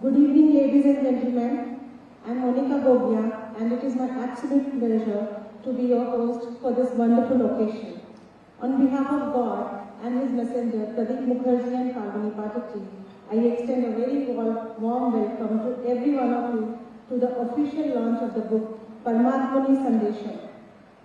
Good evening, ladies and gentlemen. I'm Monica Gobia, and it is my absolute pleasure to be your host for this wonderful occasion. On behalf of God and His messenger, Pradip Mukherji and Pradip Mukherji, I extend a very warm welcome to every one of you to the official launch of the book, Paramatmani Sandesham,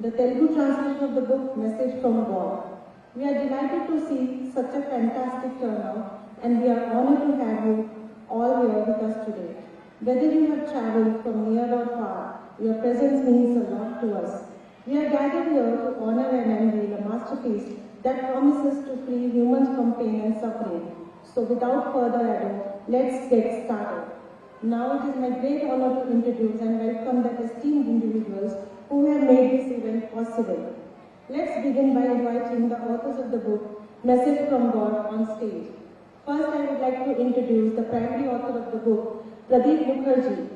the Telugu translation of the book, Message from God. We are delighted to see such a fantastic turnout, and we are honored to have you all here with us today. Whether you have traveled from near or far, your presence means a lot to us. We are gathered here to honor and unveil a masterpiece that promises to free humans from pain and suffering. So without further ado, let's get started. Now it is my great honor to introduce and welcome the esteemed individuals who have made this event possible. Let's begin by inviting the authors of the book, Message from God, on stage. First, I would like to introduce the primary author of the book, Pradip Mukherji.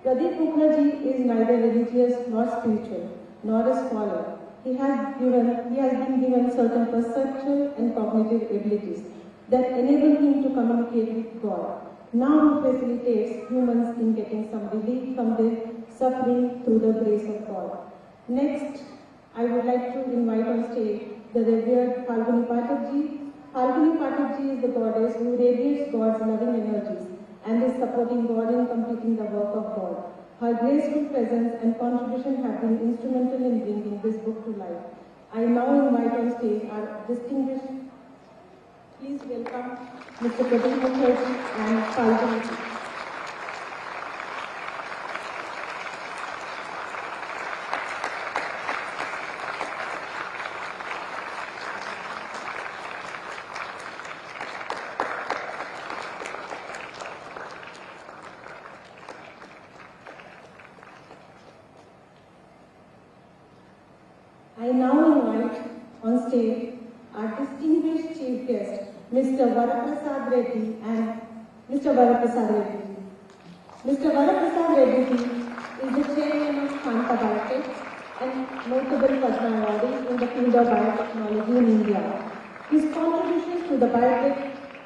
Pradip Mukherji is neither religious nor spiritual, nor a scholar. He has been given certain perceptual and cognitive abilities that enable him to communicate with God. Now he facilitates humans in getting some relief from their suffering through the grace of God. Next, I would like to invite on stage the revered Falguni Pathakji. Falguni Pathakji is the goddess who radiates God's loving energies and is supporting God in completing the work of God. Her graceful presence and contribution have been instrumental in bringing this book to life. I now invite on stage our distinguished, please welcome Mr. Pradip Mukherji and Falguni. I now invite on stage our distinguished chief guest, Mr. Varaprasad Reddy and Mr. Varaprasad Reddy. Mr. Varaprasad Reddy is the chairman of Khanta BRK and notable Padma Awardee in the field of biotechnology in India. His contributions to the biotech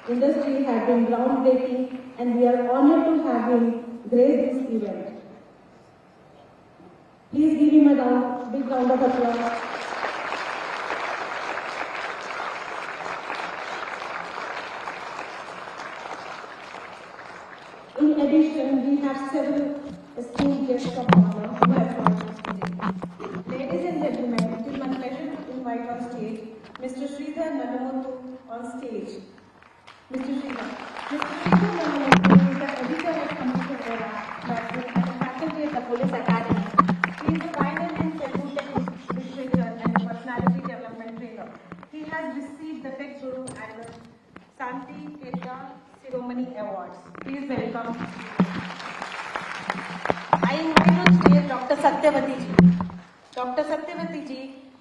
industry have been groundbreaking, and we are honored to have him grace this event. Please give him a big round of applause. In addition, we have several esteemed guests of honor who have joined us today. Ladies and gentlemen, it is my pleasure to invite on stage Mr. Sridhar Nanamuthu on stage. Mr. Sridhar Nanamuthu is the editor of Commercial Era magazine and a faculty at the Police Academy. He is a pioneer in Telugu literature and personality development trainer. He has received the Tech Guru and the Santi Kedar Ceremony Awards. Please welcome. I invite on stage Dr. Satyavati ji. Dr. Satyavati ji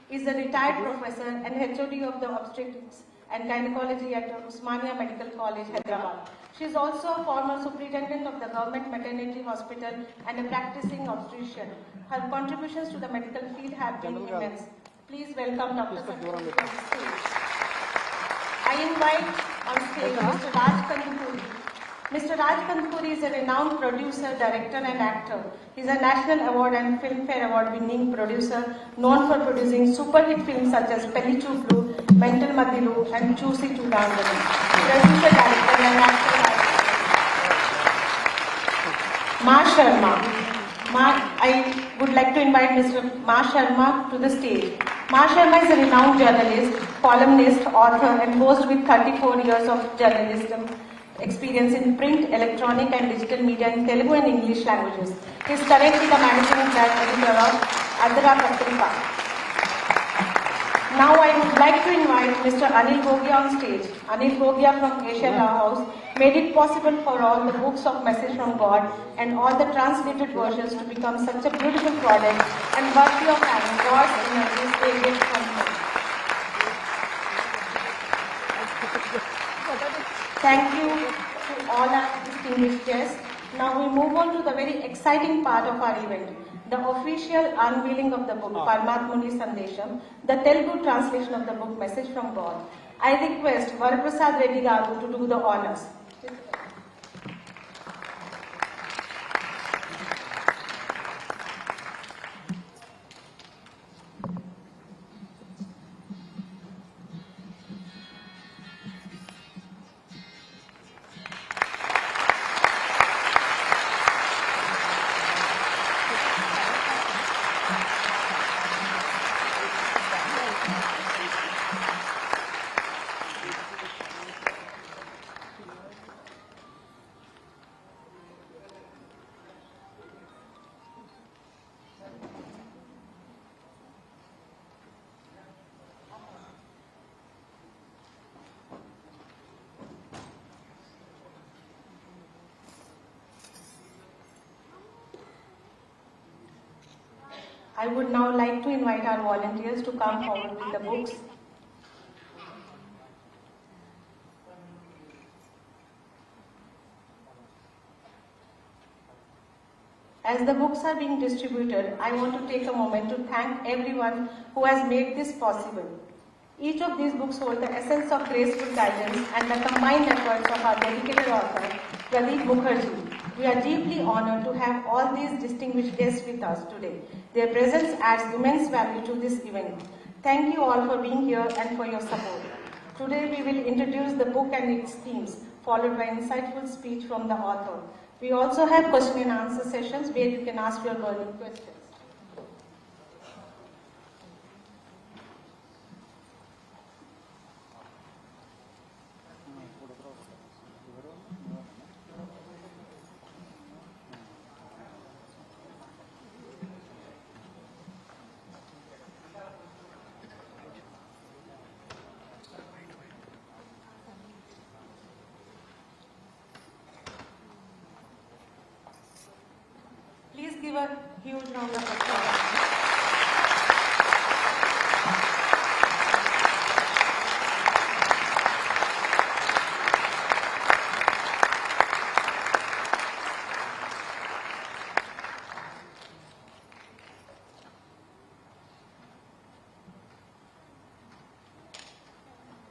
is a retired professor and HOD of the obstetrics and gynecology at Usmania Medical College, Hyderabad. She is also a former superintendent of the government maternity hospital and a practicing obstetrician. Her contributions to the medical field have been immense. Please welcome Dr. Satyavati to the stage. I invite on stage Mr. Raj Kandapuri. Mr. Raj Kandapuri is a renowned producer, director and actor. He is a National Award and Filmfare Award winning producer known for producing super hit films such as Pelli Chooplu, Mental Madilu and Chusi Chudandani. Producer, director and actor. Ma Sharma. I would like to invite Mr. Ma Sharma to the stage. Ma Sharma is a renowned journalist, columnist, author and host with 34 years of journalism experience in print, electronic and digital media in Telugu and English languages. He is currently the managing editor of Adra Patrika. Now I would like to invite Mr. Anil Gogia on stage. Anil Gogia from Asia Law House made it possible for all the books of Message from God and all the translated versions to become such a beautiful product and worthy of having God's energies radiate from him. Thank you to all our distinguished guests. Now we move on to the very exciting part of our event, the official unveiling of the book, Paramatmani Sandesham, the Telugu translation of the book, Message from God. I request Varaprasad Reddy Garu to do the honors. I would now like to invite our volunteers to come forward with the books. As the books are being distributed, I want to take a moment to thank everyone who has made this possible. Each of these books hold the essence of graceful guidance and the combined efforts of our dedicated author, Pradip Mukherji. We are deeply honored to have all these distinguished guests with us today. Their presence adds immense value to this event. Thank you all for being here and for your support. Today we will introduce the book and its themes, followed by insightful speech from the author. We also have question and answer sessions where you can ask your burning questions. Please give a huge round of applause.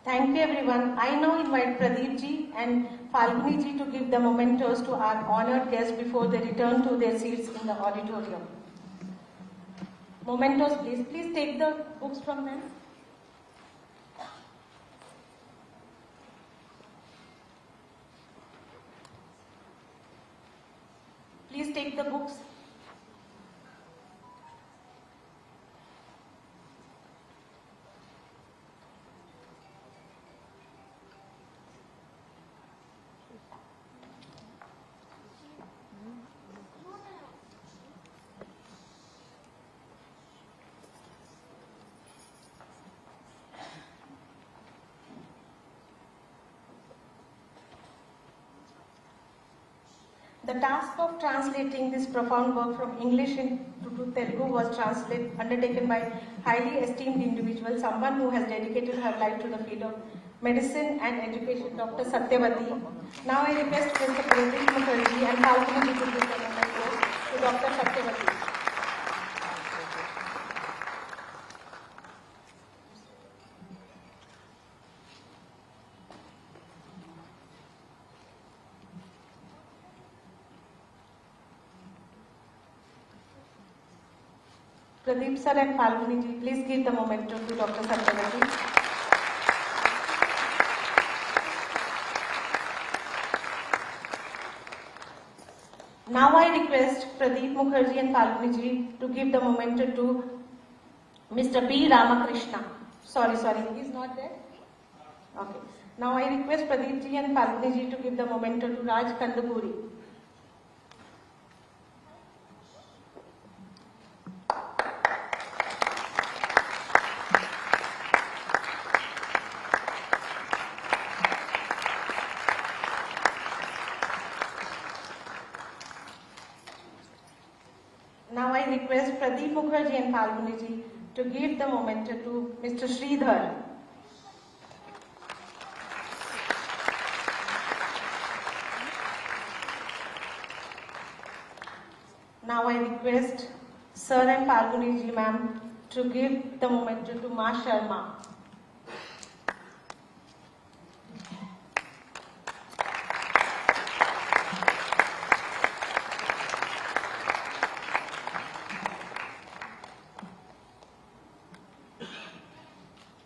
Thank you everyone. I now invite Pradip ji and Falguni ji to give the mementos to our honored guests before they return to their seats in the auditorium. Mementos please. Please take the books from them. Please take the books. The task of translating this profound work from English into Telugu was undertaken by highly esteemed individual, someone who has dedicated her life to the field of medicine and education, Dr. Satyavati. Now I request Mr. Pradip Mukherji and Falguni to give the mementos to Dr. Satyavati. Pradip sir and Falguni ji, please give the memento to Dr. Satyavati. Now I request Pradip Mukherji and Falguni ji to give the memento to Mr. B. Ramakrishna. Sorry, he is not there? Okay. Now I request Pradip ji and Falguni ji to give the memento to Raj Kandapuri. Now I request Pradip Mukherji and Falguni ji to give the memento to Mr. Sridhar. Now I request Sir and Falguni ji ma'am to give the memento to Ma Sharma.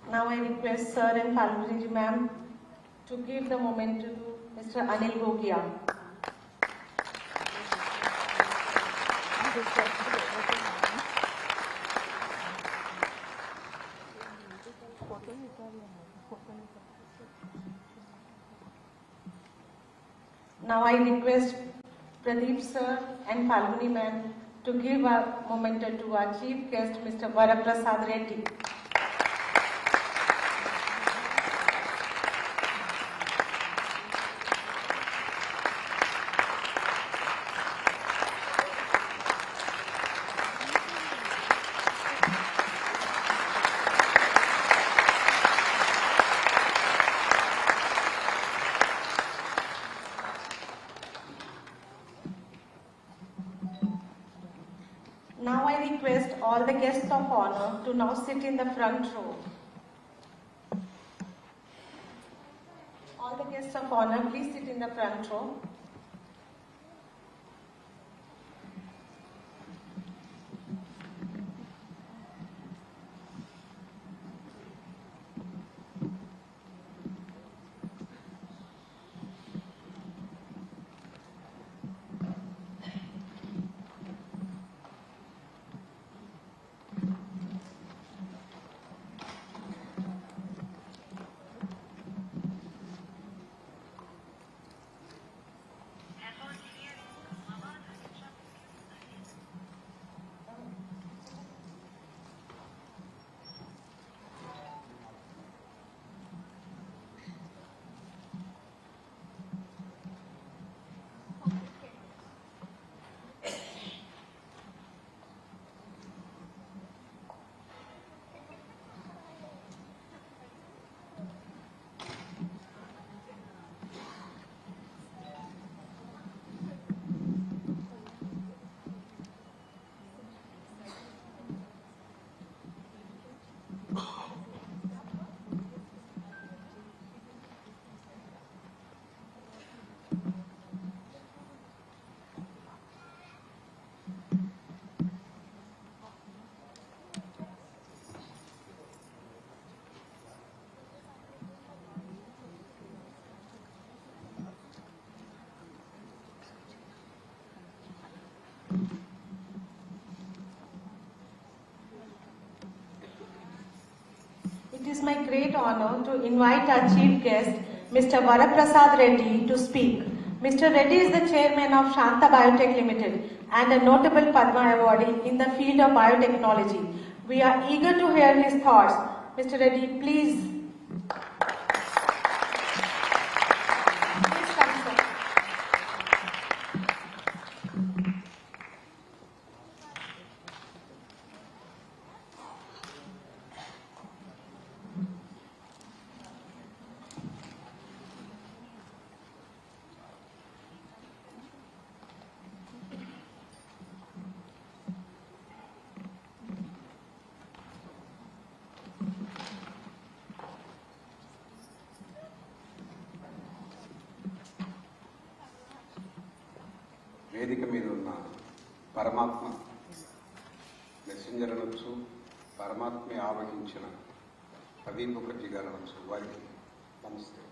Now I request Sir and Falguni ji ma'am to give the memento to Mr. Anil Gogia. Now I request Pradip sir and Falguni ma'am to give a memento to our chief guest, Mr. Varaprasad Reddy. Now I request all the guests of honor to now sit in the front row. All the guests of honor, please sit in the front row. It is my great honor to invite our chief guest, Mr. Varaprasad Reddy, to speak. Mr. Reddy is the chairman of Shanta Biotech Limited and a notable Padma awardee in the field of biotechnology. We are eager to hear his thoughts. Mr. Reddy, please. వేదిక మీద ఉన్న పరమాత్మ messenger అనొచ్చు, పరమాత్మే ఆవహించిన ప్రదీప్ ముఖర్జీ గారు అనొచ్చు, వారికి నమస్తే.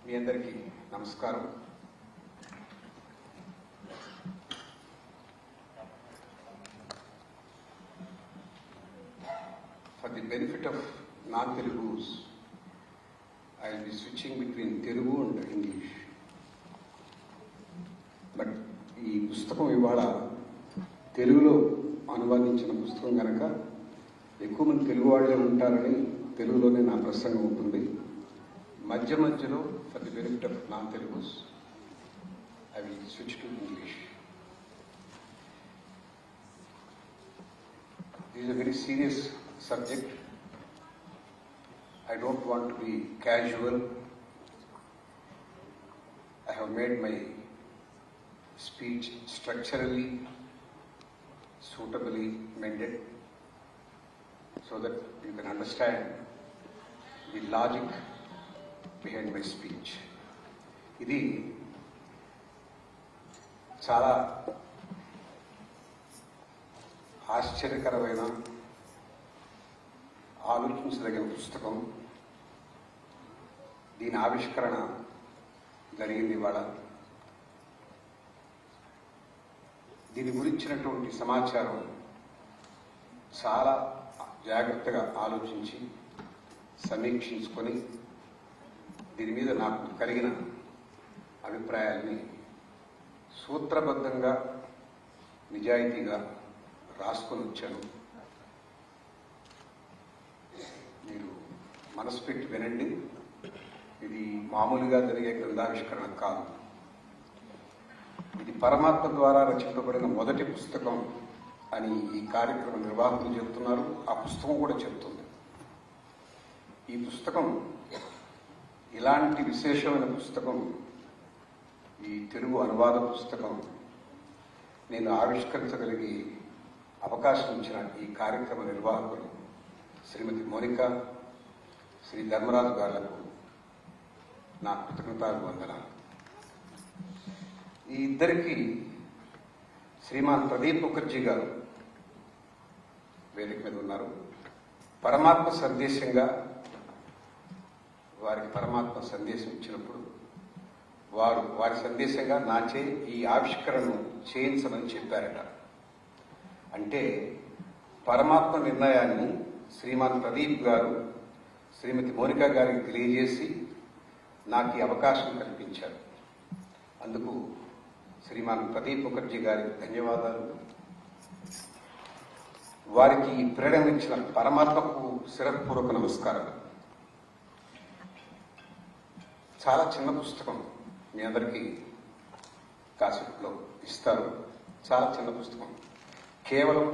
మీ అందరికీ నమస్కారం. For the benefit of non-Telugus, I will be switching between Telugu and English. But ఈ పుస్తకం ఇవాళ తెలుగులో అనువాదించిన పుస్తకం కనుక ఎక్కువ మంది తెలుగు వాళ్ళే ఉంటారని తెలుగులోనే నా ప్రసంగం ఉంటుంది. మధ్య మధ్యలో for the benefit of non Telugus I will switch to English. This is a very serious subject. I don't want to be casual. I have made my speech structurally, suitably mended so that you can understand the logic behind my speech. ఇది చాలా ఆశ్చర్యకరమైన ఆలోచించదగిన పుస్తకం. దీని ఆవిష్కరణ జరిగింది ఇవాళ. దీని గురించినటువంటి సమాచారం చాలా జాగ్రత్తగా ఆలోచించి సమీక్షించుకొని దీని మీద నాకు కలిగిన అభిప్రాయాల్ని సూత్రబద్ధంగా నిజాయితీగా రాసుకొని వచ్చాను. మీరు మనసు పెట్టి వినండి. ఇది మామూలుగా జరిగే గ్రంథావిష్కరణ కాదు. ఇది పరమాత్మ ద్వారా రచింపబడిన మొదటి పుస్తకం అని ఈ కార్యక్రమ నిర్వాహకులు చెప్తున్నారు. ఆ పుస్తకం కూడా చెప్తుంది. ఈ పుస్తకం ఇలాంటి విశేషమైన పుస్తకం, ఈ తెలుగు అనువాద పుస్తకం నేను ఆవిష్కరించగలిగే అవకాశం ఇచ్చిన ఈ కార్యక్రమ నిర్వాహకులు శ్రీమతి మోనిక, శ్రీ ధర్మరాజు గారులకు నా కృతజ్ఞతాభివందనాలు. ఈ ఇద్దరికి శ్రీమాన్ ప్రదీప్ ముఖర్జీ గారు వేదిక మీద ఉన్నారు. పరమాత్మ సందేశంగా వారికి పరమాత్మ సందేశం ఇచ్చినప్పుడు వారి సందేశంగా నాచే ఈ ఆవిష్కరణను చేయించమని చెప్పారట. అంటే పరమాత్మ నిర్ణయాన్ని శ్రీమాన్ ప్రదీప్ గారు శ్రీమతి మోనిక గారికి తెలియజేసి నాకు ఈ అవకాశం కల్పించారు. అందుకు శ్రీమాన్ ప్రదీప్ ముఖర్జీ గారికి ధన్యవాదాలు. వారికి ఈ ప్రేరణ ఇచ్చిన పరమాత్మకు శిరపూర్వక నమస్కారాలు. చాలా చిన్న పుస్తకం మీ అందరికీ కాసేపులో ఇస్తారు. చాలా చిన్న పుస్తకం, కేవలం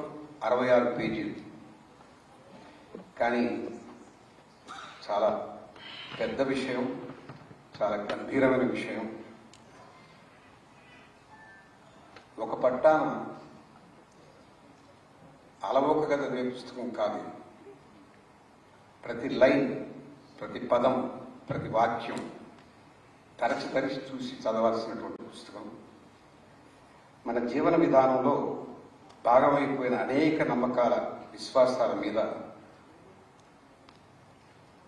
66 పేజీలు, కానీ చాలా పెద్ద విషయం, చాలా గంభీరమైన విషయం. ఒక పట్టాన అలవోకగా చదివే పుస్తకం కాదు. ప్రతి లైన్, ప్రతి పదం, ప్రతి వాక్యం తరచి తరచి చూసి చదవాల్సినటువంటి పుస్తకం. మన జీవన విధానంలో భాగమైపోయిన అనేక నమ్మకాల, విశ్వాసాల మీద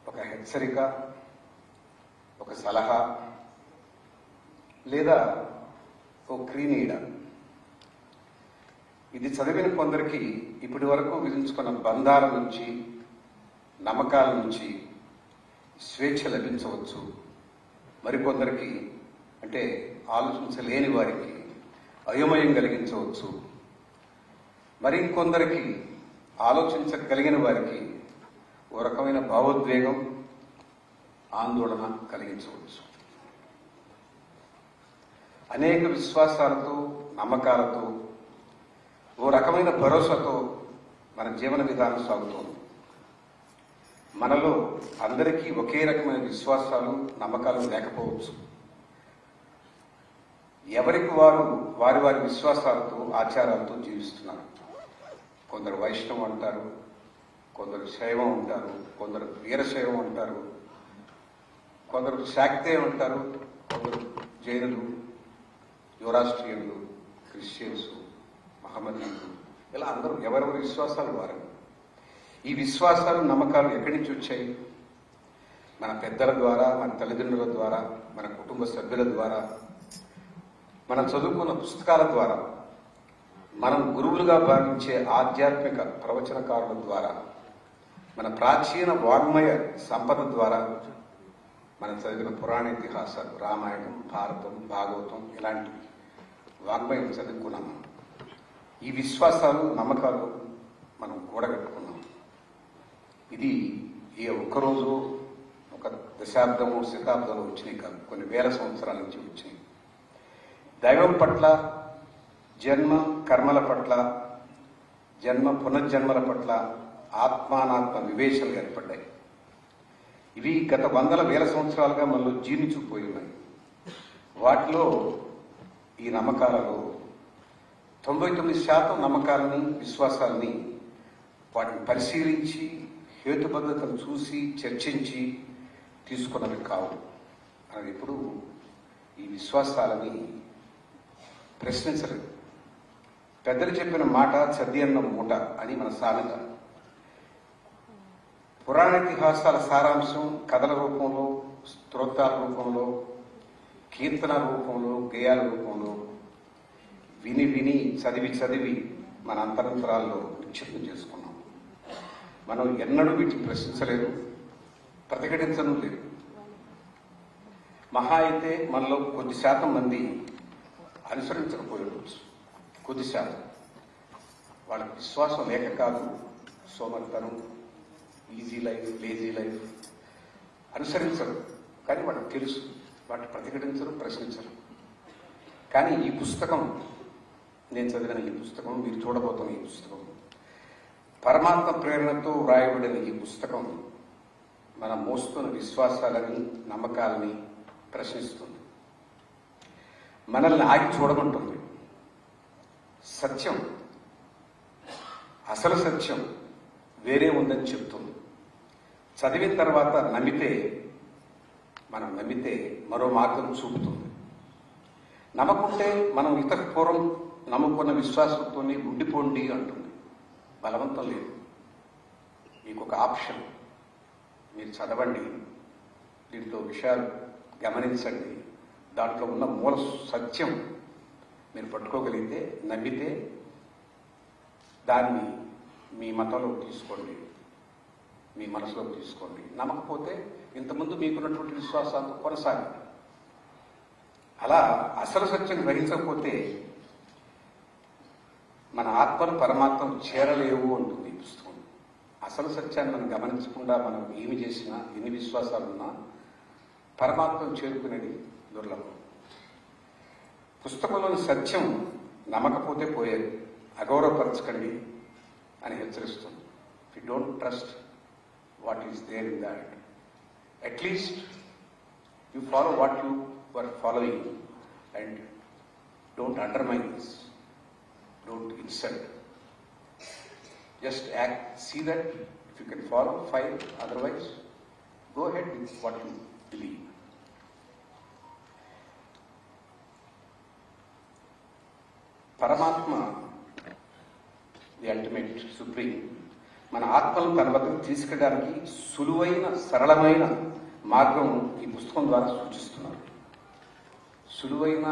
ఒక హెచ్చరిక, ఒక సలహా లేదా ఓ క్రీనీడ. ఇది చదివిన కొందరికి ఇప్పటి వరకు విధించుకున్న బంధాల నుంచి, నమ్మకాల నుంచి స్వేచ్ఛ లభించవచ్చు. మరికొందరికి, అంటే ఆలోచించలేని వారికి అయోమయం కలిగించవచ్చు. మరింకొందరికి, ఆలోచించగలిగిన వారికి ఓ రకమైన భావోద్వేగం, ఆందోళన కలిగించవచ్చు. అనేక విశ్వాసాలతో, నమ్మకాలతో, ఓ రకమైన భరోసాతో మన జీవన విధానం సాగుతోంది. మనలో అందరికీ ఒకే రకమైన విశ్వాసాలు, నమ్మకాలు లేకపోవచ్చు. ఎవరికి వారు వారి వారి విశ్వాసాలతో, ఆచారాలతో జీవిస్తున్నారు. కొందరు వైష్ణవం అంటారు, కొందరు శైవం అంటారు, కొందరు వీరశైవం అంటారు, కొందరు శాక్తేయం అంటారు, కొందరు జైనులు, యువరాష్ట్రీయులు, క్రిస్టియన్స్, మహమ్మదీయులు, ఇలా అందరూ ఎవరెవరి విశ్వాసాలు వారు. ఈ విశ్వాసాలు, నమ్మకాలు ఎక్కడి నుంచి వచ్చాయి? మన పెద్దల ద్వారా, మన తల్లిదండ్రుల ద్వారా, మన కుటుంబ సభ్యుల ద్వారా, మనం చదువుకున్న పుస్తకాల ద్వారా, మనం గురువులుగా భావించే ఆధ్యాత్మిక ప్రవచనకారుల ద్వారా, మన ప్రాచీన వాగ్మయ సంపద ద్వారా, మనం చదివిన పురాణ ఇతిహాసాలు, రామాయణం, భారతం, భాగవతం, ఇలాంటి వాగ్మయం చదువుకున్నాము. ఈ విశ్వాసాలు, నమ్మకాలు మనం కూడగట్టుకున్నాం. ఇది ఏ ఒక్కరోజు, ఒక దశాబ్దము, శతాబ్దంలో వచ్చినాయి కాదు, కొన్ని వేల సంవత్సరాల నుంచి వచ్చినాయి. దైవం పట్ల, జన్మ కర్మల పట్ల, జన్మ పునర్జన్మల పట్ల ఆత్మానాత్మ వివేచనలు ఏర్పడ్డాయి. ఇవి గత వందల వేల సంవత్సరాలుగా మనలో జీర్ణించుకుపోయి ఉన్నాయి. వాటిలో, ఈ నమ్మకాలలో 99% నమ్మకాలని, విశ్వాసాలని వాటిని పరిశీలించి, హేతుబద్ధతను చూసి, చర్చించి తీసుకున్నవి కావు. అని ఇప్పుడు ఈ విశ్వాసాలని ప్రశ్నించలేదు. పెద్దలు చెప్పిన మాట చద్ది అన్న మూట అని మన సామెత. పురాణ ఇతిహాసాల సారాంశం కథల రూపంలో, స్తోత్రాల రూపంలో, కీర్తన రూపంలో, గేయాల రూపంలో విని విని, చదివి చదివి మన అంతరంతరాల్లో నిక్షిప్తం చేసుకున్నాం. మనం ఎన్నడూ వీటిని ప్రశ్నించలేదు, ప్రతిఘటించడం లేదు. మహా అయితే మనలో కొద్ది శాతం మంది అనుసరించకపోవచ్చు. కొద్ది శాతం వాళ్ళకి విశ్వాసం లేక కాదు, సోమర్తనం, ఈజీ లైఫ్, లేజీ లైఫ్, అనుసరించరు. కానీ వాళ్ళకి తెలుసు, వాటిని ప్రతిఘటించరు, ప్రశ్నించరు. కానీ ఈ పుస్తకం, నేను చదివిన ఈ పుస్తకం, మీరు చూడబోతున్న ఈ పుస్తకం, పరమాత్మ ప్రేరణతో వ్రాయబడిన ఈ పుస్తకం మనం మోస్తున్న విశ్వాసాలని, నమ్మకాలని ప్రశ్నిస్తుంది. మనల్ని ఆగి చూడమంటుంది. సత్యం, అసలు సత్యం వేరే ఉందని చెప్తుంది. చదివిన తర్వాత మనం నమ్మితే మరో మార్గం చూపుతుంది. నమ్మకుంటే మనం ఇంతకు పూర్వం నమ్ముకున్న విశ్వాసంతోనే ఉండిపోండి అంటుంది. బలవంతం లేదు, మీకు ఒక ఆప్షన్. మీరు చదవండి, దీంట్లో విషయాలు గమనించండి, దాంట్లో ఉన్న మూల సత్యం మీరు పట్టుకోగలిగితే, నమ్మితే దాన్ని మీ మతంలోకి తీసుకోండి, మీ మనసులోకి తీసుకోండి. నమ్మకపోతే ఇంతకుముందు మీకున్నటువంటి విశ్వాసాలతో కొనసాగండి. అలా అసలు సత్యం గ్రహించకపోతే మన ఆత్మలు పరమాత్మను చేరలేవు అంటుంది ఈ పుస్తకం. అసలు సత్యాన్ని మనం గమనించకుండా మనం ఏమి చేసినా, ఎన్ని విశ్వాసాలున్నా పరమాత్మను చేరుకునేది దుర్లభం. పుస్తకంలోని సత్యం నమ్మకపోతే పోయేది, అగౌరవపరచకండి అని హెచ్చరిస్తుంది. If you don't trust what is there in that, at least you follow what you are following and don't undermine this, don't insult. Just act, see that if you can follow, fine. Otherwise, go ahead with what you believe. పరమాత్మ, the ultimate supreme, మన ఆత్మను తన వద్దకు తీసుకెళ్ళడానికి సులువైన సరళమైన మార్గం ఈ పుస్తకం ద్వారా సూచిస్తున్నారు. సులువైన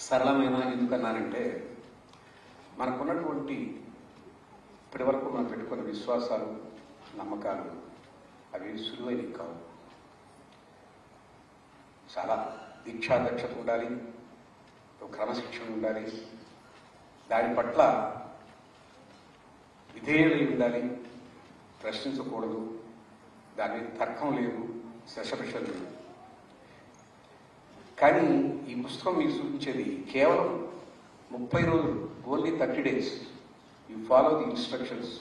సరళమైన ఎందుకన్నానంటే, మనకున్నటువంటి ఇప్పటి వరకు మనం పెట్టుకున్న విశ్వాసాలు, నమ్మకాలు అవి సులువైనవి కావు. చాలా దీక్షాదక్షత ఉండాలి, క్రమశిక్షణ ఉండాలి, దాని పట్ల విధేయులై ఉండాలి, ప్రశ్నించకూడదు, దాని తర్కం లేదు, శశపిషలు లేదు. కానీ ఈ పుస్తకం మీకు సూచించేది కేవలం 30 రోజులు, only 30 days. You follow the instructions.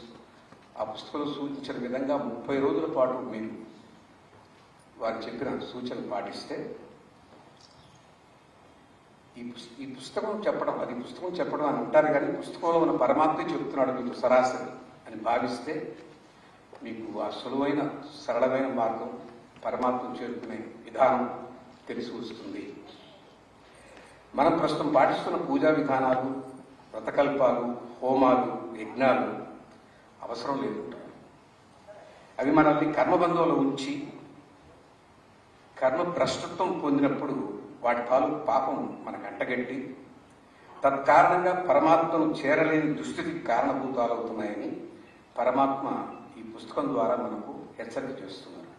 ఆ పుస్తకంలో సూచించిన విధంగా 30 రోజుల పాటు మీరు వారు చెప్పిన సూచనలు పాటిస్తే ఈ పుస్తకం చెప్పడం, అది పుస్తకం చెప్పడం అని అంటారు, కానీ పుస్తకంలో ఉన్న పరమాత్మ చెప్తున్నాడు మీకు సరాసరి అని భావిస్తే మీకు ఆ సులువైన సరళమైన మార్గం, పరమాత్మను చేరుకునే విధానం తెలిసి వస్తుంది. మనం ప్రస్తుతం పాటిస్తున్న పూజా విధానాలు, వ్రతకల్పాలు, హోమాలు, యజ్ఞాలు అవసరం లేదు. అవి మనల్ని కర్మబంధంలో ఉంచి కర్మ భ్రష్టత్వం పొందినప్పుడు వాటి తాలూకు పాపం మనకు అంటగట్టి తత్కారణంగా పరమాత్మను చేరలేని దుస్థితికి కారణభూతాలవుతున్నాయని పరమాత్మ ఈ పుస్తకం ద్వారా మనకు హెచ్చరిక చేస్తున్నారు.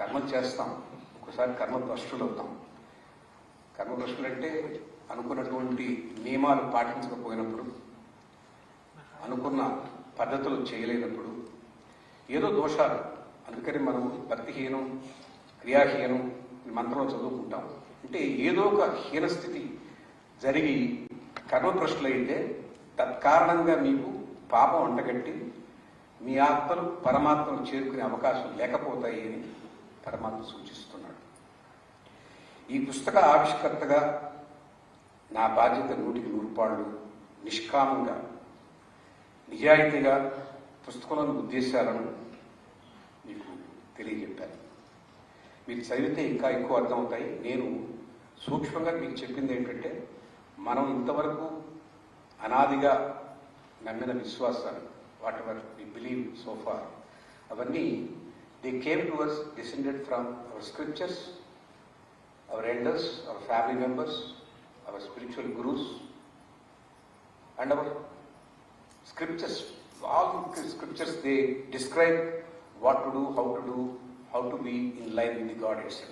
కర్మ చేస్తాం, ఒకసారి కర్మ భ్రష్టులవుతాం. కర్మభ్రష్టులు అంటే అనుకున్నటువంటి నియమాలు పాటించకపోయినప్పుడు, అనుకున్న పద్ధతులు చేయలేనప్పుడు, ఏదో దోషాలు. అందుకని మనం భక్తిహీనం, క్రియాహీనం మంత్రంలో చదువుకుంటాం. అంటే ఏదో ఒక హీనస్థితి జరిగి కర్మభ్రష్టులైతే తత్కారణంగా మీకు పాపం అంటగట్టి మీ ఆత్మలు పరమాత్మను చేరుకునే అవకాశం లేకపోతాయి అని పరమాత్మ సూచిస్తున్నాడు. ఈ పుస్తక ఆవిష్కర్తగా నా బాధ్యత 100% నిష్కామంగా, నిజాయితీగా పుస్తకంలోని ఉద్దేశాలను మీకు తెలియజెప్పాను. మీరు చదివితే ఇంకా ఎక్కువ అర్థమవుతాయి. నేను సూక్ష్మంగా మీకు చెప్పింది ఏంటంటే, మనం ఇంతవరకు అనాదిగా నమ్మిన విశ్వాసాలు, whatever we believe so far, అవన్నీ they came to us descended from our scriptures, our elders, our family members, our spiritual gurus, and our scriptures. All the scriptures, they describe what to do, how to be in line with the God, etc.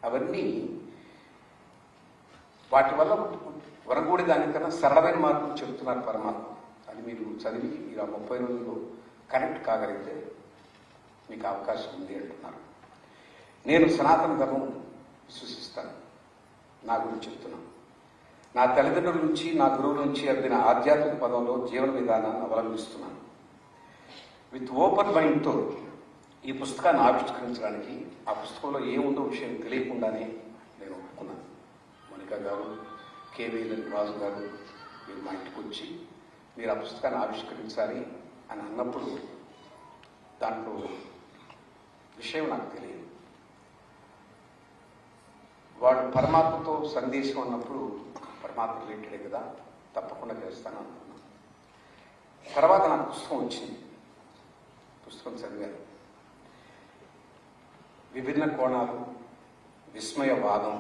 అవన్నీ వాటి వల్ల వరగూడి దానికన్నా సరళమైన మార్గం చెబుతున్నారు పరమాత్మ. అది మీరు చదివి మీరు ఆ 30 రోజుల్లో కనెక్ట్ కాగలిగితే మీకు అవకాశం ఉంది అంటున్నారు. నేను సనాతన ధర్మం విశ్వసిస్తాను. నా గురించి చెప్తున్నాను. నా తల్లిదండ్రుల నుంచి, నా గురువుల నుంచి అందిన ఆధ్యాత్మిక పదంలో జీవన విధానాన్ని అవలంబిస్తున్నాను. విత్ ఓపెన్ మైండ్తో ఈ పుస్తకాన్ని ఆవిష్కరించడానికి, ఆ పుస్తకంలో ఏముందో విషయం తెలియకుండానే నేను ఒప్పుకున్నాను. మోనికా గారు, రాజు గారు మీరు మా ఇంటికి వచ్చి మీరు ఆ పుస్తకాన్ని ఆవిష్కరించాలి అని అన్నప్పుడు దాంట్లో విషయం నాకు తెలియదు. వాడు పరమాత్మతో సందేశం అన్నప్పుడు పరమాత్మ రిలేటెడే కదా, తప్పకుండా చేస్తాను అనుకున్నాను. తర్వాత నాకు పుస్తకం వచ్చింది, పుస్తకం చదివాను. విభిన్న కోణాలు, విస్మయవాదం,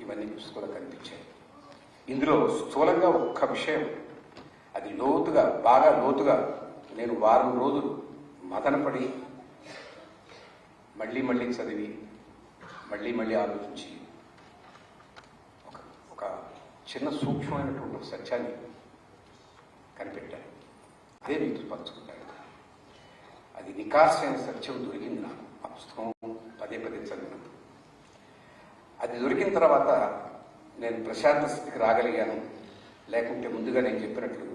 ఇవన్నీ పుస్తకంలో కనిపించాయి. ఇందులో స్థూలంగా ఒక్క విషయం, అది లోతుగా, బాగా లోతుగా నేను వారం రోజులు మదనపడి మళ్ళీ మళ్ళీ చదివి మళ్ళీ ఆలోచించి ఒక చిన్న సూక్ష్మమైనటువంటి ఒక సత్యాన్ని కనిపెట్టాను. అదే మీతో పంచుకుంటాను. అది నికార్సైన సత్యం దొరికింది నాకు ఆ పుస్తకం పదే చదివినప్పుడు. అది దొరికిన తర్వాత నేను ప్రశాంత స్థితికి రాగలిగాను. లేకుంటే ముందుగా నేను చెప్పినట్లు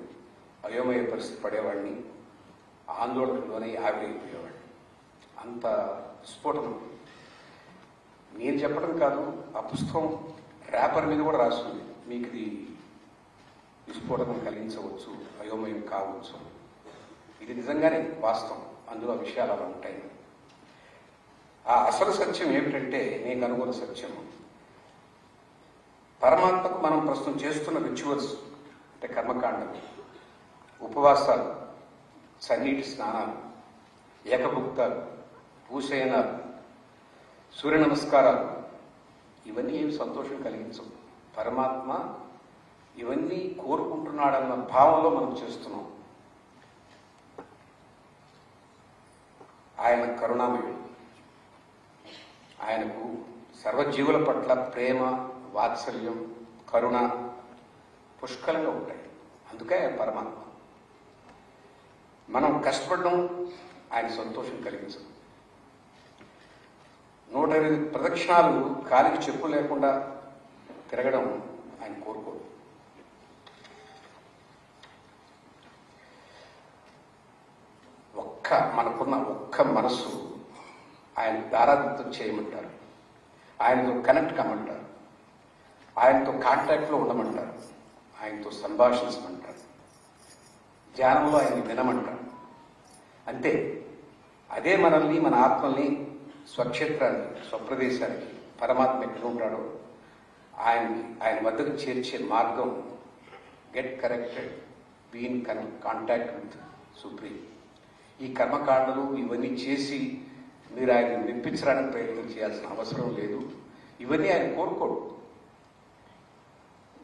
అయోమయ పరిస్థితి పడేవాడిని, ఆందోళనలోనే ఆవిరైపోయేవాడిని. అంత విస్ఫోటనం. నేను చెప్పడం కాదు, ఆ పుస్తకం ర్యాపర్ మీద కూడా రాస్తుంది, మీకు ఇది విస్ఫోటనం కలిగించవచ్చు, అయోమయం కావచ్చు. ఇది నిజంగానే వాస్తవం, అందులో విషయాలు అలా ఉంటాయి. ఆ అసలు సత్యం ఏమిటంటే, నేను కనుగొన్న సత్యం, పరమాత్మకు మనం ప్రస్తుతం చేస్తున్న రిచువల్స్ అంటే కర్మకాండలు, ఉపవాసాలు, చన్నీటి స్నానాలు, ఏకభుక్తాలు, భూశయనాలు, సూర్య నమస్కారాలు, ఇవన్నీ ఏమి సంతోషం కలిగించవు. పరమాత్మ ఇవన్నీ కోరుకుంటున్నాడన్న భావంలో మనం చేస్తున్నాం. ఆయన కరుణామయుడు, ఆయనకు సర్వజీవుల పట్ల ప్రేమ, వాత్సల్యం, కరుణ పుష్కలంగా ఉంటాయి. అందుకే ఆయన పరమాత్మ. మనం కష్టపడడం ఆయన సంతోషం కలిగించదు. 108 ప్రదక్షిణాలు కాలికి చెప్పు లేకుండా తిరగడం ఆయన కోరుకోడు. మనకున్న ఒక్క మనస్సు ఆయన దారాదత్తం చేయమంటారు, ఆయనతో కనెక్ట్ కమ్మంటారు, ఆయనతో కాంటాక్ట్లో ఉండమంటారు, ఆయనతో సంభాషించమంటారు, ధ్యానంలో ఆయన్ని వినమంటారు. అంతే. అదే మనల్ని, మన ఆత్మల్ని, స్వక్షేత్రాన్ని, స్వప్రదేశానికి, పరమాత్మ ఎక్కడ ఉంటాడో ఆయన వద్దకు చేర్చే మార్గం get corrected, be in contact with supreme. ఈ కర్మకాండలు ఇవన్నీ చేసి మీరు ఆయన మెప్పించడానికి ప్రయత్నం చేయాల్సిన అవసరం లేదు. ఇవన్నీ ఆయన కోరుకోడు.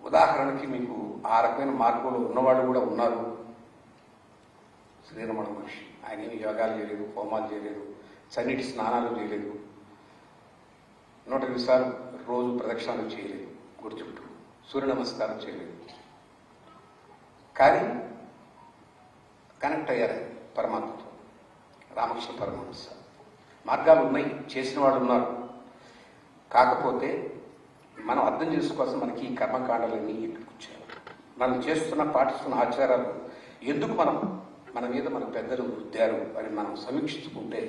ఉదాహరణకి మీకు ఆ రకమైన మార్గంలో ఉన్నవాళ్ళు కూడా ఉన్నారు. శ్రీరమణ మహర్షి, ఆయన ఏమి యోగాలు చేయలేదు, హోమాలు చేయలేదు, చన్నీటి స్నానాలు చేయలేదు, 108 సార్లు రోజు ప్రదక్షిణాలు చేయలేదు, గుడి చుట్టూ సూర్య నమస్కారం చేయలేదు. కానీ కనెక్ట్ అయ్యారు పరమాత్మతో. రామకృష్ణ పరమహంస. మార్గాలు ఉన్నాయి, చేసిన వాళ్ళు ఉన్నారు. కాకపోతే మనం అర్థం చేసుకోవాల్సిన, మనకి ఈ కర్మకాండలన్నీ ఎందుకు వచ్చారు, మనం పాటిస్తున్న ఆచారాలు ఎందుకు మన మీద మన పెద్దలు రుద్దారు అని మనం సమీక్షించుకుంటే,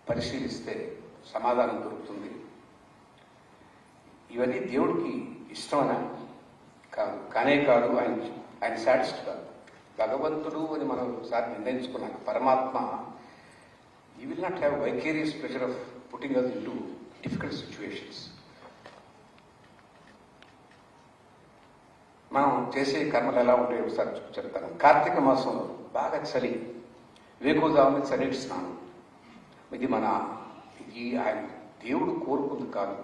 పరిశీలిస్తే సమాధానం దొరుకుతుంది. ఇవన్నీ దేవుడికి ఇష్టమనా? కాదు. కాదు, ఆయన సాటిస్ట్ కాదు. భగవంతుడు అని మనం ఒకసారి నిర్ణయించుకున్నాక పరమాత్మ, you will not have vicarious pressure of putting us into difficult situations. మనం చేసే కర్మలు ఎలా ఉంటాయో ఒకసారి చెప్తాను. కార్తీక మాసంలో బాగా చలి, వేకువజామున చన్నీటి స్నానం. ఇది ఆయన దేవుడు కోరుకుంది కాదు,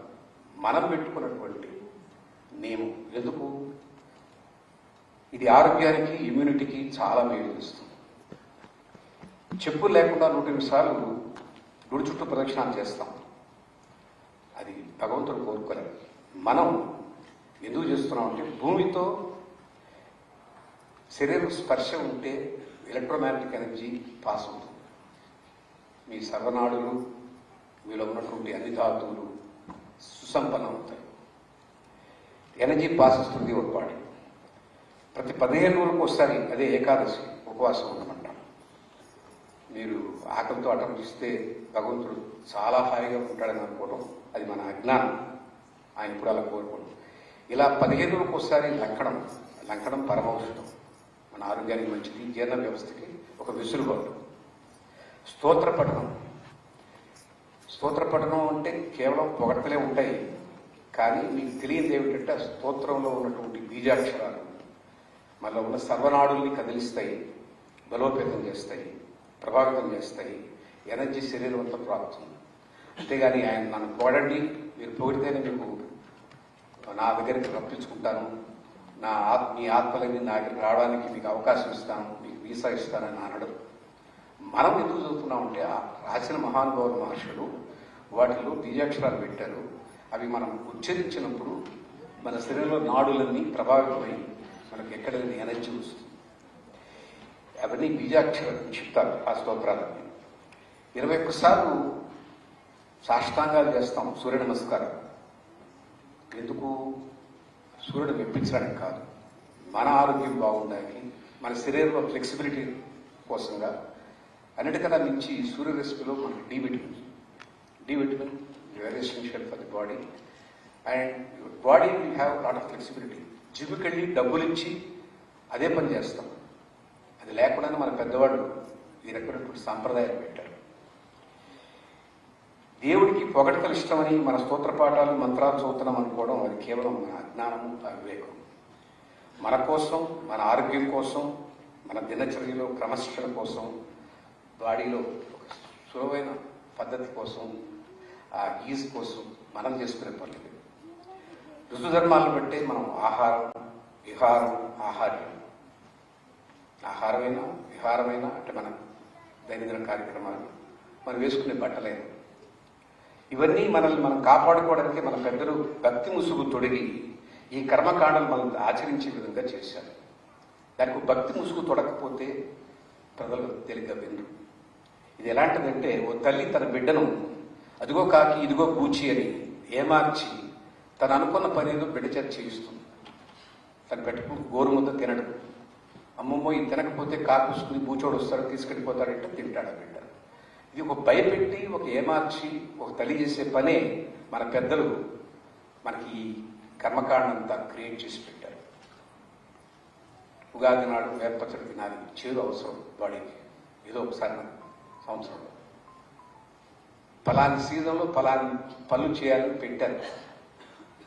మనం పెట్టుకున్నటువంటి నియమం. ఎందుకు? ఇది ఆరోగ్యానికి, ఇమ్యూనిటీకి చాలా మేలు చేస్తుంది. చెప్పులు లేకుండా 108 సార్లు గుడి చుట్టూ ప్రదక్షిణాలు చేస్తాం. అది భగవంతుడు కోరుకోలేదు. మనం ఎందుకు చేస్తున్నామంటే, భూమితో శరీర స్పర్శ ఉంటే ఎలక్ట్రోమాగ్నెటిక్ ఎనర్జీ పాస్ అవుతుంది. మీ సర్వనాడులు, మీలో ఉన్నటువంటి అన్ని ధాతువులు సుసంపన్నం అవుతాయి. ఎనర్జీ పాస్ వస్తుంది ఒక బాడీ. ప్రతి 15 రోజులకు ఒకసారి, అదే ఏకాదశి, ఉపవాసం ఉండమంటాం. మీరు ఆకలితో అటంకిస్తే భగవంతుడు చాలా హాయిగా ఉంటాడని అనుకోవడం అది మన అజ్ఞానం. ఆయన ఇప్పుడు అలా కోరుకోడు. ఇలా 15 రోజులకు ఒకసారి లంకడం పరమౌషధం, మన ఆరోగ్యానికి మంచిది, జీర్ణ వ్యవస్థకి ఒక విసురుబాటు. స్తోత్రపఠనం అంటే కేవలం పొగడతలే ఉంటాయి, కానీ మీకు తెలియదు ఏమిటంటే ఆ స్తోత్రంలో ఉన్నటువంటి బీజాక్షరాలు మళ్ళీ ఉన్న సర్వనాడుల్ని కదిలిస్తాయి, బలోపేతం చేస్తాయి, ప్రభావితం చేస్తాయి, ఎనర్జీ శరీరం అంతా ప్రాప్తుంది. అంతేగాని ఆయన నన్ను పొగడండి, మీరు పొగిడితేనే మీకు నా దగ్గరికి రప్పించుకుంటాను, మీ ఆత్మలని నా దగ్గరికి రావడానికి మీకు అవకాశం ఇస్తాను, మీకు వీసా ఇస్తానని అనడు. మనం ఎందుకు చదువుతున్నామంటే ఆ రాసిన మహానుభావుల మహర్షులు వాటిలో బీజాక్షరాలు పెట్టారు. అవి మనం ఉచ్చరించినప్పుడు మన శరీరంలో నాడులన్నీ ప్రభావితమై మనకు ఎక్కడ ఎనర్జీ వస్తుంది. అవన్నీ బీజాక్షరాలు చెప్తారు ఆ స్తోత్రాలన్నీ. 21 సార్లు సాష్టాంగాలు చేస్తాం సూర్య నమస్కారం. ఎందుకు? సూర్యుడు మెప్పించడానికి కాదు, మన ఆరోగ్యం బాగుండాలి, మన శరీరంలో ఫ్లెక్సిబిలిటీ కోసంగా. అన్నిటికన్నా మించి సూర్యరశ్మిలో మనకి D vitamin very essential for the body, and your body will have lot of flexibility. జిమ్కి వెళ్ళి డబ్బులు ఇచ్చి అదే పని చేస్తాం. అది లేకుండానే మన పెద్దవాళ్ళు ఈ రకమైనటువంటి సాంప్రదాయాలు పెట్టారు. దేవుడికి పొగడతలు ఇష్టమని మన స్తోత్ర పాఠాలు మంత్రాలు చదువుతున్నాం అనుకోవడం అది కేవలం మన అజ్ఞానము, అవివేకం. మన కోసం, మన ఆరోగ్యం కోసం, మన దినచర్యలో క్రమశిక్షణ కోసం, బాడీలో ఒక సులువైన పద్ధతి కోసం, ఆ ఈజ్ కోసం మనం చేసుకునే పనులు. ఋతుధర్మాలను బట్టే మనం ఆహారం, విహారం, విహారమైనా అంటే మన దైనందిన కార్యక్రమాలు, మనం వేసుకునే బట్టలైన, ఇవన్నీ మనల్ని మనం కాపాడుకోవడానికి మన పెద్దలు భక్తి ముసుగు తొడిగి ఈ కర్మకాండలు మనం ఆచరించే విధంగా చేశారు. దానికి భక్తి ముసుగు తొడకపోతే ప్రజలు తేలిగ్గా వినరు. ఇది ఎలాంటిదంటే, ఓ తల్లి తన బిడ్డను అదిగో కాకి ఇదిగో పూచి అని ఏమార్చి తను అనుకున్న పనిలో బిడ్డ చేత చేయిస్తుంది. తను పెట్టుకు గోరుముద్ద తినడు. అమ్మమ్మో ఇది తినకపోతే కాకుసుకుని బూచోడు వస్తాడు తీసుకెళ్ళిపోతాడంటే తింటాడు ఆ బిడ్డ. ఇది ఒక భయపెట్టి, ఒక ఏమార్చి ఒక తల్లి చేసే పనే మన పెద్దలు మనకి ఈ కర్మకాండంతా క్రియేట్ చేసి పెట్టారు. ఉగాది నాడు వేపపచ్చడి తినాలి, చేదు అవసరం బాడీకి, ఏదో ఒకసారి సంవత్సరంలో. ఫలాని సీజన్లో ఫలాని పనులు చేయాలని పెట్టారు.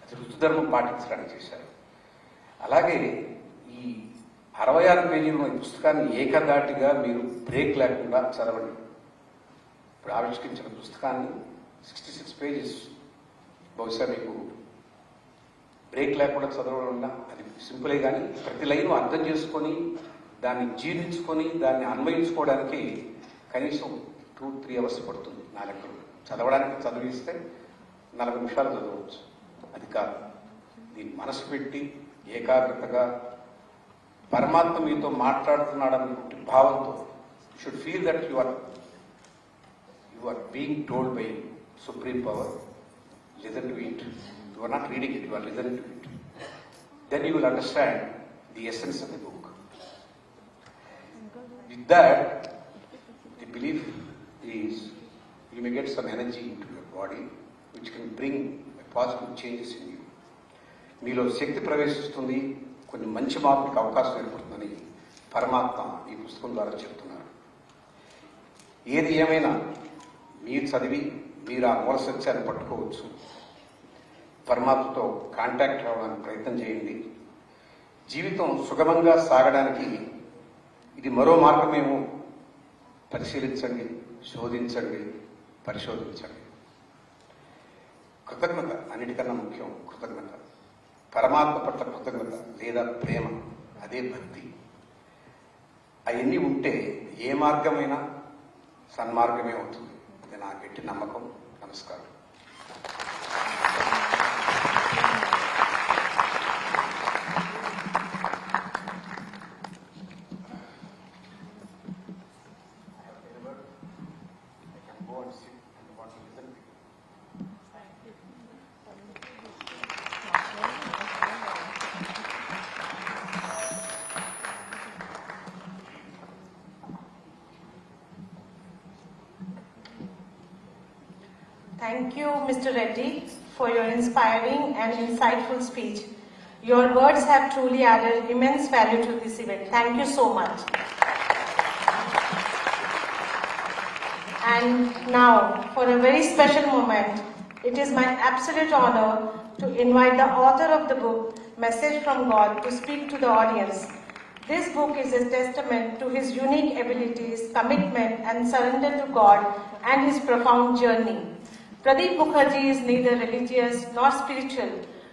అది ఋతుధర్మం పాటించడానికి చేశారు. అలాగే ఈ 66 పేజీల ఈ పుస్తకాన్ని ఏకదాటిగా మీరు బ్రేక్ లేకుండా చదవండి. ఇప్పుడు ఆవిష్కరించిన పుస్తకాన్ని 66 పేజెస్ బహుశా మీకు బ్రేక్ లేకుండా చదవడం వల్ల అది సింపులే, కానీ ప్రతి లైన్ అర్థం చేసుకొని దాన్ని జీర్ణించుకొని దాన్ని అన్వయించుకోవడానికి కనీసం 2-3 అవర్స్ పడుతుంది నా లెక్కలు. చదవడానికి చదివిస్తే 40 నిమిషాలు చదవచ్చు. అది కాదు, దీన్ని మనసు పెట్టి ఏకాగ్రతగా పరమాత్మ మీతో మాట్లాడుతున్నాడని భావంతో, should feel that you are being told by supreme power, listen to it. You are not reading it, you are listening to it. Then you will understand the essence of the book. With that, the belief is you may get some energy into your body which can bring positive changes in you. మీలో శక్తి ప్రవేశిస్తుంది, కొన్ని మంచి మార్పులకు అవకాశం ఏర్పడుతుందని పరమాత్మ ఈ పుస్తకం ద్వారా చెప్తున్నారు. ఏది ఏమైనా మీరు చదివి మీరు ఆ మూల సత్యాన్ని పట్టుకోవచ్చు. పరమాత్మతో కాంటాక్ట్ అవ్వడానికి ప్రయత్నం చేయండి. జీవితం సుగమంగా సాగడానికి ఇది మరో మార్గమేమో పరిశీలించండి, శోధించండి, పరిశోధించండి. కృతజ్ఞత అన్నిటికన్నా ముఖ్యం. కృతజ్ఞత, పరమాత్మ పట్ల కృతజ్ఞత లేదా ప్రేమ, అదే భక్తి. అవన్నీ ఉంటే ఏ మార్గమైనా సన్మార్గమే అవుతుంది. అది నా గట్టి నమ్మకం. నమస్కారం. Thank you, Mr. Reddy, for your inspiring and insightful speech. Your words have truly added immense value to this event. Thank you so much. And now, for a very special moment, it is my absolute honor to invite the author of the book, Message from God, to speak to the audience. This book is a testament to his unique abilities, commitment, and surrender to God and his profound journey. Pradip Mukherji is neither religious nor spiritual,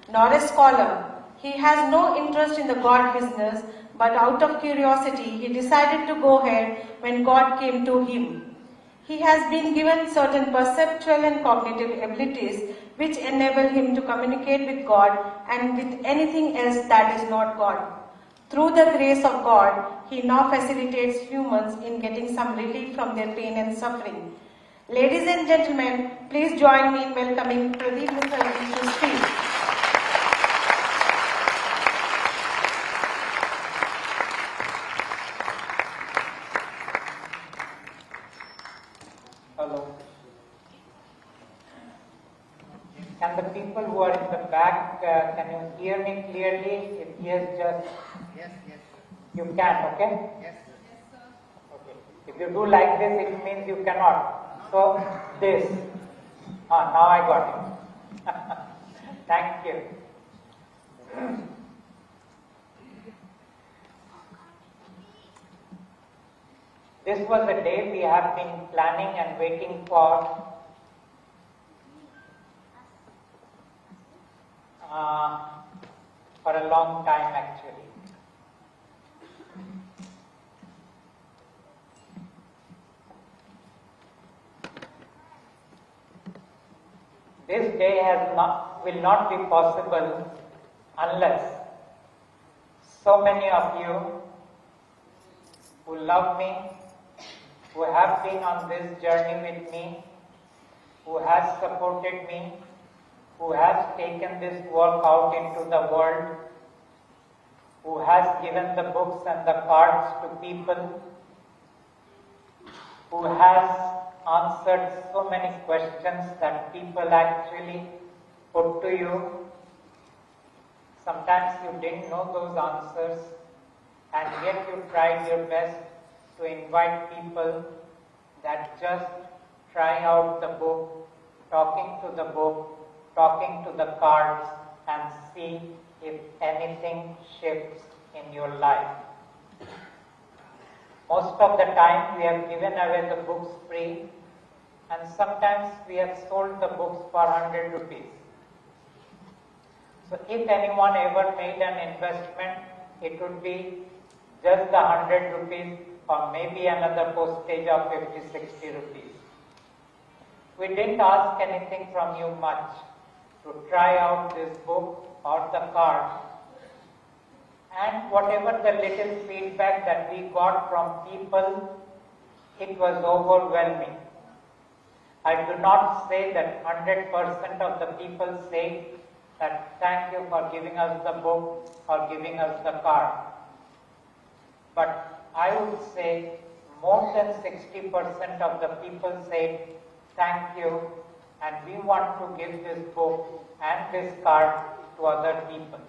nor a scholar. He has no interest in the God business, but out of curiosity, he decided to go ahead when God came to him. He has been given certain perceptual and cognitive abilities which enable him to communicate with God and with anything else that is not God. Through the grace of God, he now facilitates humans in getting some relief from their pain and suffering. Ladies and gentlemen, please join me in welcoming Pradip Mukherji to speak. Hello. Can the people who are in the back, can you hear me clearly? If yes, just... Yes, yes. You can, okay? Yes, sir. Okay. If you do like this, it means you cannot. So, this. Now I got it. Thank you. This was a day we have been planning and waiting for a long time actually. This day will not be possible unless so many of you who love me, who have been on this journey with me, who has supported me, who has taken this work out into the world, who has given the books and the cards to people, who has answered so many questions that people actually put to you. Sometimes you didn't know those answers, and yet you tried your best to invite people that just try out the book, talking to the book, talking to the cards, and see if anything shifts in your life. Most of the time we have given away the books free, and sometimes we have sold the books for 100 rupees. So if anyone ever made an investment, it would be just the 100 rupees or maybe another postage of 50-60 rupees. We didn't ask anything from you much to try out this book or the card. And whatever the little feedback that we got from people, it was overwhelming. I do not say that 100% of the people say that thank you for giving us the book or giving us the card. But I would say more than 60% of the people said thank you, and we want to give this book and this card to other people.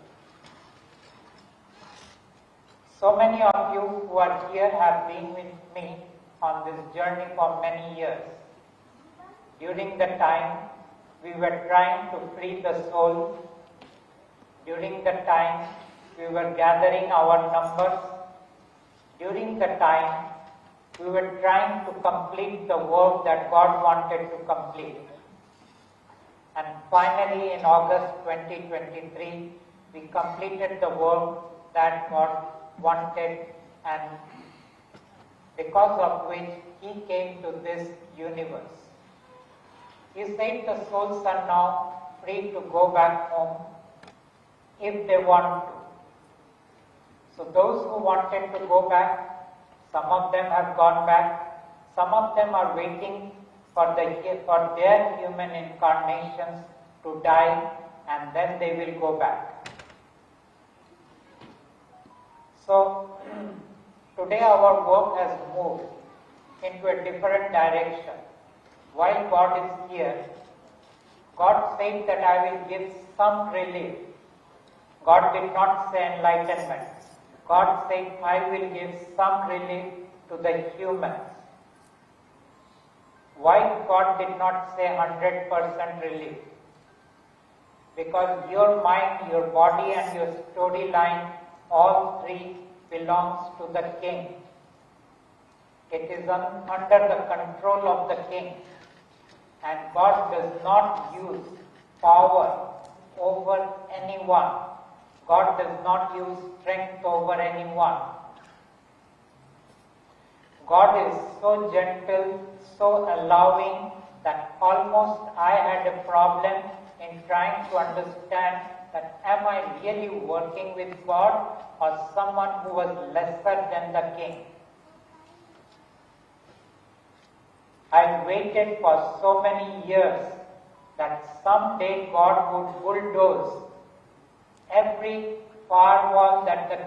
So many of you who are here have been with me on this journey for many years. During the time we were trying to free the soul, during the time we were gathering our numbers, during the time we were trying to complete the work that God wanted to complete. And finally in August 2023, we completed the work that God wanted, and because of which He came to this universe. He said the souls are now free to go back home if they want to. So those who wanted to go back, some of them have gone back, some of them are waiting for their human incarnations to die, and then they will go back. So today our work has moved into a different direction. While God is here, God said that I will give some relief. God did not say enlightenment. God said, I will give some relief to the humans. Why God did not say 100% relief? Because your mind, your body and your storyline, all three belongs to the king. It is under the control of the king. And God does not use power over anyone. God does not use strength over anyone. God is so gentle, so allowing that almost I had a problem in trying to understand that am I really working with God or someone who was lesser than the king? I waited for so many years that someday God would bulldoze every firewall that the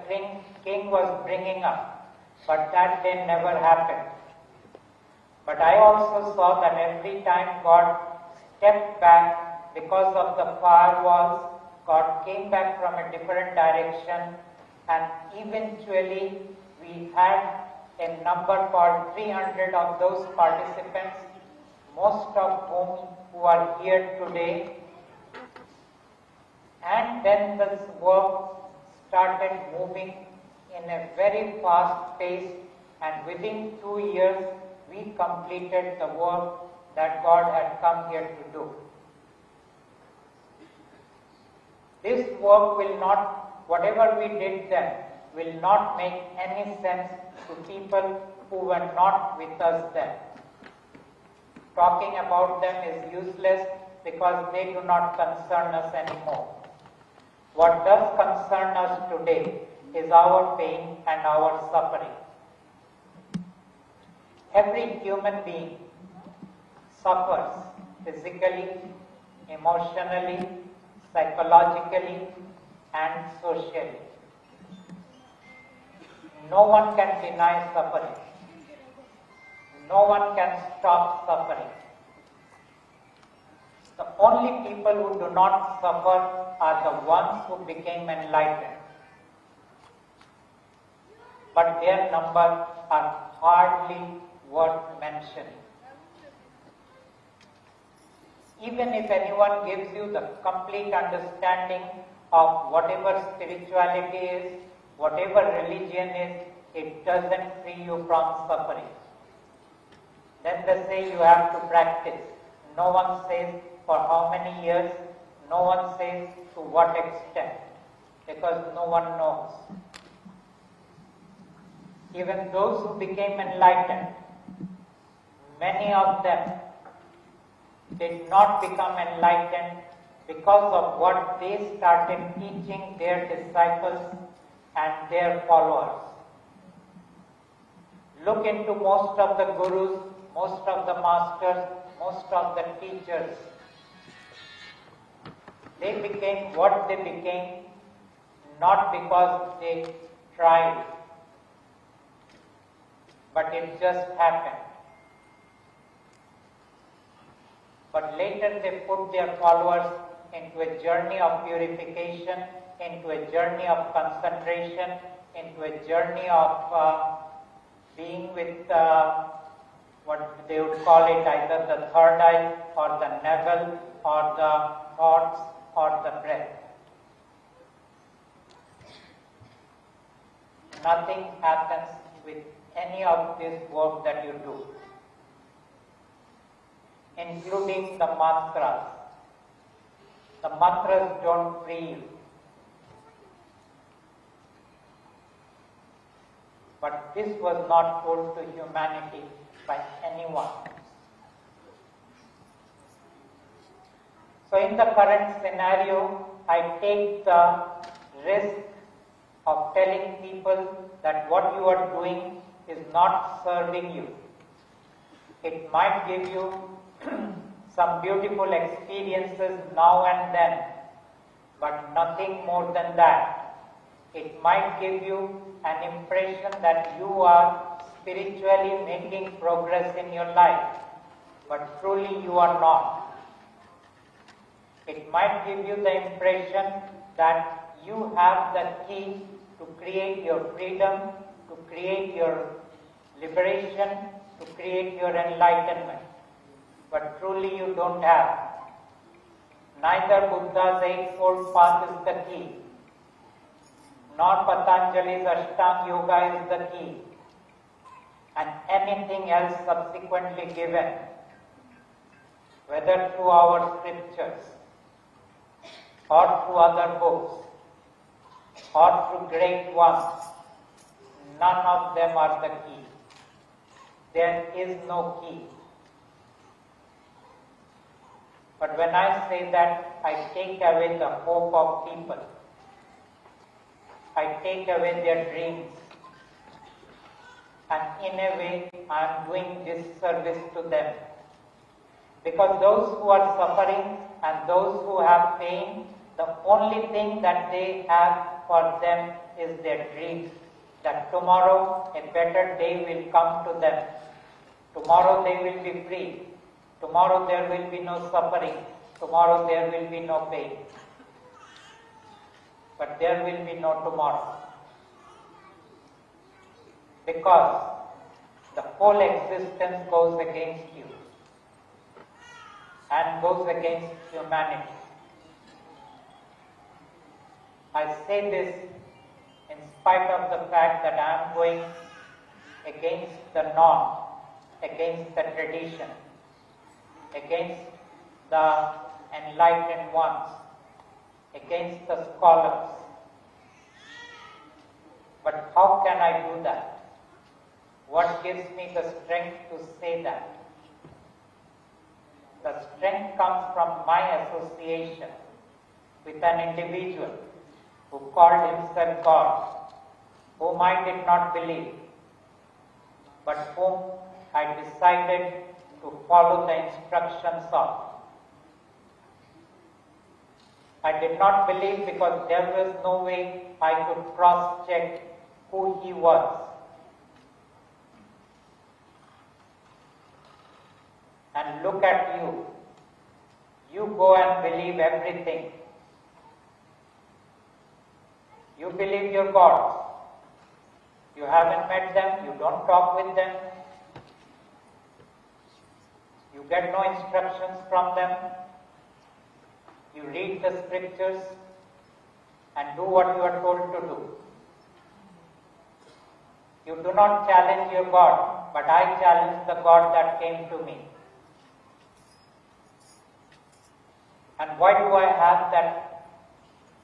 king was bringing up, but that day never happened. But I also saw that every time God stepped back because of the firewalls, God came back from a different direction, and eventually we had a number called 300 of those participants, most of whom who are here today. And then this work started moving in a very fast pace, and within 2 years we completed the work that God had come here to do. This work will not, whatever we did then, will not make any sense to people who were not with us then. Talking about them is useless because they do not concern us anymore. What does concern us today is our pain and our suffering. Every human being suffers physically, emotionally, psychologically, and socially. No one can deny suffering. No one can stop suffering. The only people who do not suffer are the ones who became enlightened. But their numbers are hardly worth mentioning. Even if anyone gives you the complete understanding of whatever spirituality is, whatever religion is, it doesn't free you from suffering. Then they say you have to practice. No one says for how many years, no one says to what extent, because no one knows. Even those who became enlightened, many of them did not become enlightened because of what they started teaching their disciples and their followers. Look into most of the gurus, most of the masters, most of the teachers. They became what they became not because they tried, but it just happened. But later they put their followers into a journey of purification, into a journey of concentration, into a journey of being with what they would call it either the third eye or the navel or the thoughts or the breath. Nothing happens with any of this work that you do, including the mantras. The mantras don't free you. But this was not told to humanity by anyone. So in the current scenario, I take the risk of telling people that what you are doing is not serving you. It might give you some beautiful experiences now and then, but nothing more than that. It might give you an impression that you are spiritually making progress in your life, but truly you are not. It might give you the impression that you have the key to create your freedom, to create your liberation, to create your enlightenment. But truly you don't have. Neither Buddha's Eightfold Path is the key, nor Patanjali's Ashtanga Yoga is the key, and anything else subsequently given, whether through our scriptures, or through other books, or through great ones, none of them are the key. There is no key. But when I say that, I take away the hope of people. I take away their dreams. And in a way, I am doing disservice to them. Because those who are suffering and those who have pain, the only thing that they have for them is their dreams. That tomorrow a better day will come to them. Tomorrow they will be free. Tomorrow there will be no suffering. Tomorrow there will be no pain. But there will be no tomorrow. Because the whole existence goes against you and goes against humanity. I say this in spite of the fact that I am going against the norm, against the tradition, against the enlightened ones, against the scholars. But how can I do that? What gives me the strength to say that? The strength comes from my association with an individual who called himself God, whom I did not believe, but whom I decided to follow the instructions of. I did not believe because there was no way I could cross-check who he was. And look at you. You go and believe everything. You believe your gods. You haven't met them, you don't talk with them. You get no instructions from them. You read the scriptures and do what you are told to do. You do not challenge your God, but I challenge the God that came to me. And why do I have that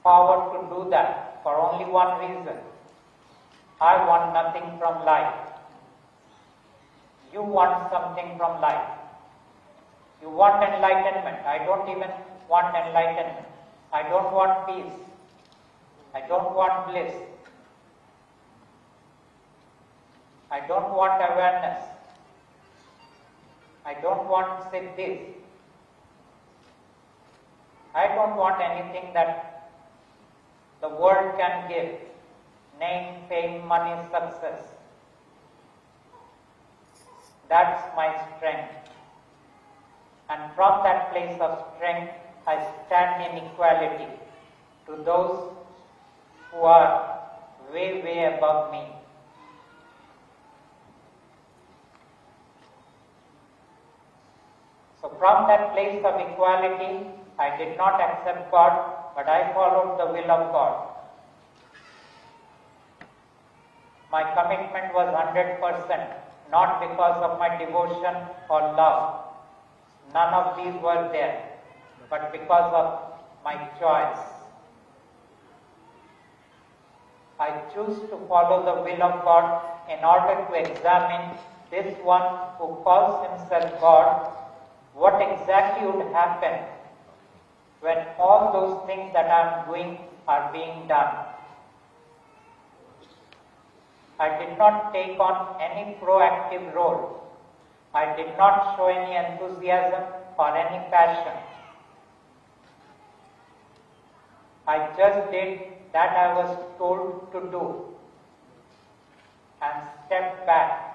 power to do that? For only one reason. I want nothing from life. You want something from life. You want enlightenment. I don't even want enlightenment. I don't want peace. I don't want bliss. I don't want awareness. I don't want siddhis. I don't want anything that the world can give. Name, fame, money, success. That's my strength. And from that place of strength, I stand in equality to those who are way, way above me. So from that place of equality, I did not accept God, but I followed the will of God. My commitment was 100%, not because of my devotion or love. None of these were there, but because of my choice. I choose to follow the will of God in order to examine this one who calls himself God, what exactly would happen when all those things that I am doing are being done. I did not take on any proactive role. I did not show any enthusiasm or any passion. I just did that I was told to do and stepped back.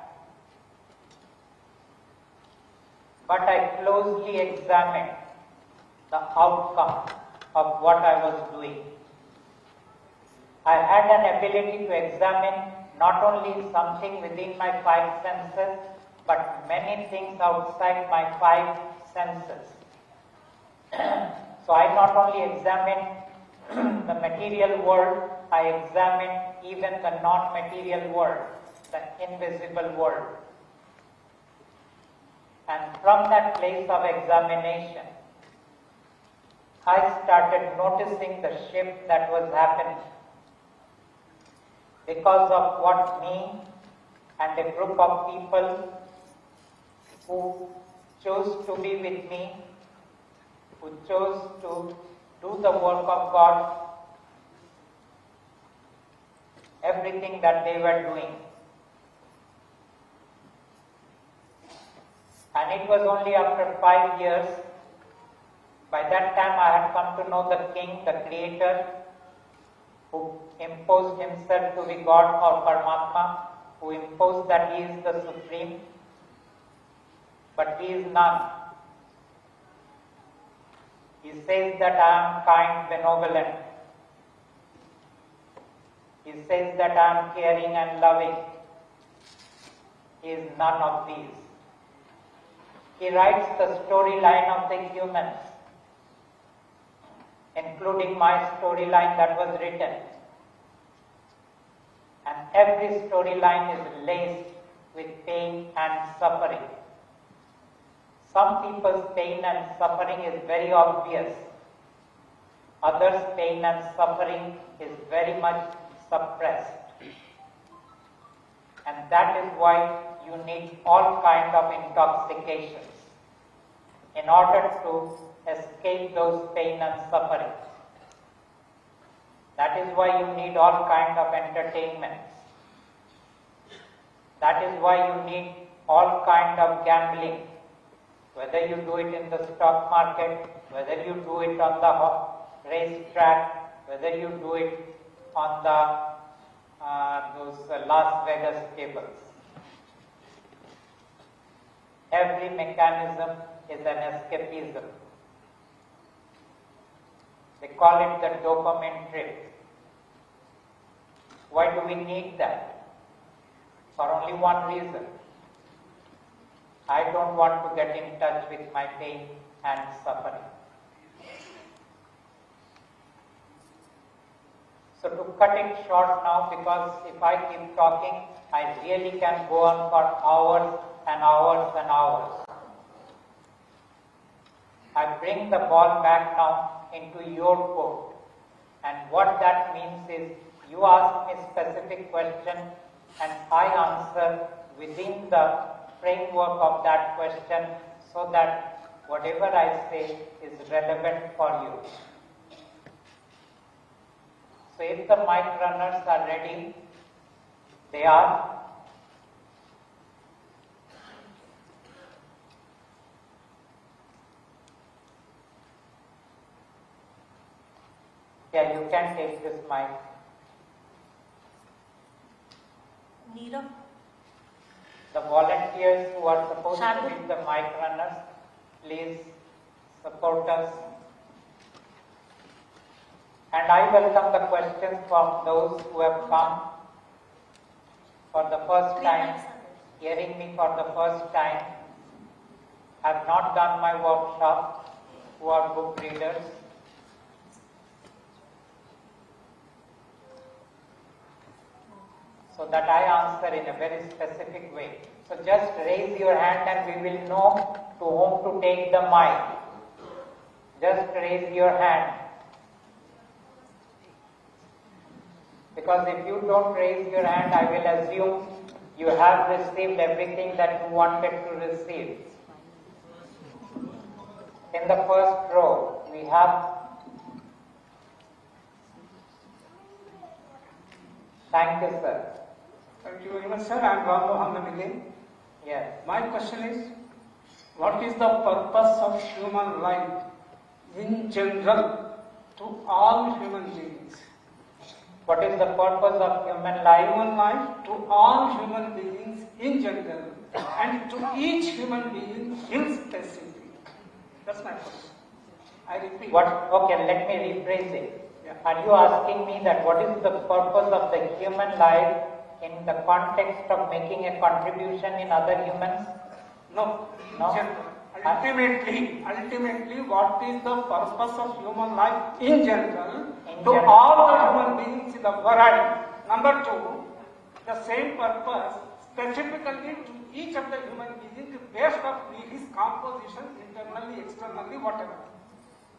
But I closely examined the the outcome of what I was doing. I had an ability to examine not only something within my five senses, but many things outside my five senses. So I not only examined the material world, I examined even the non-material world, the invisible world. And from that place of examination, I started noticing the shift that was happening because of what me and a group of people who chose to be with me, who chose to do the work of God, everything that they were doing. And it was only after 5 years, by that time I had come to know the King, the Creator, who imposed himself to be God or Paramatma, who imposed that he is the Supreme, but he is none. He says that I am kind, benevolent. He says that I am caring and loving. He is none of these. He writes the storyline of the humans, including my storyline that was written. And every storyline is laced with pain and suffering. Some people's pain and suffering is very obvious. Others' pain and suffering is very much suppressed. And that is why you need all kinds of intoxications in order to escape those pain and suffering. That is why you need all kinds of entertainments. That is why you need all kinds of gambling. Whether you do it in the stock market, whether you do it on the racetrack, whether you do it on those Las Vegas tables. Every mechanism is an escapism. They call it the dopamine trip. Why do we need that? For only one reason. I don't want to get in touch with my pain and suffering. So to cut it short now, because if I keep talking, I really can go on for hours and hours and hours. I bring the ball back now into your court. And what that means is, you ask me specific question and I answer within the framework of that question, so that whatever I say is relevant for you. So if the mic runners are ready, they are. Yeah, you can take this mic. Neera. The volunteers who are supposed to be the mic runners, please support us. And I welcome the questions from those who have come for the first time, hearing me for the first time, have not done my workshop, who are book readers. So that I answer in a very specific way. So just raise your hand and we will know to whom to take the mic. Just raise your hand. Because if you don't raise your hand, I will assume you have received everything that you wanted to receive. In the first row, we have. Thank you, sir. Thank you very much, sir. I am Ram again. Yes. My question is, what is the purpose of human life in general to all human beings? What is the purpose of human life? Human life to all human beings in general, and to each human being in specific. That's my question. I repeat. What? Okay, let me rephrase it. Yeah. Are you asking me that what is the purpose of the human life in the context of making a contribution in other humans? No. No? Ultimately, what is the purpose of human life in general In to general. all the human beings in the world? Number two, the same purpose specifically to each of the human beings based on his composition, internally, externally, whatever.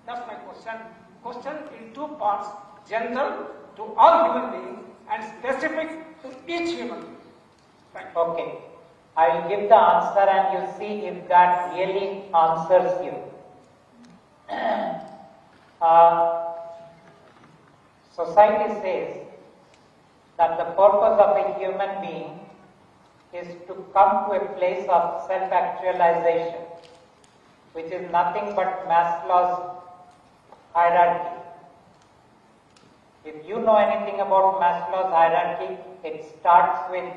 That's my question. Question in two parts: general to all human beings and specific to each human being. Thank you. Okay. I will give the answer and you see if that really answers you. Society says that the purpose of a human being is to come to a place of self-actualization, which is nothing but Maslow's hierarchy. If you know anything about Maslow's hierarchy, it starts with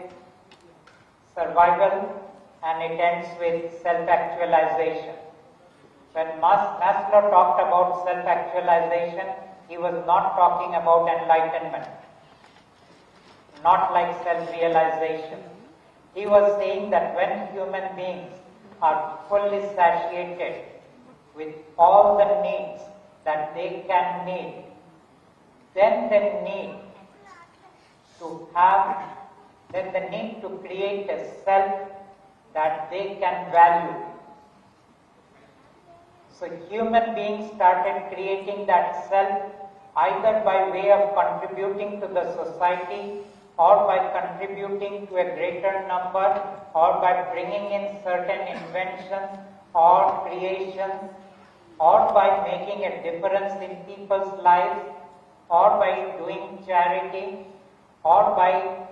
survival and it ends with self-actualization. When Maslow talked about self-actualization, he was not talking about enlightenment, not like self-realization. He was saying that when human beings are fully satiated with all the needs that they can need, then the need to create a self that they can value. So human beings started creating that self either by way of contributing to the society or by contributing to a greater number or by bringing in certain inventions or creations or by making a difference in people's lives or by doing charity or by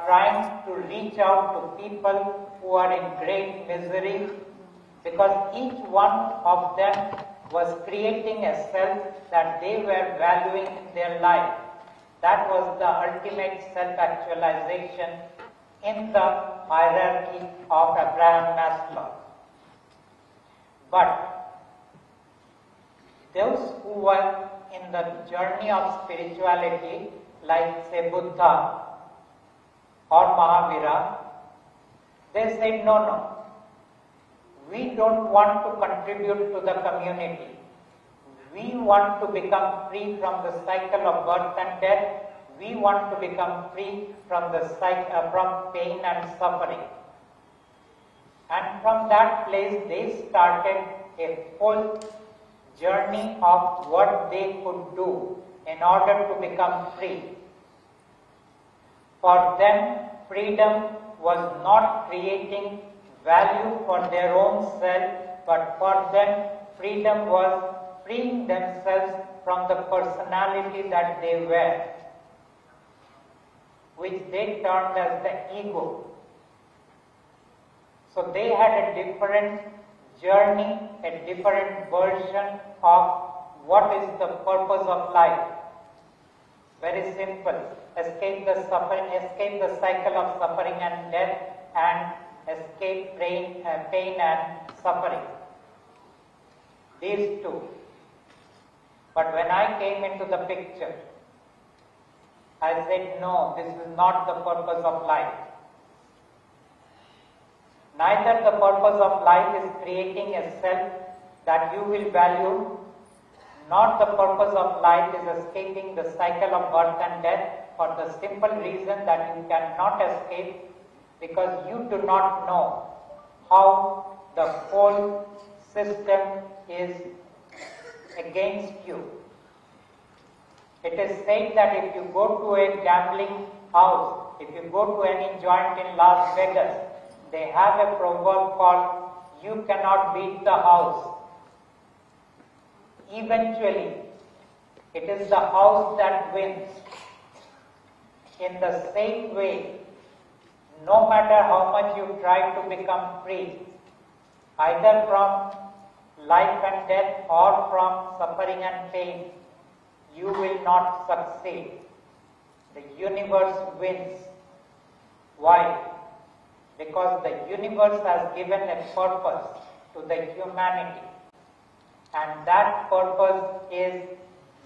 trying to reach out to people who are in great misery, because each one of them was creating a self that they were valuing in their life. That was the ultimate self-actualization in the hierarchy of Abraham Maslow. But those who were in the journey of spirituality, like say Buddha or Mahavira, they said, no, we don't want to contribute to the community. We want to become free from the cycle of birth and death. We want to become free from the from pain and suffering. And from that place, they started a whole journey of what they could do in order to become free. For them, freedom was not creating value for their own self, but for them, freedom was freeing themselves from the personality that they were, which they termed as the ego. So they had a different journey, a different version of what is the purpose of life. Very simple. Escape the suffering, escape the cycle of suffering and death, and escape pain and suffering. These two. But when I came into the picture, I said, no, this is not the purpose of life. Neither the purpose of life is creating a self that you will value, nor the purpose of life is escaping the cycle of birth and death, for the simple reason that you cannot escape because you do not know how the whole system is against you. It is said that if you go to a gambling house, if you go to any joint in Las Vegas, they have a proverb called, you cannot beat the house. Eventually, it is the house that wins. In the same way, no matter how much you try to become free, either from life and death or from suffering and pain, you will not succeed. The universe wins. Why? Because the universe has given a purpose to the humanity. And that purpose is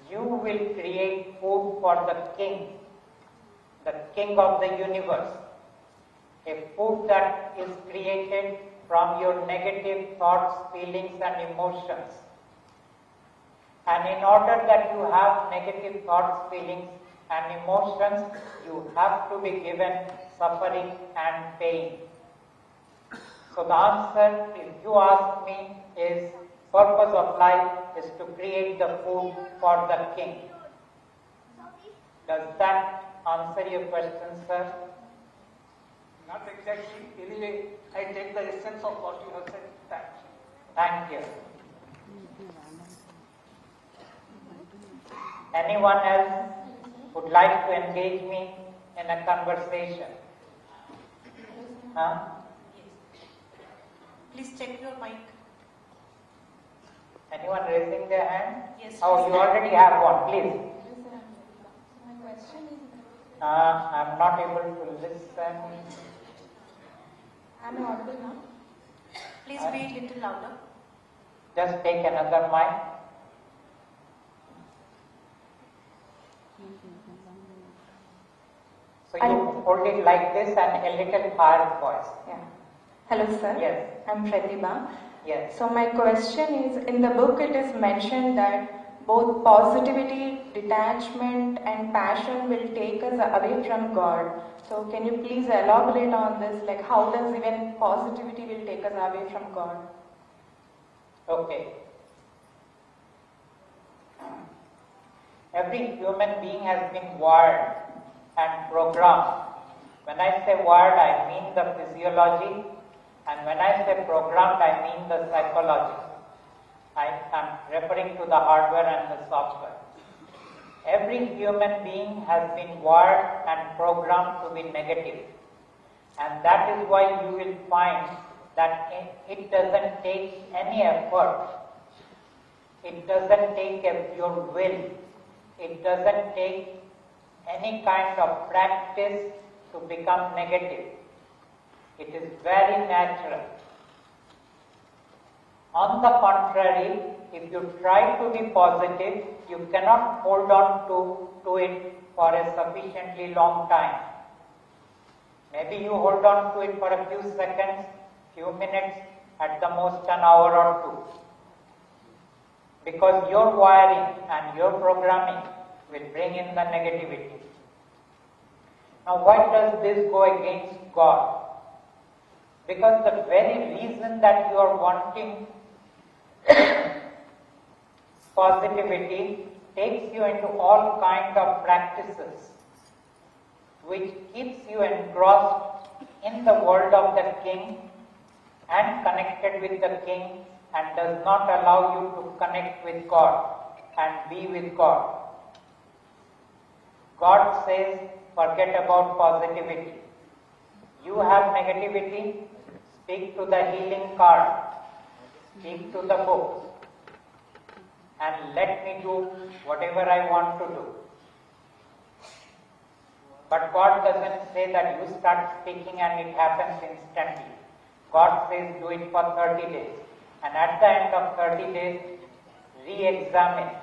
you will create food for the king of the universe. A food that is created from your negative thoughts, feelings and emotions. And in order that you have negative thoughts, feelings and emotions, you have to be given suffering and pain. So the answer, if you ask me, is purpose of life is to create the food for the king. Does that answer your question, sir? Not exactly. Anyway, I take the essence of what you have said. Thank you. Anyone else would like to engage me in a conversation? Huh? Please check your mic. Anyone raising their hand? Yes. Oh, you already have one, please. My question is, I'm not able to listen. am I audible now? Please be a little louder. Just take another mic. So you hold it like this and a little higher voice. Yeah. Hello, sir. Yes. I'm Pradip. Yes. So my question is, in the book it is mentioned that both positivity, detachment and passion will take us away from God. So can you please elaborate on this, like how does even positivity will take us away from God? Okay. Every human being has been wired and programmed. When I say wired, I mean the physiology, and when I say programmed, I mean the psychology. I am referring to the hardware and the software. Every human being has been wired and programmed to be negative. And that is why you will find that it doesn't take any effort. It doesn't take your will. It doesn't take any kind of practice to become negative. It is very natural. On the contrary, if you try to be positive, you cannot hold on to it for a sufficiently long time. Maybe you hold on to it for a few seconds, few minutes, at the most an hour or two. Because your wiring and your programming will bring in the negativity. Now why does this go against God? Because the very reason that you are wanting positivity takes you into all kinds of practices which keeps you engrossed in the world of the king and connected with the king and does not allow you to connect with God and be with God. God says, forget about positivity. You have negativity, speak to the healing card, speak to the book, and let me do whatever I want to do. But God doesn't say that you start speaking and it happens instantly. God says do it for 30 days. And at the end of 30 days, re-examine,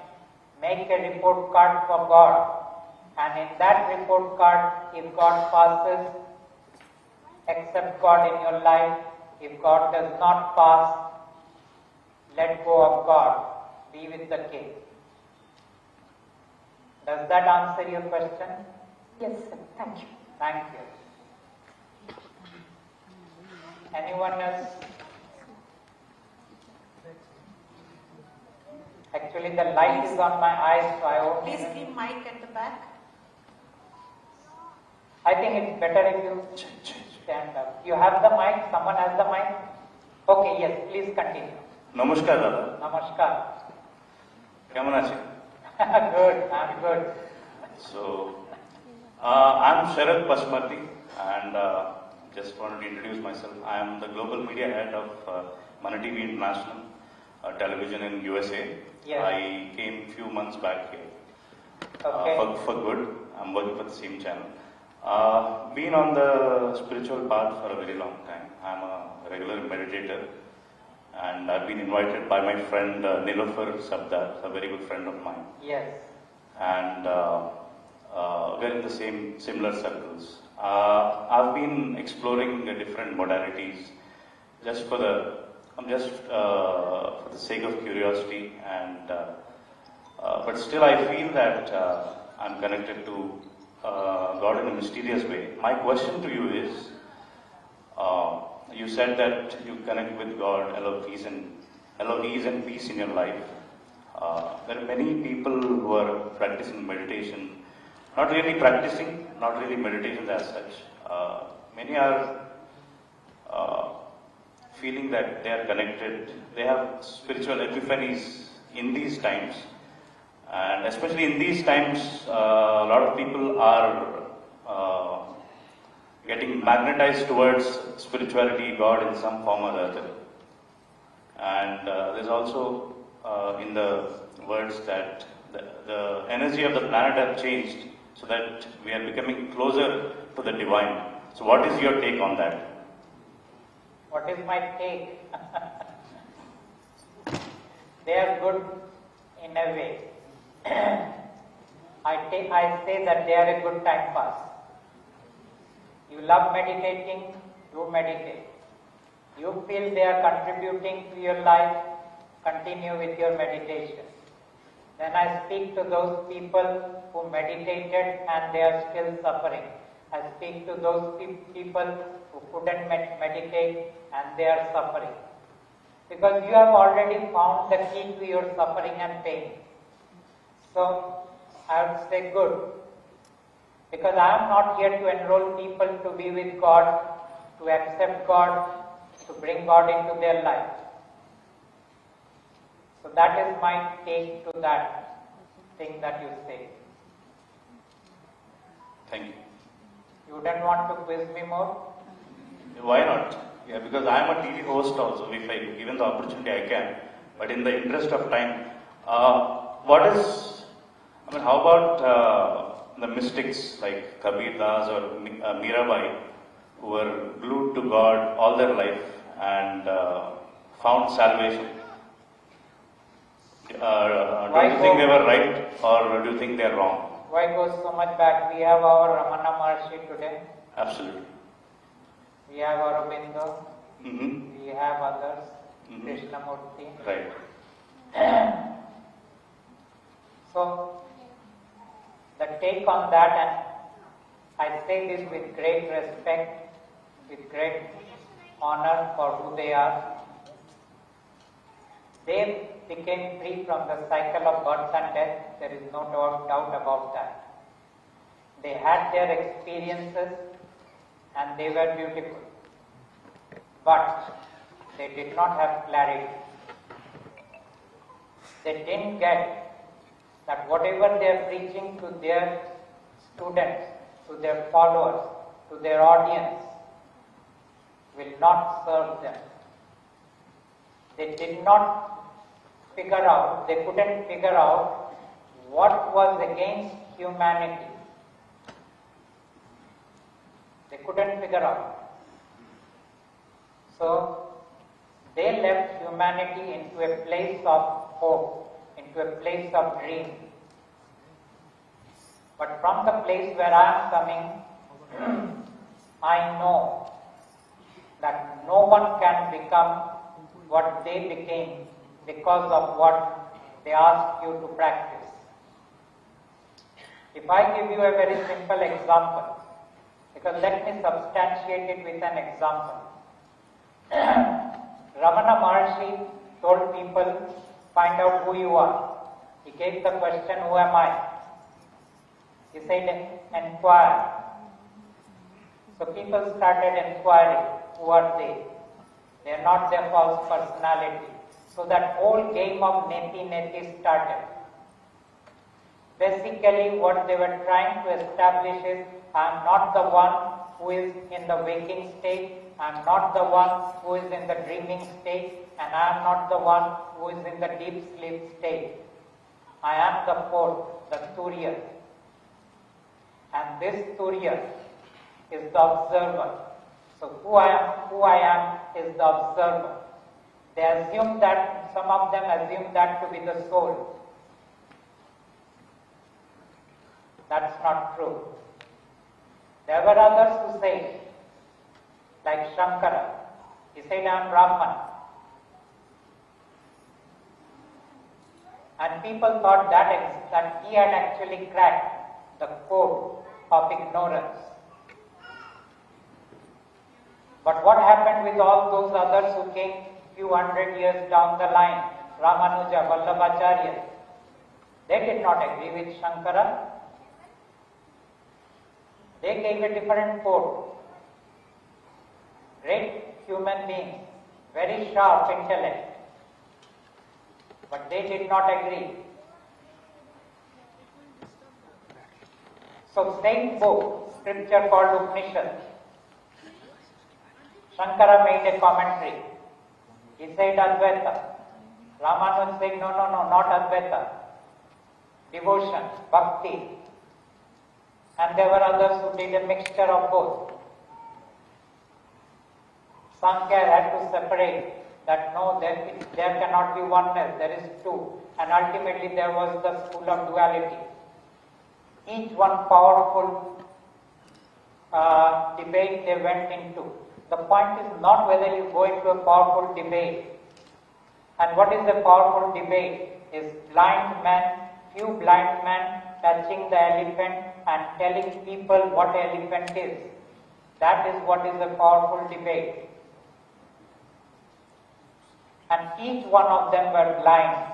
make a report card for God. And in that report card, if God passes, accept God in your life. If God does not pass, let go of God. Be with the king. Does that answer your question? Yes, sir. Thank you. Thank you. Anyone else? Actually, the light is on my eyes, so I only... Please keep mic at the back. I think it's better if you stand up. You have the mic? Someone has the mic? Okay, yes, please continue. নমস্কার দাদা। Namaskar. কেমন আছেন? Good, I'm good. So, I'm Sharad Pasmati and just wanted to introduce myself. I am the global media head of Mana TV International television in USA. Yes. I came few months back here Okay. for good. I'm working for the same channel. Been on the spiritual path for a very long time. I'm a regular meditator. and I've been invited by my friend Nilofar Sabdar, a very good friend of mine. Yes. And we're in the similar circles. I've been exploring the different modalities just for the sake of curiosity, and but still I feel that I'm connected to God in a mysterious way. My question to you is, you said that you connect with God, allow ease and peace in your life. There are many people who are practicing meditation, not really practicing, not really meditation as such. Many are feeling that they are connected, they have spiritual epiphanies in these times. And especially in these times, a lot of people are getting magnetized towards spirituality, God in some form or other. And there's also in the words that the energy of the planet has changed so that we are becoming closer to the divine. So what is your take on that? What is my take? They are good in a way. I say that they are a good time pass. You love meditating, you meditate. You feel they are contributing to your life, continue with your meditation. Then I speak to those people who meditated and they are still suffering. I speak to those people who couldn't meditate and they are suffering. Because you have already found the key to your suffering and pain. So I would say good. Because I am not here to enroll people to be with God, to accept God, to bring God into their life. So that is my take to that thing that you say. Thank you. You don't want to quiz me more? Why not? Yeah, because I am a TV host also. If I given the opportunity, I can. But in the interest of time, how about the mystics like Kabir Das or Mirabai, who were glued to God all their life and found salvation? Do you think they were right, or do you think they are wrong? Why go so much back? We have our Ramana Maharshi today. Absolutely. We have Aurobindo. Mm-hmm. We have others. Mm-hmm. Krishnamurti. Right. So, the take on that, and I say this with great respect, with great honor for who they are. They became free from the cycle of birth and death. There is no doubt about that. They had their experiences and they were beautiful. But they did not have clarity. They didn't get that whatever they are preaching to their students, to their followers, to their audience, will not serve them. They did not figure out, they couldn't figure out what was against humanity. They couldn't figure out. So, they left humanity into a place of hope, into a place of dream. But from the place where I am coming, I know that no one can become what they became because of what they asked you to practice. If I give you a very simple example, because let me substantiate it with an example. Ramana Maharshi told people, find out who you are. He gave the question, who am I? He said, inquire. So people started inquiring, who are they? They are not their false personality. So that whole game of neti started. Basically what they were trying to establish is, I am not the one who is in the waking state, I am not the one who is in the dreaming state, and I am not the one who is in the deep sleep state. I am the fourth, the Surya. And this Surya is the observer. So who I am is the observer. They assume that, some of them assume that to be the soul. That's not true. There were others who say, like Shankara, he said, I am Brahman. And people thought that he had actually cracked the code of ignorance. But what happened with all those others who came few hundred years down the line? Ramanuja, Vallabhacharya, they did not agree with Shankara. They gave a different code. Great human beings, very sharp intellect, but they did not agree. So same book, scripture called Upanishad, Shankara made a commentary. He said Advaita. Ramanuja said no, not Advaita. Devotion, bhakti. And there were others who did a mixture of both. Sankhya had to separate that no, there cannot be oneness, there is two. And ultimately there was the school of duality. Each one powerful debate they went into. The point is not whether you go into a powerful debate. And what is a powerful debate? Is few blind men touching the elephant and telling people what elephant is. That is what is a powerful debate. And each one of them were blind.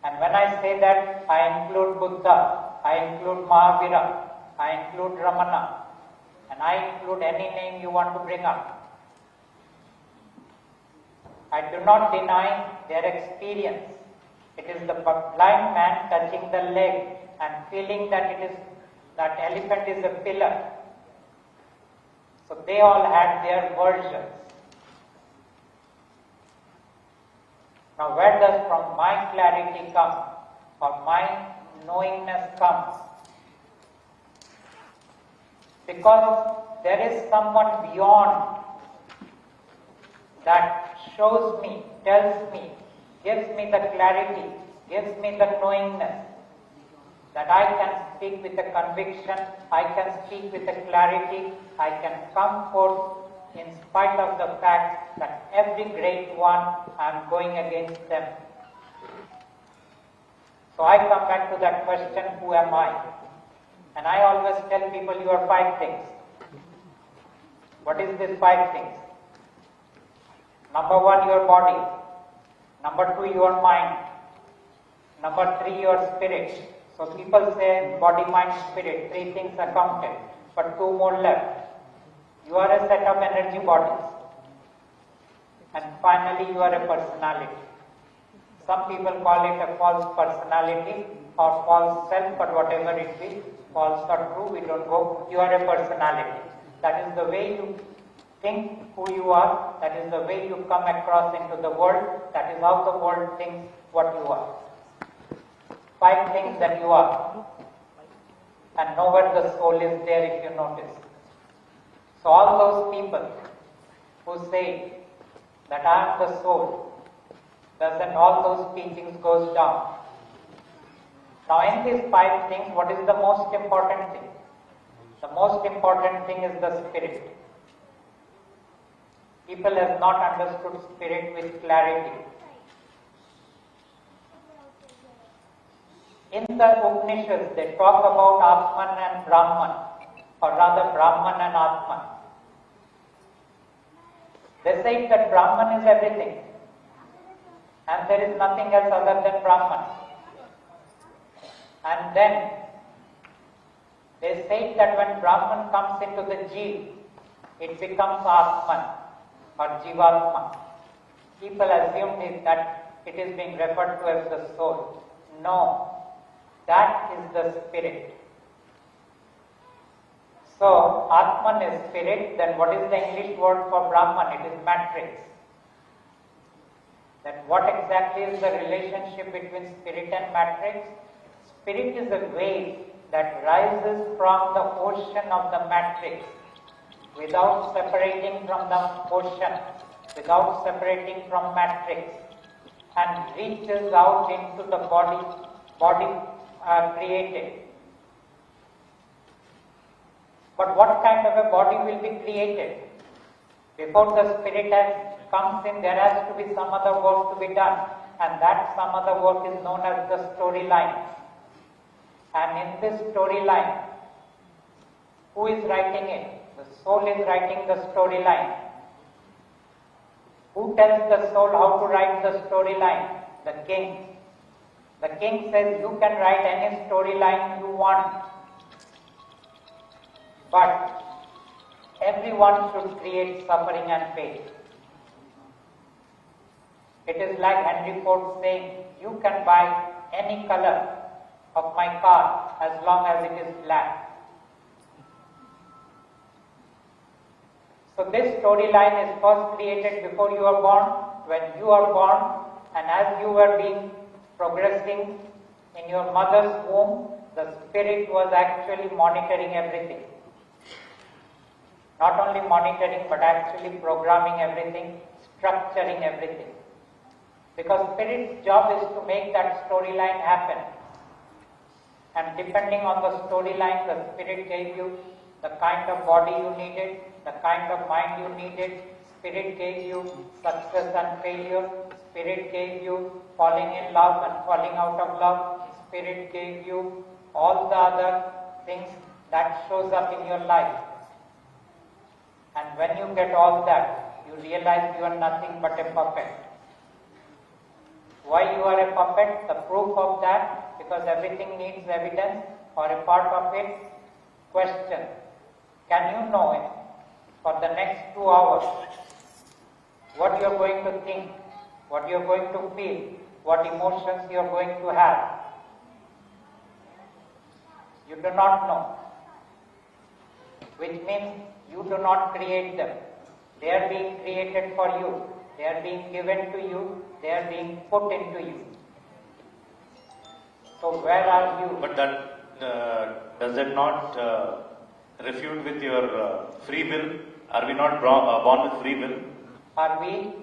And when I say that, I include Buddha, I include Mahavira, I include Ramana, and I include any name you want to bring up. I do not deny their experience. It is the blind man touching the leg and feeling that that elephant is a pillar. So they all had their versions. Now where does from my clarity come, or my knowingness comes? Because there is someone beyond that shows me, tells me, gives me the clarity, gives me the knowingness, that I can speak with a conviction, I can speak with a clarity, I can come forth in spite of the fact that every great one, I am going against them. So I come back to that question, who am I? And I always tell people, you are 5 things. What is these 5 things? Number 1, your body. Number 2, your mind. Number 3, your spirit. So people say body, mind, spirit, 3 things are counted, but 2 more left. You are a set of energy bodies. And finally, you are a personality. Some people call it a false personality or false self, but whatever it be, false or true, we don't go. You are a personality. That is the way you think who you are. That is the way you come across into the world. That is how the world thinks what you are. 5 things that you are. And nowhere the soul is there, if you notice. So all those people who say that I am the soul, doesn't all those teachings goes down. Now in these 5 things, what is the most important thing? The most important thing is the spirit. People have not understood spirit with clarity. In the Upanishads, they talk about Atman and Brahman, or rather Brahman and Atman. They say that Brahman is everything, and there is nothing else other than Brahman. And then they say that when Brahman comes into the Jeev, it becomes Atman or Jivatma. People assumed that it is being referred to as the soul. No, that is the spirit. So, Atman is spirit, then what is the English word for Brahman? It is matrix. Then what exactly is the relationship between spirit and matrix? Spirit is a wave that rises from the ocean of the matrix without separating from the ocean. without separating from matrix and reaches out into the body created. But what kind of a body will be created? Before the spirit comes in, there has to be some other work to be done, and that some other work is known as the storyline. And in this storyline, who is writing it? The soul is writing the storyline. Who tells the soul how to write the storyline? The king. The king says you can write any storyline you want, but everyone should create suffering and pain. It is like Henry Ford saying, you can buy any color of my car as long as it is black. So this storyline is first created before you are born. When you are born, and as you were being progressing in your mother's womb, the spirit was actually monitoring everything. Not only monitoring, but actually programming everything, structuring everything. Because spirit's job is to make that storyline happen. And depending on the storyline, the spirit gave you the kind of body you needed, the kind of mind you needed. Spirit gave you success and failure. Spirit gave you falling in love and falling out of love. Spirit gave you all the other things that shows up in your life. And when you get all that, you realize you are nothing but a puppet. Why you are a puppet? The proof of that, because everything needs evidence or a part of it. Question: can you know it for the next 2 hours? What you are going to think, what you are going to feel, what emotions you are going to have? You do not know, which means you do not create them. They are being created for you. They are being given to you. They are being put into you. So where are you? But that does that not refute with your free will? Are we not born with free will? Are we?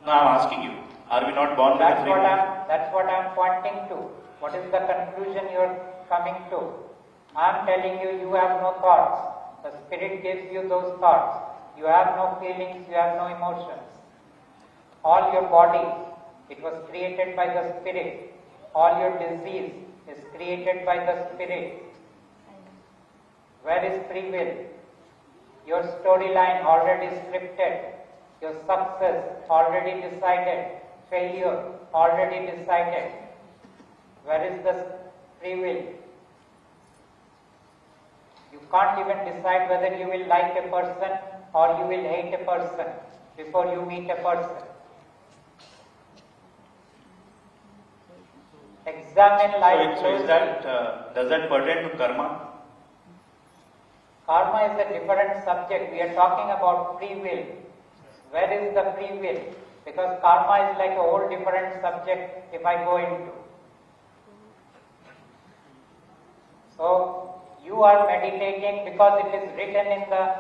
No, I'm asking you. Are we not born with free will? That's what I'm pointing to. What is the conclusion you are coming to? I'm telling you, you have no thoughts. The spirit gives you those thoughts. You have no feelings, you have no emotions. All your body, it was created by the spirit. All your disease is created by the spirit. Where is free will? Your storyline already scripted. Your success already decided. Failure already decided. Where is the free will? You can't even decide whether you will like a person or you will hate a person before you meet a person. Examine life So closely. is that, does that pertain to karma? Karma is a different subject. We are talking about free will. Where is the free will? Because karma is like a whole different subject if I go into. So you are meditating because it is written in the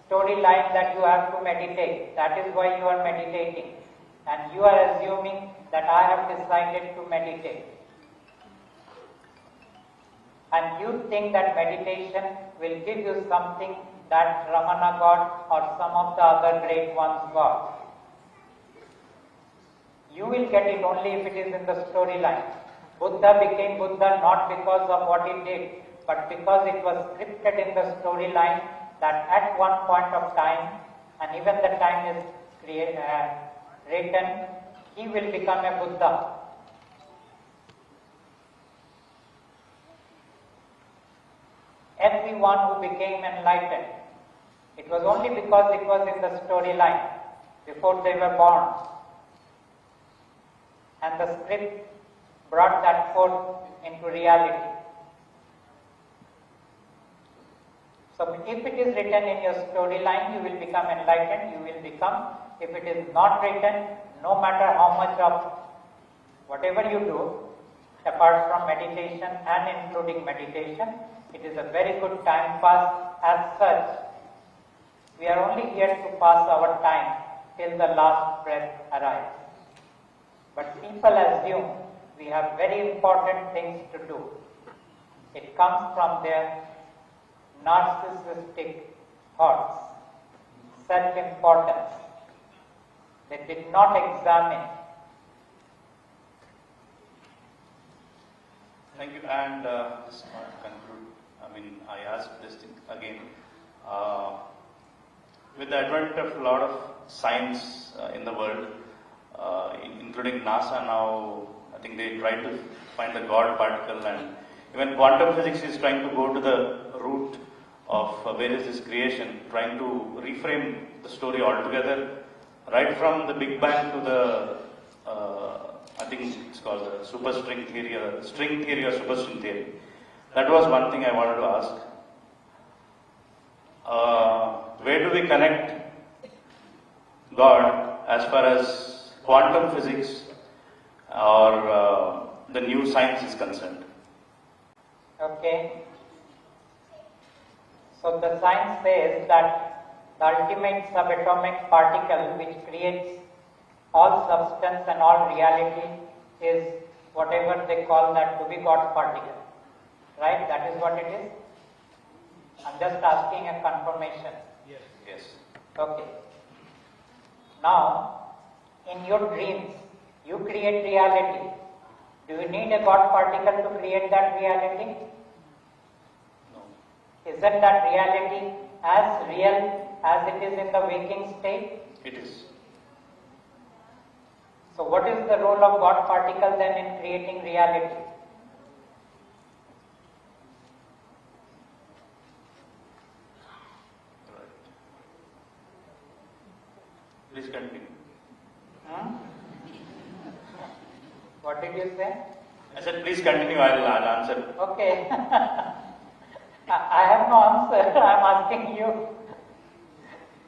storyline that you have to meditate. That is why you are meditating. And you are assuming that I have decided to meditate. And you think that meditation will give you something that Ramana got or some of the other great ones got. You will get it only if it is in the storyline. Buddha became Buddha not because of what he did, but because it was scripted in the storyline that at one point of time, and even the time is written, he will become a Buddha. Everyone who became enlightened, it was only because it was in the storyline before they were born. And the script brought that forth into reality. So if it is written in your storyline, you will become enlightened, you will become. If it is not written, no matter how much of whatever you do, apart from meditation and including meditation, it is a very good time pass as such. We are only here to pass our time till the last breath arrives. But people assume we have very important things to do. It comes from their narcissistic thoughts, self-importance. They did not examine. Thank you. And just to conclude, I asked this thing again. With the advent of a lot of science in the world, including NASA now, I think they try to find the God particle, and even quantum physics is trying to go to the root of where is this creation, trying to reframe the story altogether, right from the Big Bang to the, I think it's called the superstring theory, or string theory or superstring theory. That was one thing I wanted to ask. Where do we connect God as far as quantum physics or the new science is concerned? Okay. So the science says that the ultimate subatomic particle which creates all substance and all reality is whatever they call that to be God particle. Right? That is what it is? I'm just asking a confirmation. Yes. Yes. Okay. Now, in your dreams, you create reality. Do you need a God particle to create that reality? No. Isn't that reality as real as it is in the waking state? It is. So what is the role of God particle then in creating reality? Please continue. What did you say? I said, please continue, I'll answer. Okay. I have no answer. I'm asking you.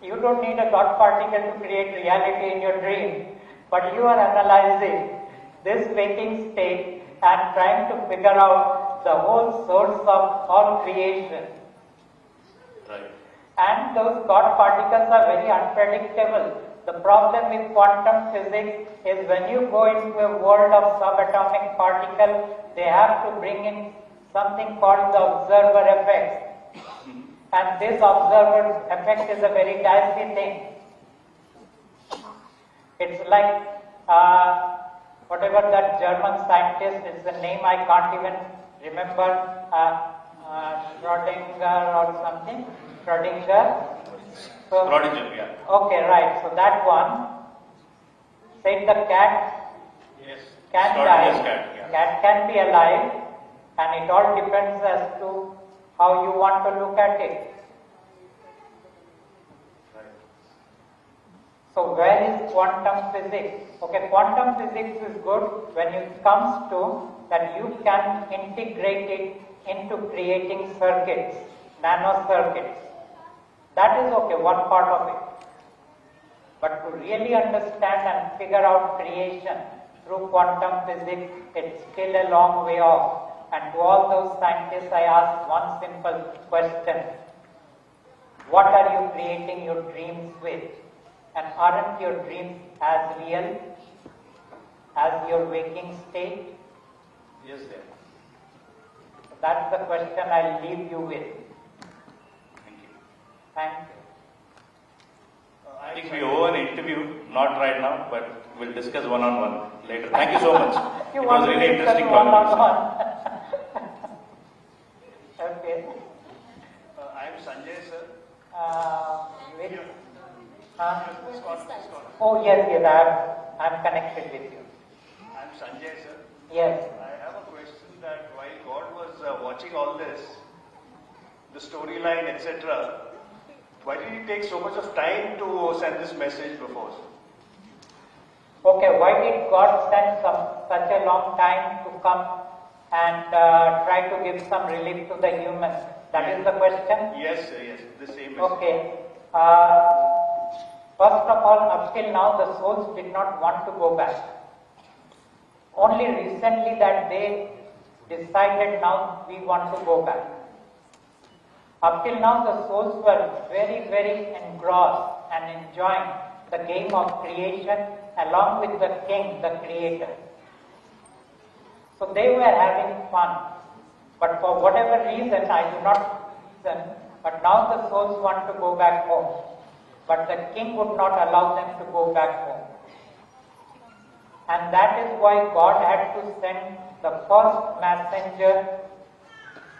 You don't need a God particle to create reality in your dream, but you are analyzing this waking state and trying to figure out the whole source of all creation. Right. And those God particles are very unpredictable. The problem with quantum physics is when you go into a world of subatomic particle, they have to bring in something called the observer effect. And this observer effect is a very dicey thing. It's like whatever that German scientist, it's the name I can't even remember, Schrödinger or something. Schrödinger. So, Schrödinger, yeah. Okay, right. So that one said the cat Yes. can Schrödinger's die, cat, yeah. cat can be alive, and it all depends as to how you want to look at it. Right. So where is quantum physics? Okay, quantum physics is good when it comes to that you can integrate it into creating circuits, nanocircuits. That is okay, one part of it. But to really understand and figure out creation through quantum physics, it's still a long way off. And to all those scientists, I ask one simple question. What are you creating your dreams with? And aren't your dreams as real as your waking state? Yes, there. So that's the question I'll leave you with. Thank you. Thank you. I think we owe an interview, not right now, but we'll discuss one-on-one later. Thank you so much. You It want was to really discuss interesting one-on-one? conversation. Okay. I am Sanjay, sir. Which? Scott. Oh yes, I'm connected with you. I am Sanjay, sir. Yes. I have a question that while God was watching all this, the storyline, etc., why did He take so much of time to send this message before? Okay, why did God send such a long time to come and try to give some relief to the humans? That is the question? Yes, sir, yes, the same message. Okay. First of all, up till now, the souls did not want to go back. Only recently that they decided now we want to go back. Up till now, the souls were very, very engrossed and enjoying the game of creation along with the king, the creator. So they were having fun. But for whatever reason, I do not reason, but now the souls want to go back home. But the king would not allow them to go back home. And that is why God had to send the first messenger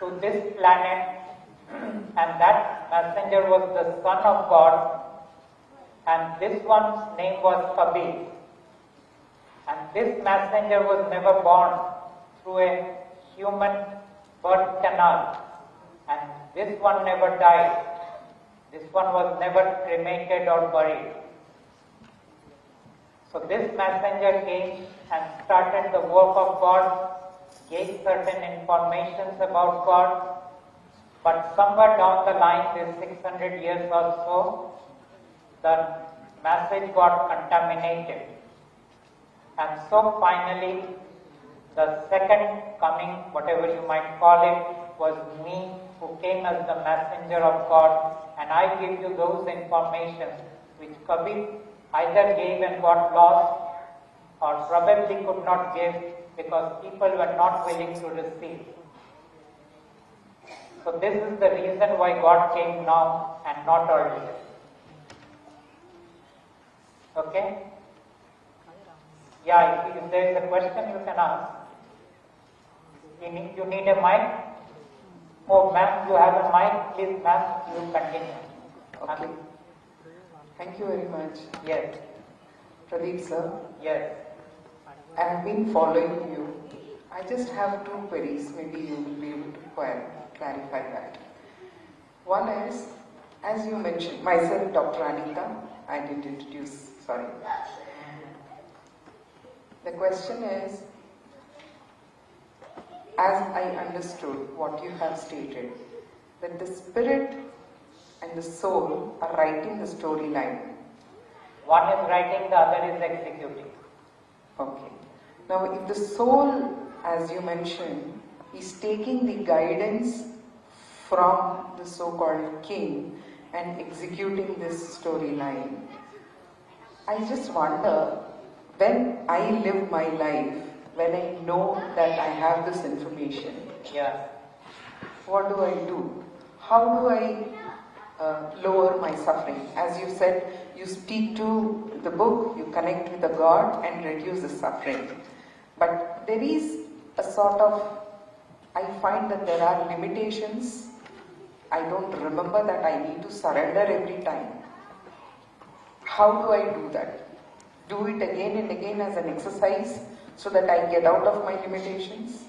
to this planet, and that messenger was the Son of God, and this one's name was Kabir. And this messenger was never born through a human birth canal, and this one never died. This one was never cremated or buried. So this messenger came and started the work of God, gave certain informations about God, but somewhere down the line, this 600 years or so, the message got contaminated. And so finally, the second coming, whatever you might call it, was me, who came as the messenger of God, and I give you those information which Kabir either gave and got lost, or probably could not give because people were not willing to receive. So this is the reason why God came now and not earlier. Okay? Yeah, if there is a question you can ask. You need a mic? Oh, ma'am, you have a mic. Please, ma'am, you continue. Okay. Thank you very much. Yes. Pradip sir. Yes. I have been following you. I just have two queries. Maybe you will be able to clarify that. One is, as you mentioned, myself, Dr. Anita, I didn't introduce, sorry. The question is, as I understood what you have stated, that the spirit and the soul are writing the storyline. One is writing, the other is executing. Okay. Now, if the soul, as you mentioned, is taking the guidance from the so-called king and executing this storyline, I just wonder, when I live my life, when I know that I have this information, what do I do? How do I lower my suffering? As you said, you speak to the book, you connect with the God and reduce the suffering. But there is a sort of, I find that there are limitations. I don't remember that I need to surrender every time. How do I do that? Do it again and again as an exercise so that I get out of my limitations?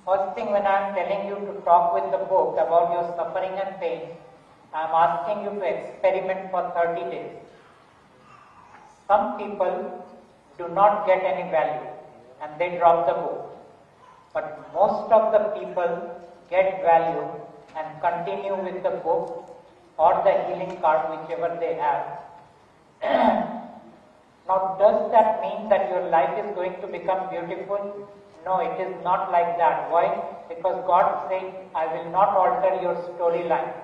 First thing, when I am telling you to talk with the book about your suffering and pain, I am asking you to experiment for 30 days. Some people do not get any value and they drop the book. But most of the people get value and continue with the book or the healing card, whichever they have. Now, does that mean that your life is going to become beautiful? No, it is not like that. Why? Because God said, I will not alter your storyline.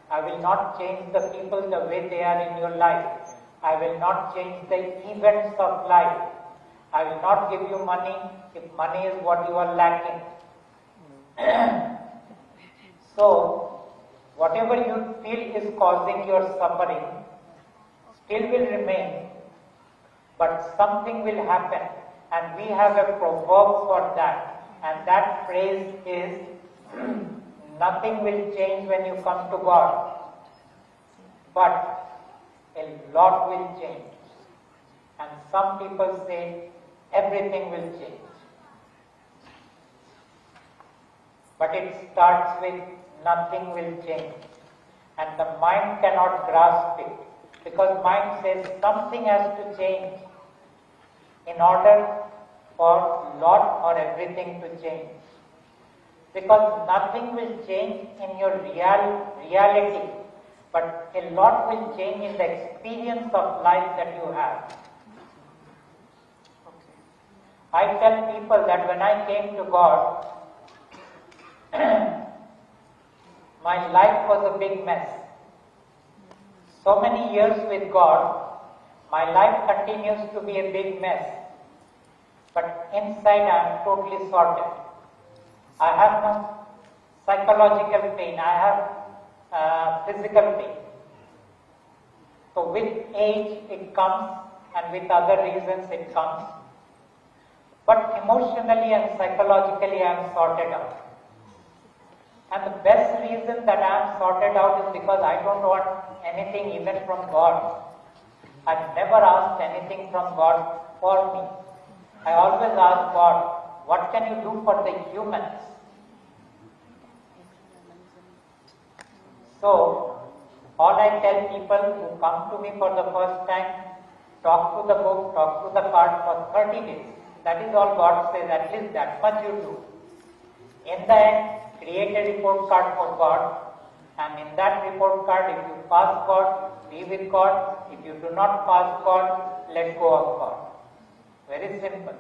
I will not change the people the way they are in your life. I will not change the events of life. I will not give you money if money is what you are lacking. So, whatever you feel is causing your suffering still will remain, but something will happen, and we have a proverb for that, and that phrase is, nothing will change when you come to God, but a lot will change. And some people say, everything will change. But it starts with, nothing will change. And the mind cannot grasp it, because mind says something has to change in order for lot or everything to change. Because nothing will change in your reality, but a lot will change in the experience of life that you have. I tell people that when I came to God, My life was a big mess. So many years with God, my life continues to be a big mess. But inside I am totally sorted. I have no psychological pain, I have physical pain. So with age it comes, and with other reasons it comes. But emotionally and psychologically I am sorted out. And the best reason that I am sorted out is because I don't want anything even from God. I've never asked anything from God for me. I always ask God, what can you do for the humans? So, all I tell people who come to me for the first time, talk to the book, talk to the card for 30 days. That is all God says, at least that much you do. In the end, create a report card for God, and in that report card, if you pass God, be with God. If you do not pass God, let go of God. Very simple.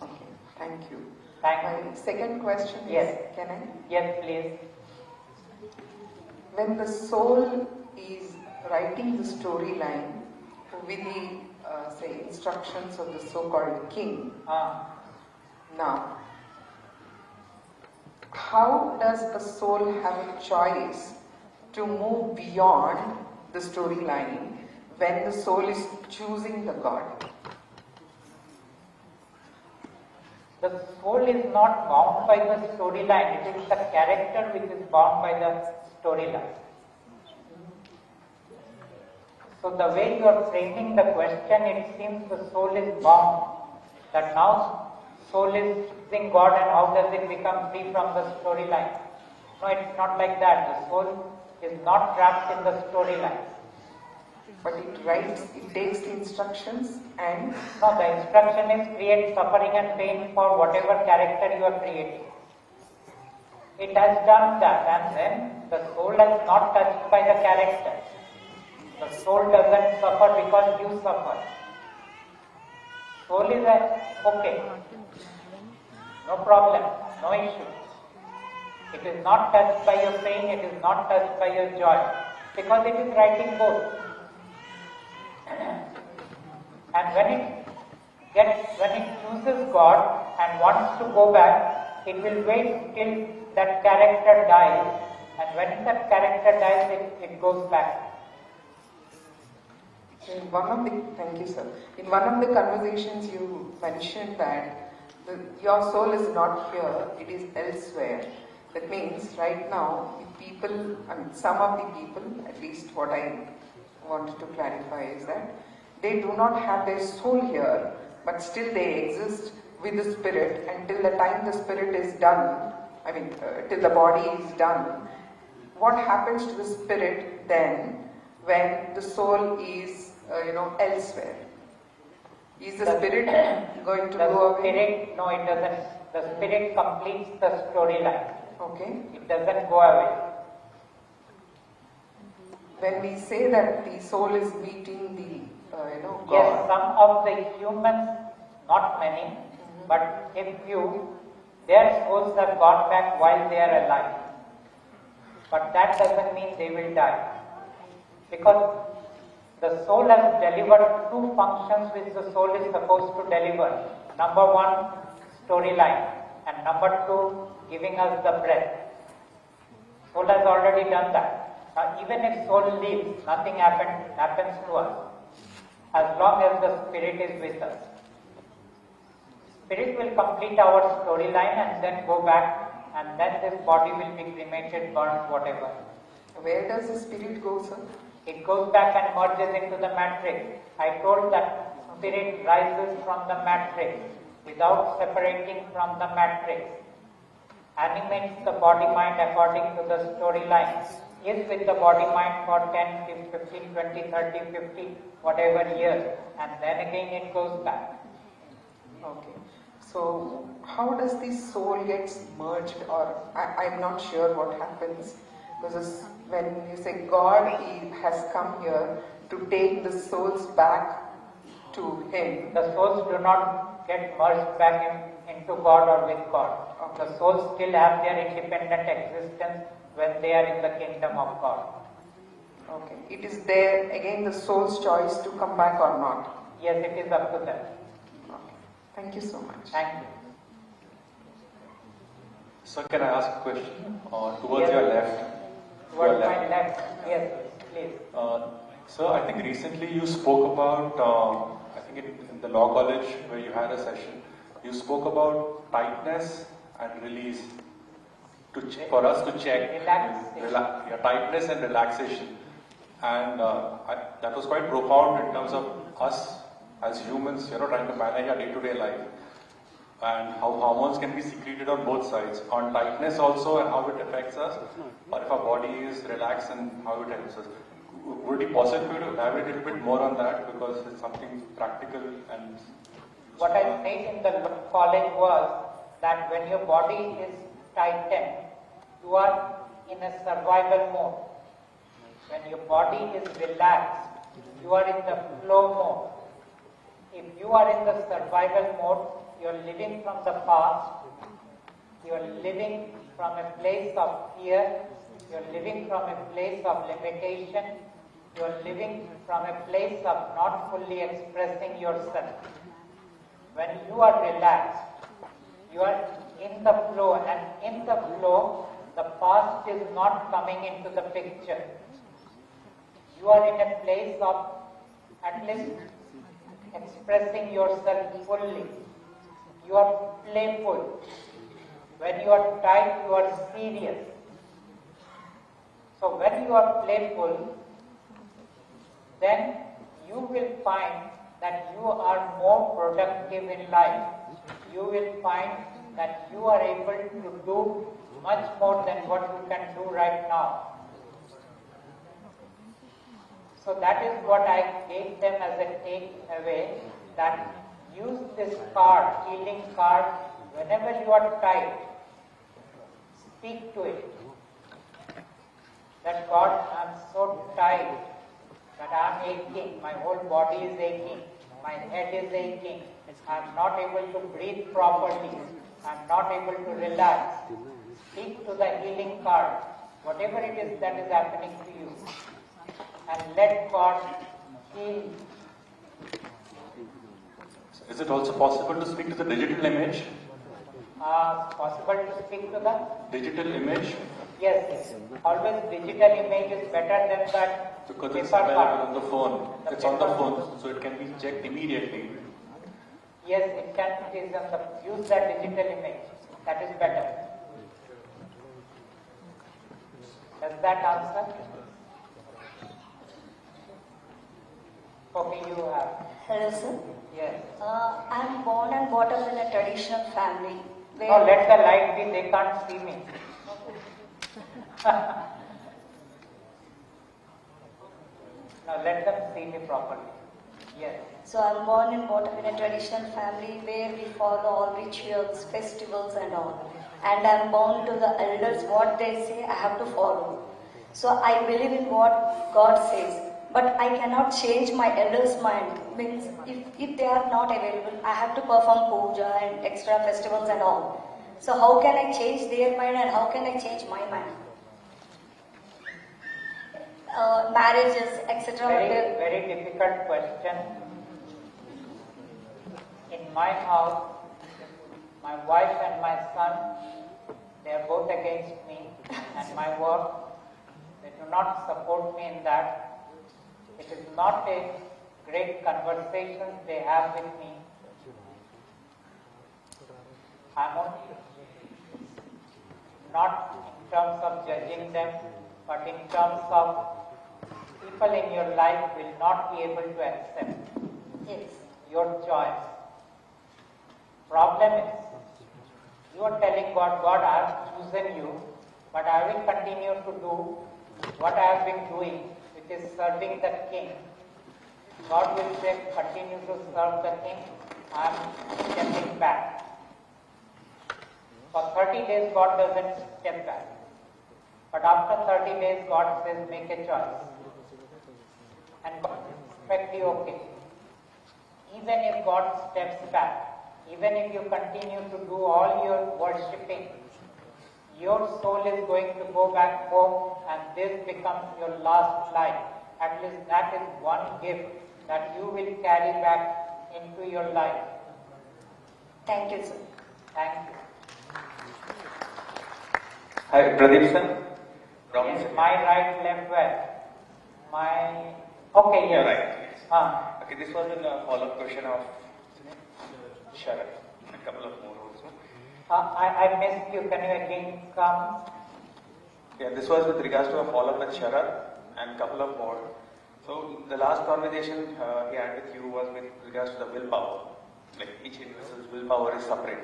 Okay, thank you. Thank My you. second question is, Yes. can I? Yes, please. When the soul is writing the storyline with the, say, instructions of the so-called king, now, how does a soul have a choice to move beyond the storyline when the soul is choosing the God? The soul is not bound by the storyline, it is the character which is bound by the storyline. So the way you are framing the question, it seems the soul is bound. That now soul is choosing God, and how does it become free from the storyline? No, it's not like that. The soul is not trapped in the storyline. But it writes, it takes the instructions and... No, the instruction is create suffering and pain for whatever character you are creating. It has done that, and then the soul is not touched by the character. The soul doesn't suffer because you suffer. Soul is okay. No problem, no issue. It is not touched by your pain, it is not touched by your joy, because it is writing both. And when it chooses God and wants to go back, it will wait till that character dies, and when that character dies, it goes back. In one of the, thank you sir, in one of the conversations you mentioned that your soul is not here, it is elsewhere. That means right now, people, some of the people, at least what I wanted to clarify is that they do not have their soul here, but still they exist with the spirit until the time the spirit is done, till the body is done. What happens to the spirit then when the soul is, elsewhere? Is the spirit going to go away? Spirit, no, it doesn't. The spirit completes the storyline. Okay. It doesn't go away. When we say that the soul is meeting the, God. Yes, some of the humans, not many, but a few, their souls have gone back while they are alive. But that doesn't mean they will die. Because the soul has delivered two functions which the soul is supposed to deliver. Number one, storyline, and number two, giving us the breath. Soul has already done that. Even if soul leaves, nothing happens to us, as long as the spirit is with us. Spirit will complete our storyline and then go back, and then this body will be cremated, burned, whatever. Where does the spirit go, sir? It goes back and merges into the matrix. I told that spirit rises from the matrix without separating from the matrix, animates the body-mind according to the storyline, is with the body-mind for 10, 15, 20, 30, 50, whatever years, and then again it goes back. Okay. So, how does the soul gets merged, or I'm not sure what happens, because when you say God has come here to take the souls back to Him. The souls do not get merged back into God or with God. Okay. The souls still have their independent existence when they are in the kingdom of God. Okay. It is there again the soul's choice to come back or not. Yes, it is up to them. Okay. Thank you so much. Thank you. Sir, can I ask a question? Towards Yes. your left. Towards my left. Yes, please. Sir, I think recently you spoke about, I think in the law college where you had a session, you spoke about tightness and release for us to check. Relaxation. Tightness and relaxation. And that was quite profound in terms of us as humans, trying to manage our day-to-day life. And how hormones can be secreted on both sides, on tightness also and how it affects us, or if our body is relaxed and how it helps us. Would it be possible for you to elaborate a little bit more on that, because it's something practical and... What I said in the college was that when your body is tightened, you are in a survival mode. When your body is relaxed, you are in the flow mode. If you are in the survival mode, you are living from the past, you are living from a place of fear, you are living from a place of limitation, you are living from a place of not fully expressing yourself. When you are relaxed, you are in the flow, and in the flow, the past is not coming into the picture. You are in a place of at least expressing yourself fully. You are playful. When you are tight, you are serious. So when you are playful, then you will find that you are more productive in life. You will find that you are able to do much more than what you can do right now. So that is what I gave them as a takeaway, that use this card, healing card, whenever you are tight, speak to it. That God, I am so tight, that I am aching, my whole body is aching, my head is aching, I am not able to breathe properly, I am not able to relax. Speak to the healing card, whatever it is that is happening to you, and let God heal. Is it also possible to speak to the digital image? Possible to speak to the? Digital image? Yes, always digital image is better than that. Because it's paper available card. on the phone. It's on the phone, so it can be checked immediately. Yes, it is on the, use that digital image. That is better. Does that answer? Okay, you have. Hello, sir. Yes. I am born and brought up in a traditional family. No, let the light be, they can't see me. Now let them see me properly. Yes. So I am born and brought up in a traditional family where we follow all rituals, festivals and all. And I am bound to the elders, what they say I have to follow. So I believe in what God says. But I cannot change my elders' mind. Means if they are not available, I have to perform puja and extra festivals and all. So how can I change their mind and how can I change my mind? Marriages, etc. Very difficult question. In my house, my wife and my son, they are both against me and my work. They do not support me in that. It is not a great conversation they have with me. I am not in terms of judging them, but in terms of people in your life will not be able to accept your choice. Problem is, you are telling God, God, I have chosen you, but I will continue to do what I have been doing, which is serving the king. God will say, continue to serve the king, I am stepping back. For 30 days, God doesn't step back. But after 30 days, God says, make a choice. And God is perfectly okay. even if God steps back, even if you continue to do all your worshipping, your soul is going to go back home and this becomes your last life. At least that is one gift that you will carry back into your life. Thank you, sir. Thank you. Hi, Pradip sir. Yes, my right, left, where? My... Okay, yes. You're right. Okay, this was a follow-up question of Sharat. A couple of more also. I missed you. Can you again come? Yeah, this was with regards to a follow-up with Sharat and a couple of more. So the last conversation he had with you was with regards to the willpower. Like each individual's willpower is separate.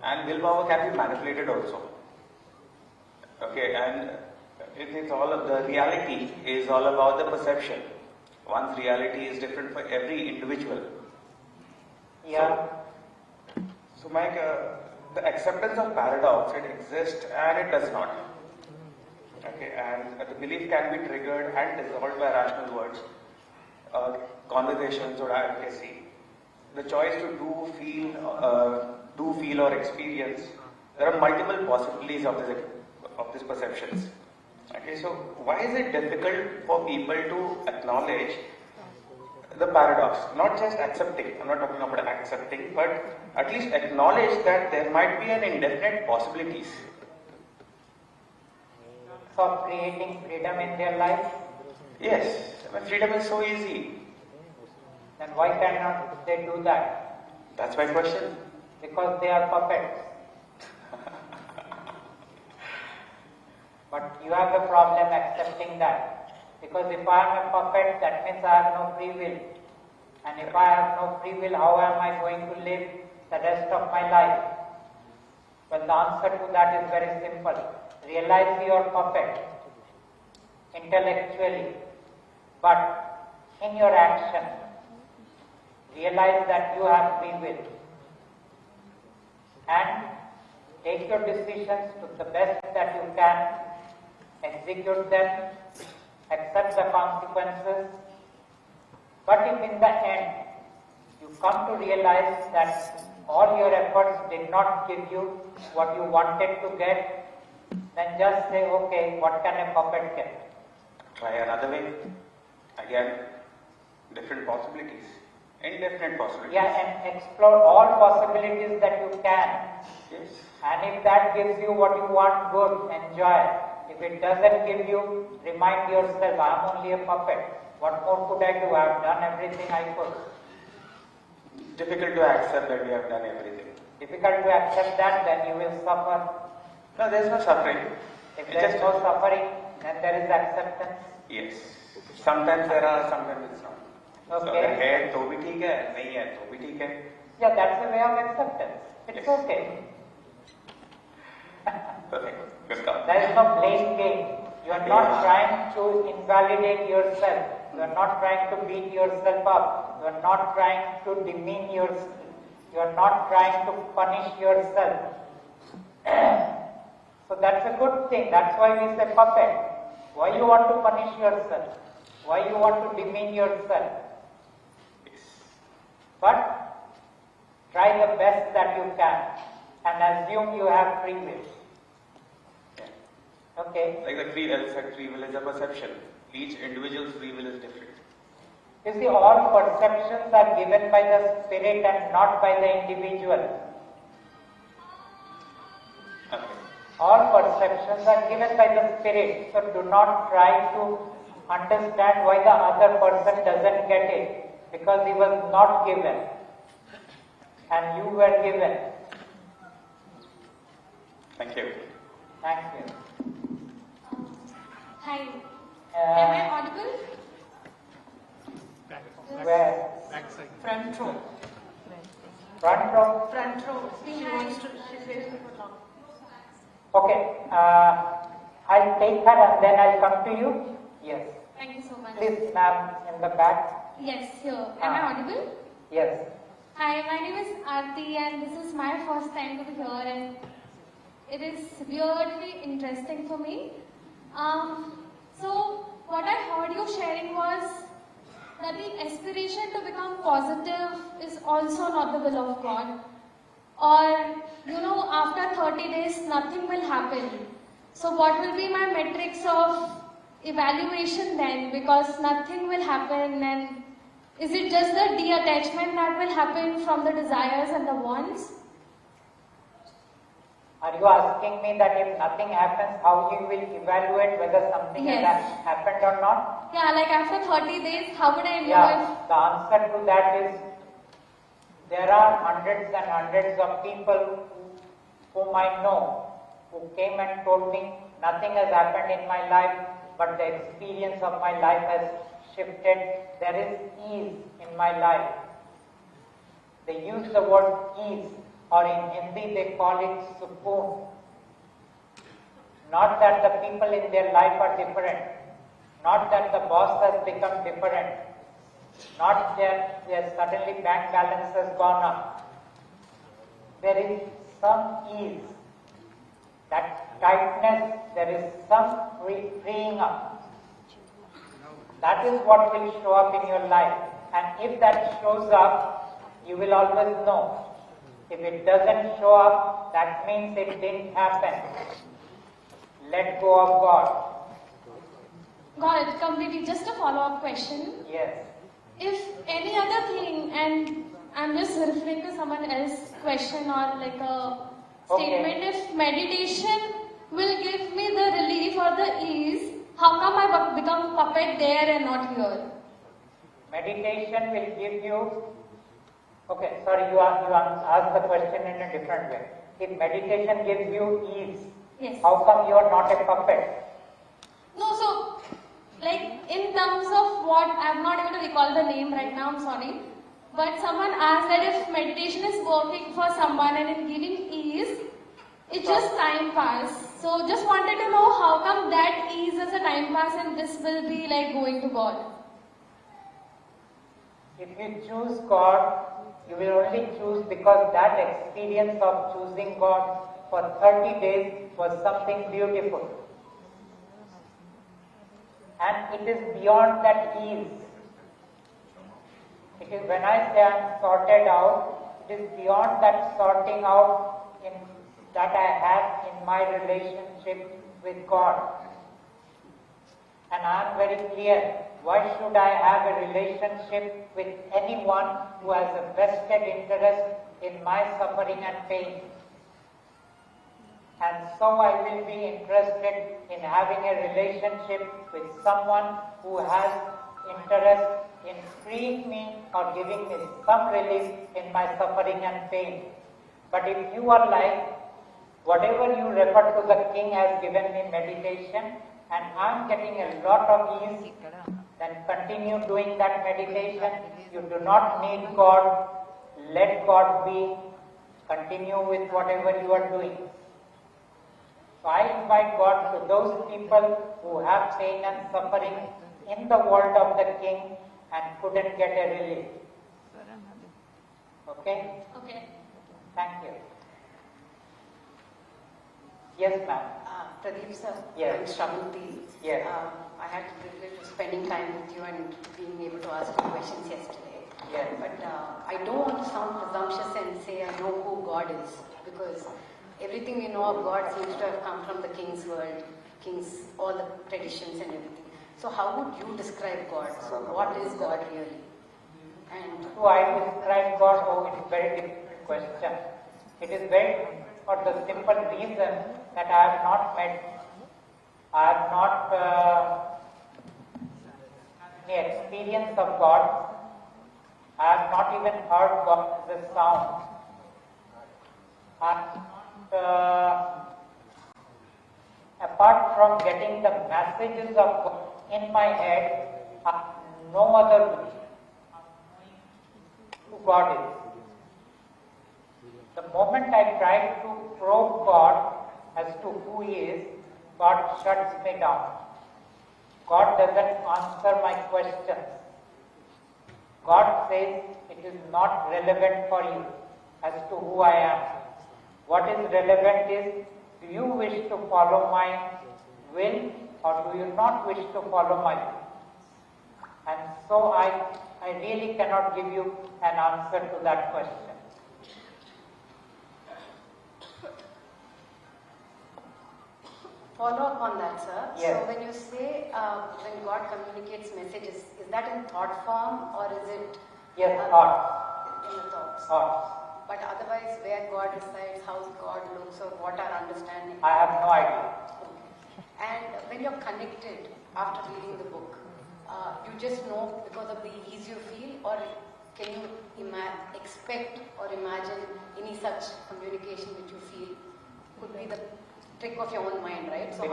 And willpower can be manipulated also. Okay, and it's all of the reality is all about the perception. One's reality is different for every individual. Yeah. So Mike, the acceptance of paradox, it exists and it does not. Okay, and the belief can be triggered and dissolved by rational words, conversations or advocacy. The choice to do, feel or experience, there are multiple possibilities of these perceptions. Okay, so why is it difficult for people to acknowledge the paradox? Not just accepting, I'm not talking about accepting, but at least acknowledge that there might be an indefinite possibilities. For creating freedom in their life? Yes, I mean, freedom is so easy. Then why cannot they do that? That's my question. Because they are puppets. But you have a problem accepting that. Because if I am a puppet, that means I have no free will. And if I have no free will, how am I going to live the rest of my life? Well, the answer to that is very simple. Realize you are puppet intellectually, but in your action, realize that you have free will. And take your decisions to the best that you can, execute them, accept the consequences. But if in the end you come to realize that all your efforts did not give you what you wanted to get, then just say, okay, what can a puppet get? Try another way. Again, different possibilities. Indefinite possibilities. Yeah, and explore all possibilities that you can. Yes. And if that gives you what you want, good, enjoy. If it doesn't give you, remind yourself, I am only a puppet. What more could I do? I have done everything I could. Difficult to accept that we have done everything. Difficult to accept that, then you will suffer. No, there is no suffering. If there is no suffering, then there is acceptance. Yes. Sometimes there are, sometimes it's not. Okay. So अगर है तो भी ठीक है, नहीं है तो भी ठीक है. Yeah, that's a way of acceptance. It's Yes. okay. Perfect. Good call. There is no blame game. You are not trying to invalidate yourself. You are not trying to beat yourself up. You are not trying to demean yourself. You are not trying to punish yourself. So that's a good thing. That's why we say puppet. Why you want to punish yourself? Why you want to demean yourself? But try the best that you can and assume you have free will. Okay. Like the free will is a perception. Each individual's free will is different. You see, all perceptions are given by the spirit and not by the individual. Okay. All perceptions are given by the spirit. So do not try to understand why the other person doesn't get it. Because he was not given. And you were given. Thank you. Thank you. Hi. Am I audible? Where? Front row. Front row? Front row. She wants to, she's waiting for long. Okay. I'll take her and then I'll come to you. Yes. Thank you so much. Please, ma'am, in the back. Yes, here. Am I audible? Yes. Hi, my name is Aarti and this is my first time to be here and it is really interesting for me. So, what I heard you sharing was that the aspiration to become positive is also not the will of God. Or, after 30 days, nothing will happen. So what will be my metrics of evaluation then? Because nothing will happen, and is it just the detachment that will happen from the desires and the wants? Are you asking me that if nothing happens, how you will evaluate whether something has happened or not? Yeah, like after 30 days, how would I know the answer to that is there are hundreds and hundreds of people whom I know who came and told me nothing has happened in my life, but the experience of my life has shifted. There is ease in my life. They use the word ease, or in Hindi they call it sukoon. Not that the people in their life are different, not that the boss has become different, not that their suddenly bank balance has gone up. There is some ease, that tightness, there is some freeing up. That is what will show up in your life. And if that shows up, you will always know. If it doesn't show up, that means it didn't happen. Let go of God. Got it, completely. Just a follow-up question. Yes. If any other thing, and I'm just referring to someone else's question or like a statement, if meditation will give me the relief or the ease, how come I become puppet there and not here? Meditation will give you, you asked the question in a different way. If meditation gives you ease, how come you are not a puppet? No, so, like in terms of what, I'm not able to recall the name right now, I'm sorry. But someone asked that if meditation is working for someone and in giving ease, it's just time pass. So just wanted to know how come that ease is a time pass and this will be like going to God. If you choose God, you will only choose because that experience of choosing God for 30 days was something beautiful. And it is beyond that ease. It is when I say I am sorted out, it is beyond that sorting out that I have in my relationship with God. And I am very clear, why should I have a relationship with anyone who has a vested interest in my suffering and pain? And so I will be interested in having a relationship with someone who has interest in freeing me or giving me some relief in my suffering and pain. But if you are like, whatever you refer to, the king has given me meditation and I am getting a lot of ease, then continue doing that meditation. You do not need God. Let God be. Continue with whatever you are doing. So I invite God to those people who have pain and suffering in the world of the king and couldn't get a relief. Okay? Okay. Thank you. Yes, ma'am. Pradip sir, Yes. I'm Shravanti. Yes. I had the privilege of spending time with you and being able to ask you questions yesterday. Yes. But I don't want to sound presumptuous and say I know who God is, because everything we know of God seems to have come from the king's world, all the traditions and everything. So how would you describe God? So what is God really? And so I describe God, it's a very difficult question. It is very, for the simple reason that I have not any experience of God. I have not even heard God as a sound. Apart from getting the messages of God in my head, I have no other way who God is. The moment I try to probe God as to who He is, God shuts me down. God doesn't answer my questions. God says it is not relevant for you as to who I am. What is relevant is, do you wish to follow my will or do you not wish to follow my will? And so I really cannot give you an answer to that question. Follow up on that, sir. Yes. So when you say when God communicates messages, is that in thought form or is it? Yes, thoughts. In the thoughts. Thoughts. But otherwise, where God resides, how God looks, or what our understanding? I have no idea. And when you're connected after reading the book, you just know because of the ease you feel, or can you expect or imagine any such communication which you feel could be the trick of your own mind, right? So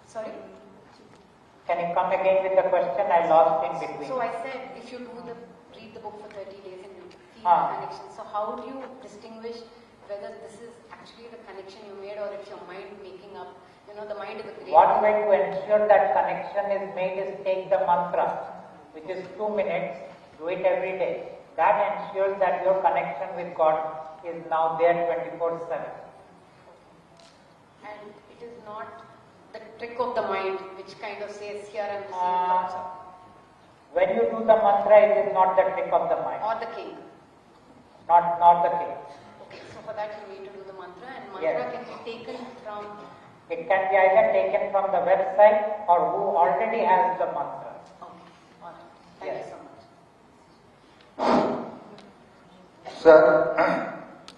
sorry? Can you come again with the question? I lost in between. So I said, if you read the book for 30 days and you feel the connection, so how do you distinguish whether this is actually the connection you made or it's your mind making up? You know, the mind is a great... One way to ensure that connection is made is take the mantra, which is 2 minutes, do it every day. That ensures that your connection with God is now there 24/7. And it is not the trick of the mind which kind of says, here I'm seeing lots of... When you do the mantra, it is not the trick of the mind. Or the king. Not the king. Okay, so for that you need to do the mantra, and mantra Yes. can be taken from... It can be either taken from the website or who already has the mantra. Okay, alright. Thank you so much. Sir,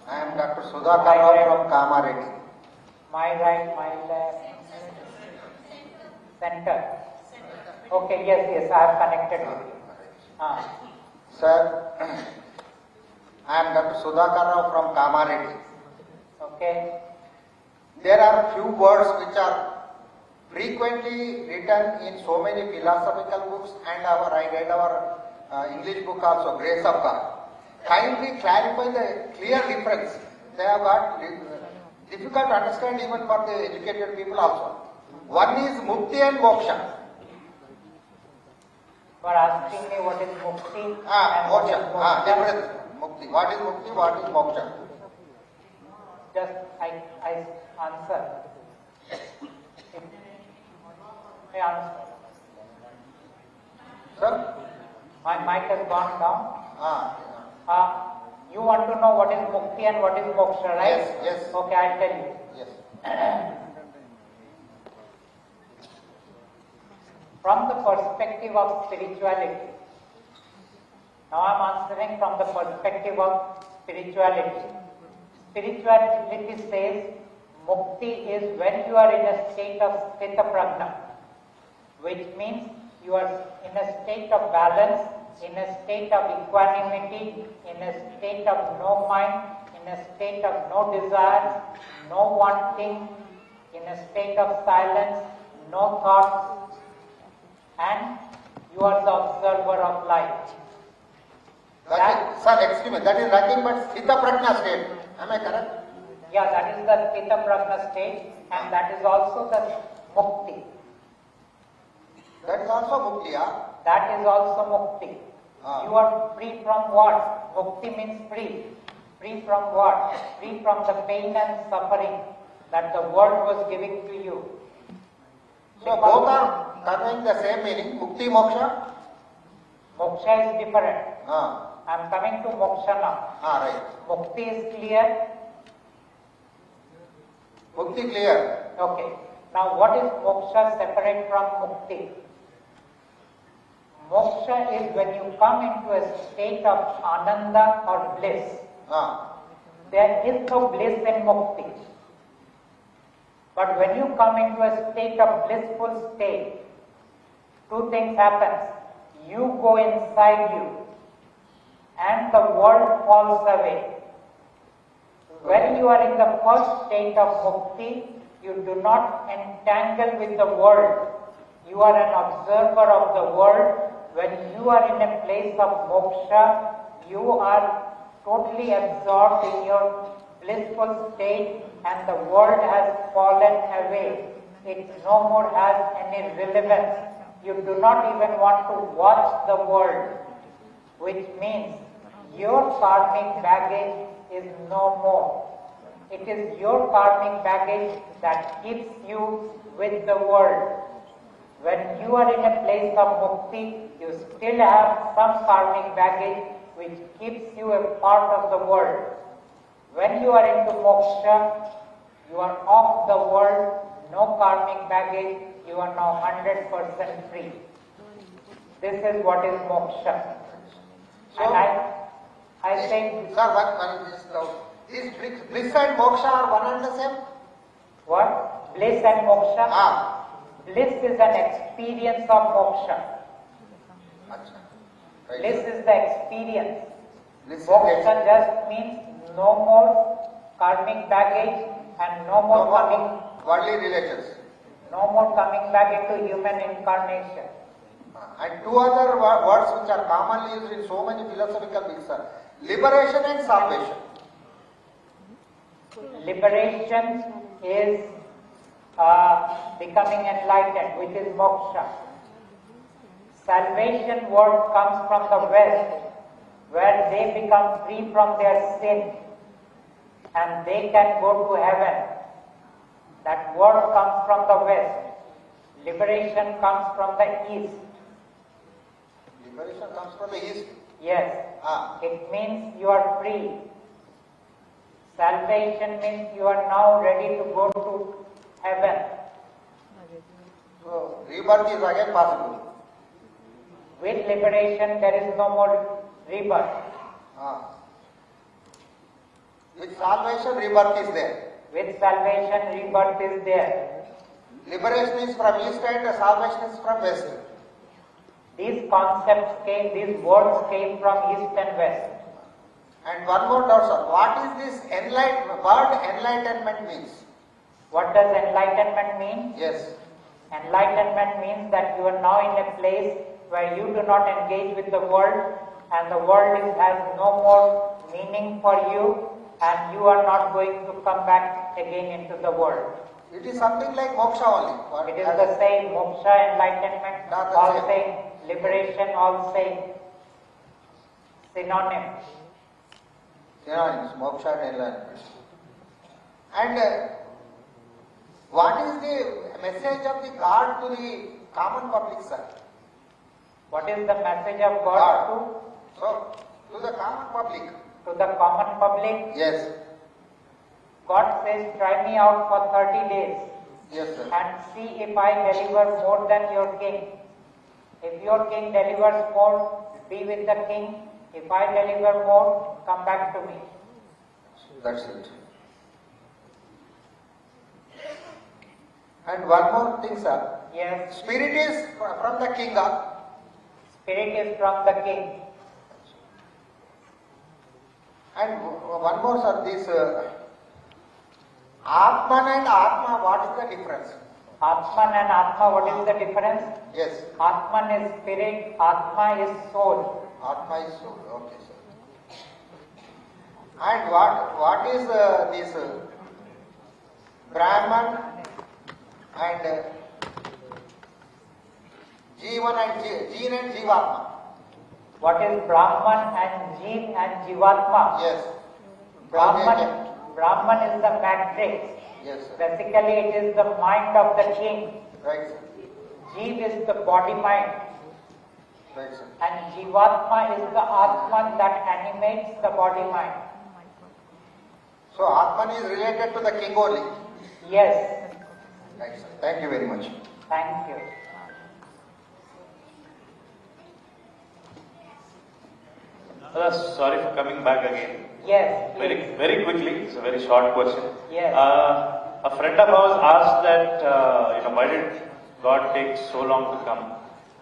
I am Dr. Sudhakar Rao from Kamareddy. My right, my left. Center. Okay, yes, I have connected with you. Sir, I am Dr. Sudhakar Rao from Kamareddy. Okay. There are few words which are frequently written in so many philosophical books, and I read our English book also, Grace of God. Kindly clarify the clear difference. They have got difficult to understand even for the educated people also. One is mukti and moksha. You are asking me what is mukti and Moksha. what is moksha? Difference. Mukti. What is mukti? What is moksha? Just I answer. I answer. Sir? My mic has gone down. You want to know what is mukti and what is moksha, right? Yes. Okay, I'll tell you. Yes. From the perspective of spirituality. Now I am answering from the perspective of spirituality. Spirituality says mukti is when you are in a state of sthita prajna, which means you are in a state of balance, in a state of equanimity, in a state of no mind, in a state of no desires, no wanting, in a state of silence, no thoughts, and you are the observer of life. Sir, excuse me, that is nothing but sthita prajna state. Am I correct? Yeah, that is the sthita prajna state, and that is also the mukti. That is also mukti, That is also mukti. You are free from what? Mukti means free. Free from what? Free from the pain and suffering that the world was giving to you. So both are conveying the same meaning, mukti, moksha? Moksha is different. I am coming to moksha now. Right. Mukti is clear. Mukti clear. Okay. Now what is moksha separate from mukti? Moksha is when you come into a state of ananda or bliss. There is no bliss in mukti. But when you come into a state of blissful state, two things happen. You go inside you and the world falls away. When you are in the first state of mukti, you do not entangle with the world. You are an observer of the world. When you are in a place of moksha, you are totally absorbed in your blissful state and the world has fallen away. It no more has any relevance. You do not even want to watch the world, which means your karmic baggage is no more. It is your karmic baggage that keeps you with the world. When you are in a place of mukti, you still have some karmic baggage which keeps you a part of the world. When you are into moksha, you are off the world, no karmic baggage, you are now 100% free. This is what is moksha. So, and I think... Sir, is bliss and moksha are one and the same? What? Bliss and moksha? Bliss is an experience of moksha. Bliss is the experience. Moksha just means no more karmic baggage and no more worldly relations. No more coming back into human incarnation. And two other words which are commonly used in so many philosophical books are liberation and salvation. Liberation is becoming enlightened, which is moksha. Salvation word comes from the West, where they become free from their sin and they can go to heaven. That word comes from the West. Liberation comes from the East. Liberation comes from the East? Yes. It means you are free. Salvation means you are now ready to go to heaven. So, rebirth is again possible. With liberation, there is no more rebirth. With salvation, rebirth is there. With salvation, rebirth is there. Liberation is from East and salvation is from West. These concepts came, these words came from East and West. And one more doubt, sir. What is this word enlightenment means? What does enlightenment mean? Yes. Enlightenment means that you are now in a place where you do not engage with the world and the world has no more meaning for you and you are not going to come back again into the world. It is something like moksha only. It is the same, moksha, enlightenment, all same, liberation, all same. Synonyms. Synonyms, moksha and enlightenment. And what is the message of the God to the common public, sir? What is the message of God to? So, to the common public. To the common public? Yes. God says, try me out for 30 days. Yes, sir. And see if I deliver more than your king. If your king delivers more, be with the king. If I deliver more, come back to me. That's it. And one more thing, sir. Yes. Spirit is from the king. Spirit is from the king. And one more, sir. This Atman and Atma, what is the difference? Atman and Atma, what is the difference? Yes. Atman is spirit, Atma is soul. Atma is soul, okay, sir. And what is this Brahman and Jeen and Jivatma? What is Brahman and Jeen and Jivatma? Yes. Brahman is the matrix. Yes, sir. Basically, it is the mind of the king. Right, sir. Jeev is the body mind. Right, sir. And Jivatma is the Atman that animates the body mind. So, Atman is related to the king only? Yes. Right, sir. Thank you very much. Thank you. Sorry for coming back again. Yes. Very quickly, it's a very short question. Yes. A friend of ours asked that, why did God take so long to come?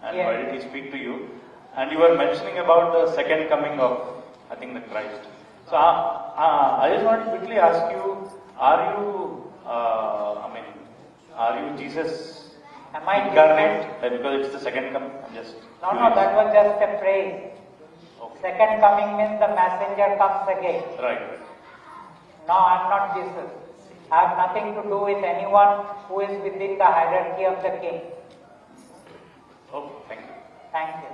And why did He speak to you? And you were mentioning about the second coming of, I think, the Christ. So, I just want to quickly ask you, are you Jesus incarnate? Because it's the second coming. No, that was just a phrase. Okay. Second coming means the messenger comes again. Right. No, I am not Jesus. I have nothing to do with anyone who is within the hierarchy of the king. Okay, thank you. Thank you.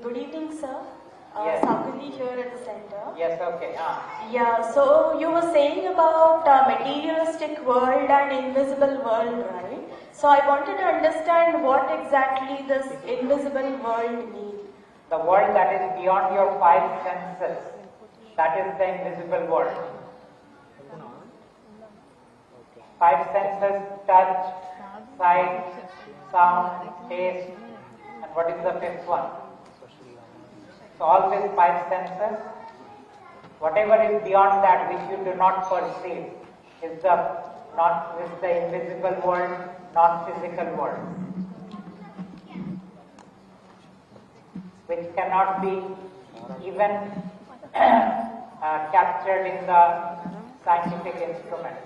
Good evening, sir. Yes. Sakuni here at the center. Yes, okay. Yeah, so you were saying about materialistic world and invisible world, right? So I wanted to understand what exactly this invisible world means. The world that is beyond your five senses, that is the invisible world. Five senses: touch, sight, sound, taste, and what is the fifth one? So all these five senses, whatever is beyond that which you do not perceive, is the invisible world, non-physical world, which cannot be even captured in the scientific instrument.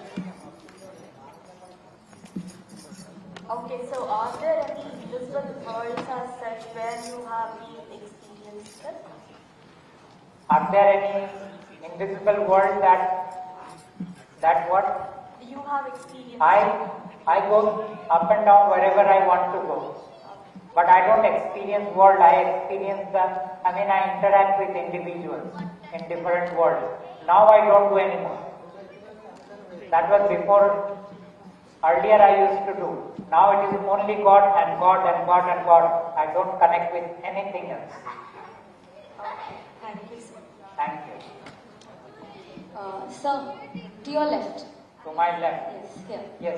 Okay, so are there any invisible worlds as such where you have been experienced it? Are there any invisible world that what? You have experienced. I go up and down wherever I want to go. But I don't experience world, I interact with individuals in different worlds. Now I don't do anymore. That was before, earlier I used to do. Now it is only God and God and God and God. I don't connect with anything else. Okay, thank you, sir. Thank you. Sir, to your left. To my left? Yes, here. Yes,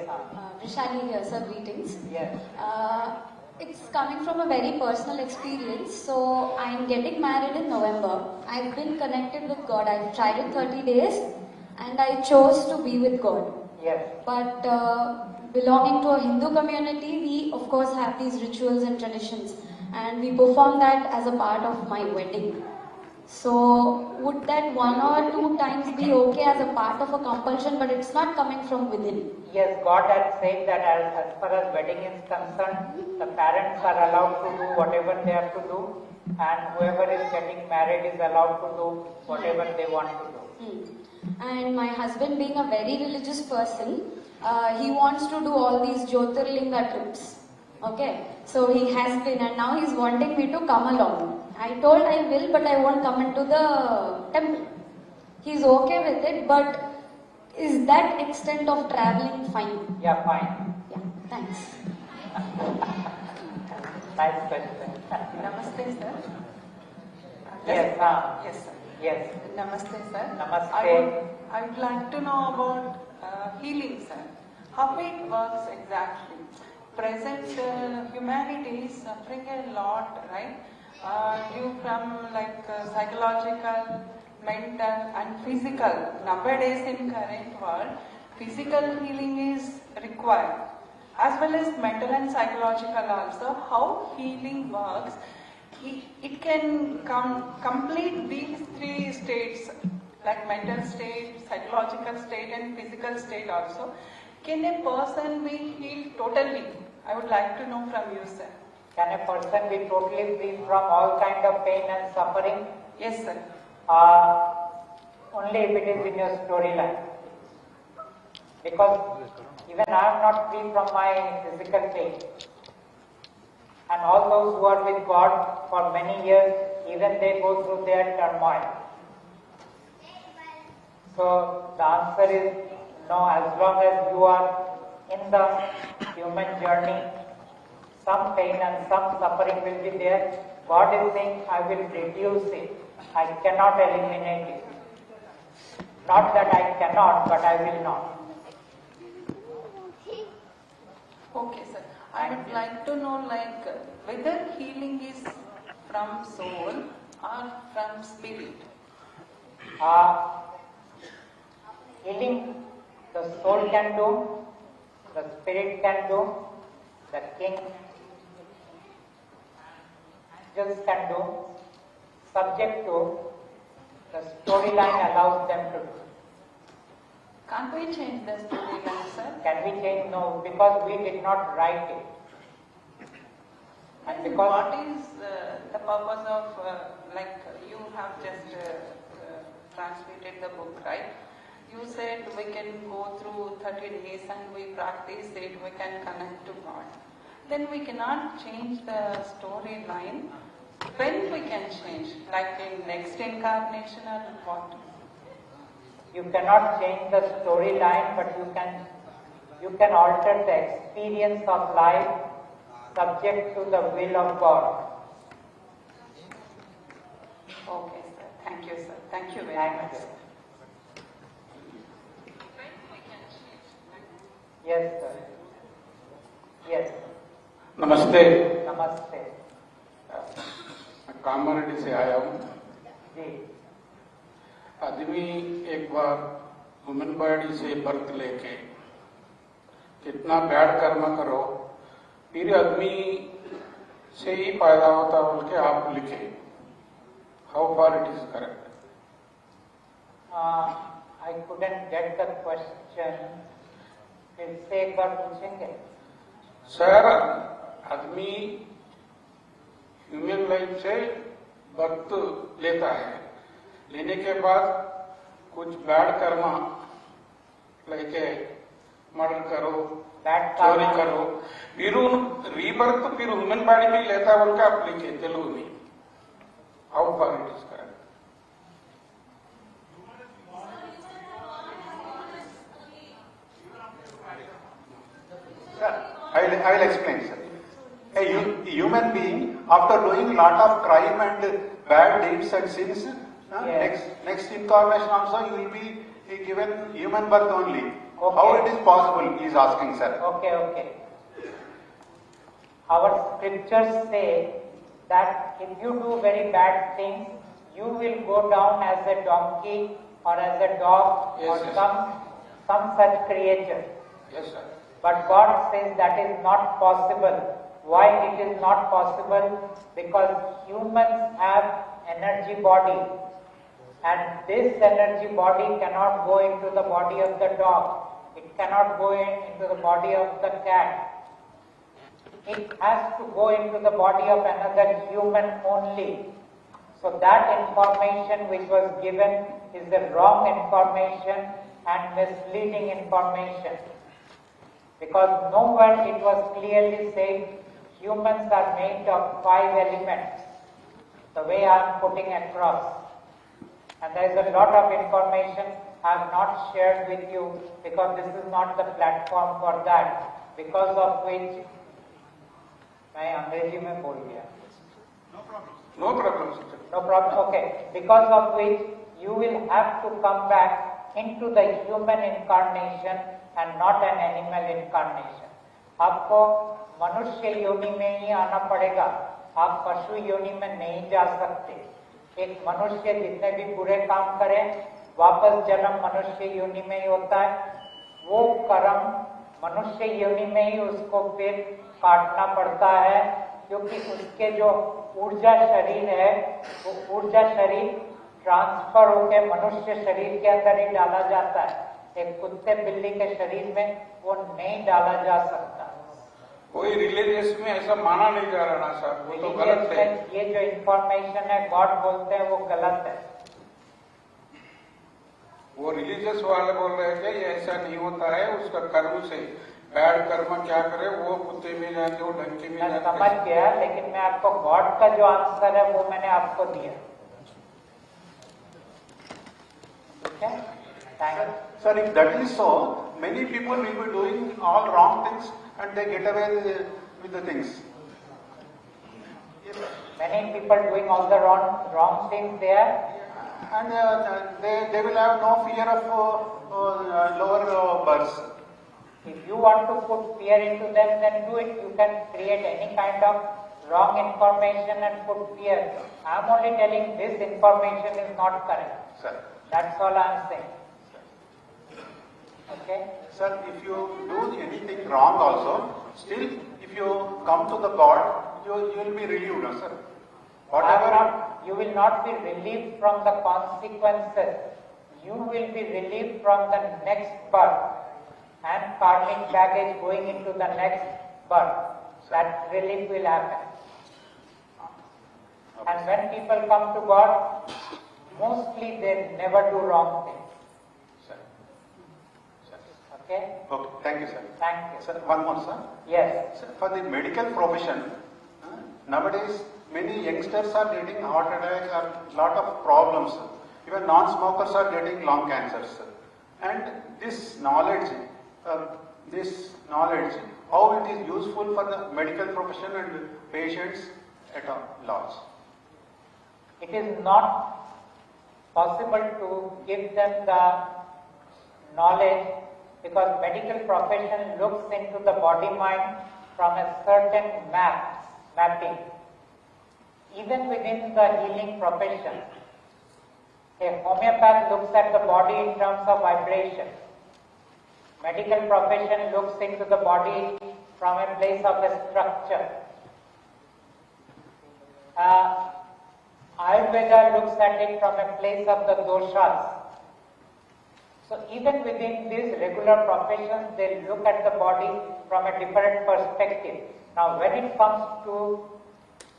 Vrishali here, sir, greetings. Yes. It's coming from a very personal experience. So, I'm getting married in November. I've been connected with God. I've tried it 30 days and I chose to be with God. Yes. But belonging to a Hindu community, we of course have these rituals and traditions and we perform that as a part of my wedding. So, would that 1 or 2 times be okay as a part of a compulsion, but it's not coming from within? Yes, God has said that as far as wedding is concerned, the parents are allowed to do whatever they have to do, and whoever is getting married is allowed to do whatever they want to do. And my husband, being a very religious person, he wants to do all these Jyotirlinga trips. Okay, so he has been, and now he's wanting me to come along. I told I will, but I won't come into the temple. He's okay with it, but is that extent of traveling fine? Yeah, fine. Yeah, thanks. Nice question. Namaste, sir. Yes, Yes, sir. Yes. Namaste, sir. Namaste. I would like to know about healing, sir. How it works exactly? Present humanity is suffering a lot, right? Due from psychological, mental and physical. Nowadays in current world, physical healing is required as well as mental and psychological also. How healing works, it can complete these 3 states like mental state, psychological state and physical state also. Can a person be healed totally? I would like to know from you, sir. Can a person be totally free from all kind of pain and suffering? Yes, sir. Only if it is in your storyline. Because even I am not free from my physical pain. And all those who are with God for many years, even they go through their turmoil. So the answer is no, as long as you are in the human journey, some pain and some suffering will be there. God is saying, I will reduce it. I cannot eliminate it. Not that I cannot, but I will not. Okay, sir. I would like to know whether healing is from soul or from spirit. Healing, the soul can do, the spirit can do, the king just can do, subject to the storyline allows them to do. Can't we change the storyline, sir? Can we change? No, because we did not write it. And because what is the purpose of, you have just translated the book, right? You said we can go through 30 days and we practice it, we can connect to God. Then we cannot change the storyline. When we can change? Like in next incarnation or what? You cannot change the storyline, but you can you can alter the experience of life subject to the will of God. Okay, sir. Thank you, sir. Thank you very much. Yes, sir. Yes. नमस्ते। नमस्ते। मैं कामारेड्डी से आया हूँ। जी। आदमी एक बार human body से birth लेके कितना बैड कर्म करो फिर आदमी से ही पैदा होता बोल के आप लिखे। How far it is correct? I couldn't get the question. फिर से एक बार पूछेंगे? सर, आदमी ह्यूमन लाइफ से बर्थ लेता है, लेने के बाद कुछ बैड कर्म लेके मर्डर करो, चोरी करो, फिर रीबर्थ फिर ह्यूमन बॉडी में लेता है बोल के आप लिखे तेलुगु में। How far it is correct? I will explain, sir. A human being, after doing lot of crime and bad deeds and sins, next incarnation also he will be given human birth only. Okay. How it is possible? He is asking, sir. Okay. Our scriptures say that if you do very bad things, you will go down as a donkey or as a dog or some such creature. Yes, sir. But God says that is not possible. Why it is not possible? Because humans have energy body, and this energy body cannot go into the body of the dog. It cannot go into the body of the cat. It has to go into the body of another human only. So that information which was given is the wrong information and misleading information. Because nowhere it was clearly said humans are made of 5 elements, the way I am putting across. And there is a lot of information I have not shared with you because this is not the platform for that, because of which मैं अंग्रेजी में बोल गया. No problem, sir. No problem, okay. Because of which you will have to come back into the human incarnation and not an animal incarnation. आपको मनुष्य योनि में ही आना पड़ेगा, आप पशु योनि में नहीं जा सकते. एक मनुष्य जितने भी बुरे काम करे वापस जन्म मनुष्य योनि में ही होता है. वो कर्म मनुष्य योनि में ही उसको फिर काटना पड़ता है, क्योंकि उसके जो ऊर्जा शरीर है वो ऊर्जा शरीर ट्रांसफर होकर मनुष्य शरीर के अंदर ही डाला जाता है. एक कुत्ते बिल्ली के शरीर में वो नहीं डाला जा सकता. कोई रिलीजियस में ऐसा माना नहीं जा रहा ना सर, वो तो गलत है. ये जो इंफॉर्मेशन है गॉड बोलते हैं वो गलत है. वो रिलीजियस वाले बोल रहे हैं कि ये ऐसा नहीं होता है, उसका कर्म से बैड कर्म क्या करे वो कुत्ते में जाते वो डंके में जाते. समझ गया, लेकिन मैं आपको गॉड का जो आंसर है वो मैंने आपको दिया. ठीक है? Sir, if that is so, many people will be doing all wrong things and they get away with the things. Many people doing all the wrong things there. And they will have no fear of lower births. If you want to put fear into them, then do it. You can create any kind of wrong information and put fear. I am only telling this information is not correct. Sir. That's all I am saying. Okay? Sir, if you do anything wrong also, still if you come to the God, you will be relieved, no, sir. You will not be relieved from the consequences. You will be relieved from the next birth and karmic baggage going into the next birth. That relief will happen. And when people come to God, mostly they never do wrong things. Okay? Okay, thank you, sir. Thank you. Sir, one more, sir. Yes. Sir, for the medical profession, nowadays many youngsters are getting heart attack or lot of problems. Even non-smokers are getting lung cancers. And this knowledge, this knowledge, how it is useful for the medical profession and patients at large? It is not possible to give them the knowledge because medical profession looks into the body-mind from a certain mapping. Even within the healing profession, a homeopath looks at the body in terms of vibration. Medical profession looks into the body from a place of a structure. Ayurveda looks at it from a place of the doshas. So even within these regular professions, they look at the body from a different perspective. Now when it comes to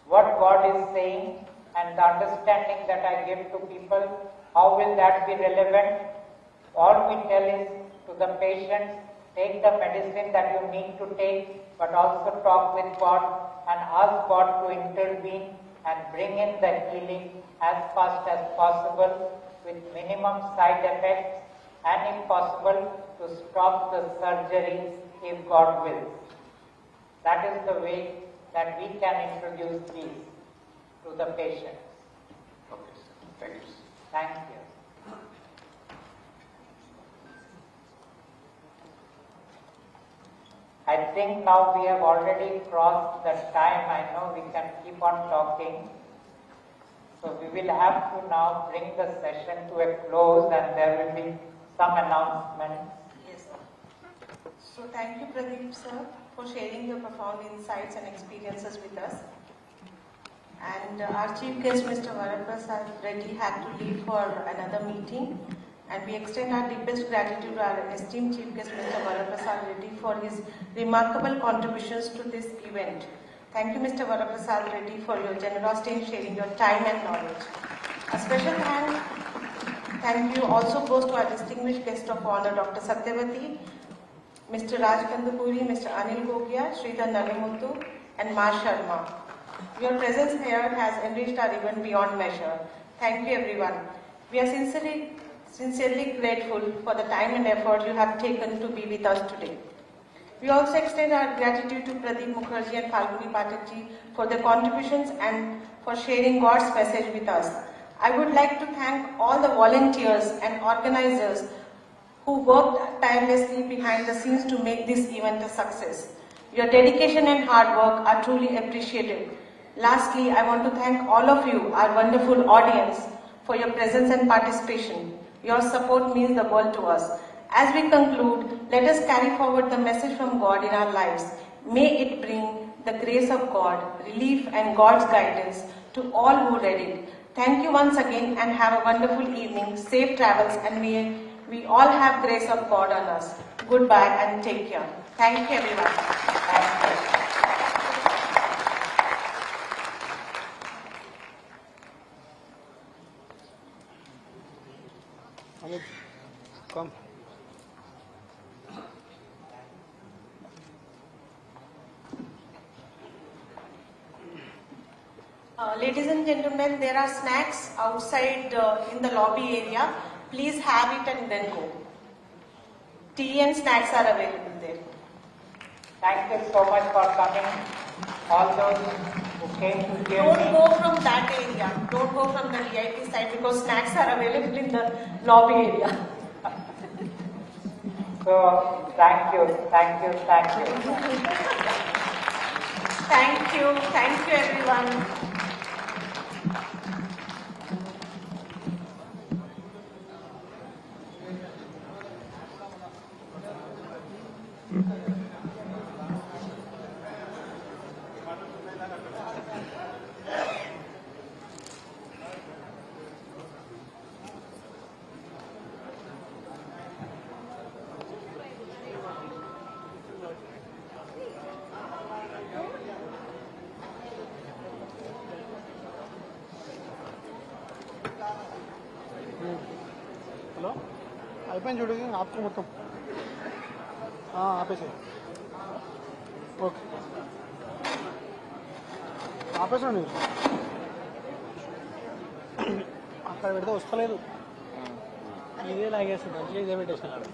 what God is saying and the understanding that I give to people, how will that be relevant? All we tell is to the patients, take the medicine that you need to take, but also talk with God and ask God to intervene and bring in the healing as fast as possible with minimum side effects and if possible to stop the surgeries if God wills. That is the way that we can introduce these to the patients. Okay, thank you. Thank you. I think now we have already crossed the time. I know we can keep on talking. So we will have to now bring the session to a close and there will be some announcements. Yes. So thank you, Pradip sir, for sharing your profound insights and experiences with us. And our chief guest, Mr. Varaprasad Reddy, had to leave for another meeting. And we extend our deepest gratitude to our esteemed chief guest, Mr. Varaprasad Reddy, for his remarkable contributions to this event. Thank you, Mr. Varaprasad Reddy, for your generosity in sharing your time and knowledge. A special thank you also goes to our distinguished guest of honor, Dr. Satyavati, Mr. Raj Kandapuri, Mr. Anil Gogia, Sridhar Nagamuthu, and Ma Sharma. Your presence here has enriched our event beyond measure. Thank you, everyone. We are sincerely grateful for the time and effort you have taken to be with us today. We also extend our gratitude to Pradip Mukherji and Falguni Pathakji for their contributions and for sharing God's message with us. I would like to thank all the volunteers and organizers who worked tirelessly behind the scenes to make this event a success. Your dedication and hard work are truly appreciated. Lastly, I want to thank all of you, our wonderful audience, for your presence and participation. Your support means the world to us. As we conclude, let us carry forward the message from God in our lives. May it bring the grace of God, relief and God's guidance to all who read it. Thank you once again and have a wonderful evening, safe travels, and may we all have grace of God on us. Goodbye and take care. Thank you, everyone. Thank you. Come. Ladies and gentlemen, there are snacks outside in the lobby area. Please have it and then go. Tea and snacks are available there. Thank you so much for coming. All those who came to hear me. Don't go from that area. Don't go from the VIP side because snacks are available in the lobby area. So, thank you, thank you, thank you. Thank you everyone. Hello అయిపోయింది చూడు ఆపుకో మొత్తం ఆపేసే okay ఆపేసాను నేను అక్కడ పెడితే వస్తలేదు ఇదే లాగేస్తుంది మంచిగా ఇదే పెట్టేసినాడు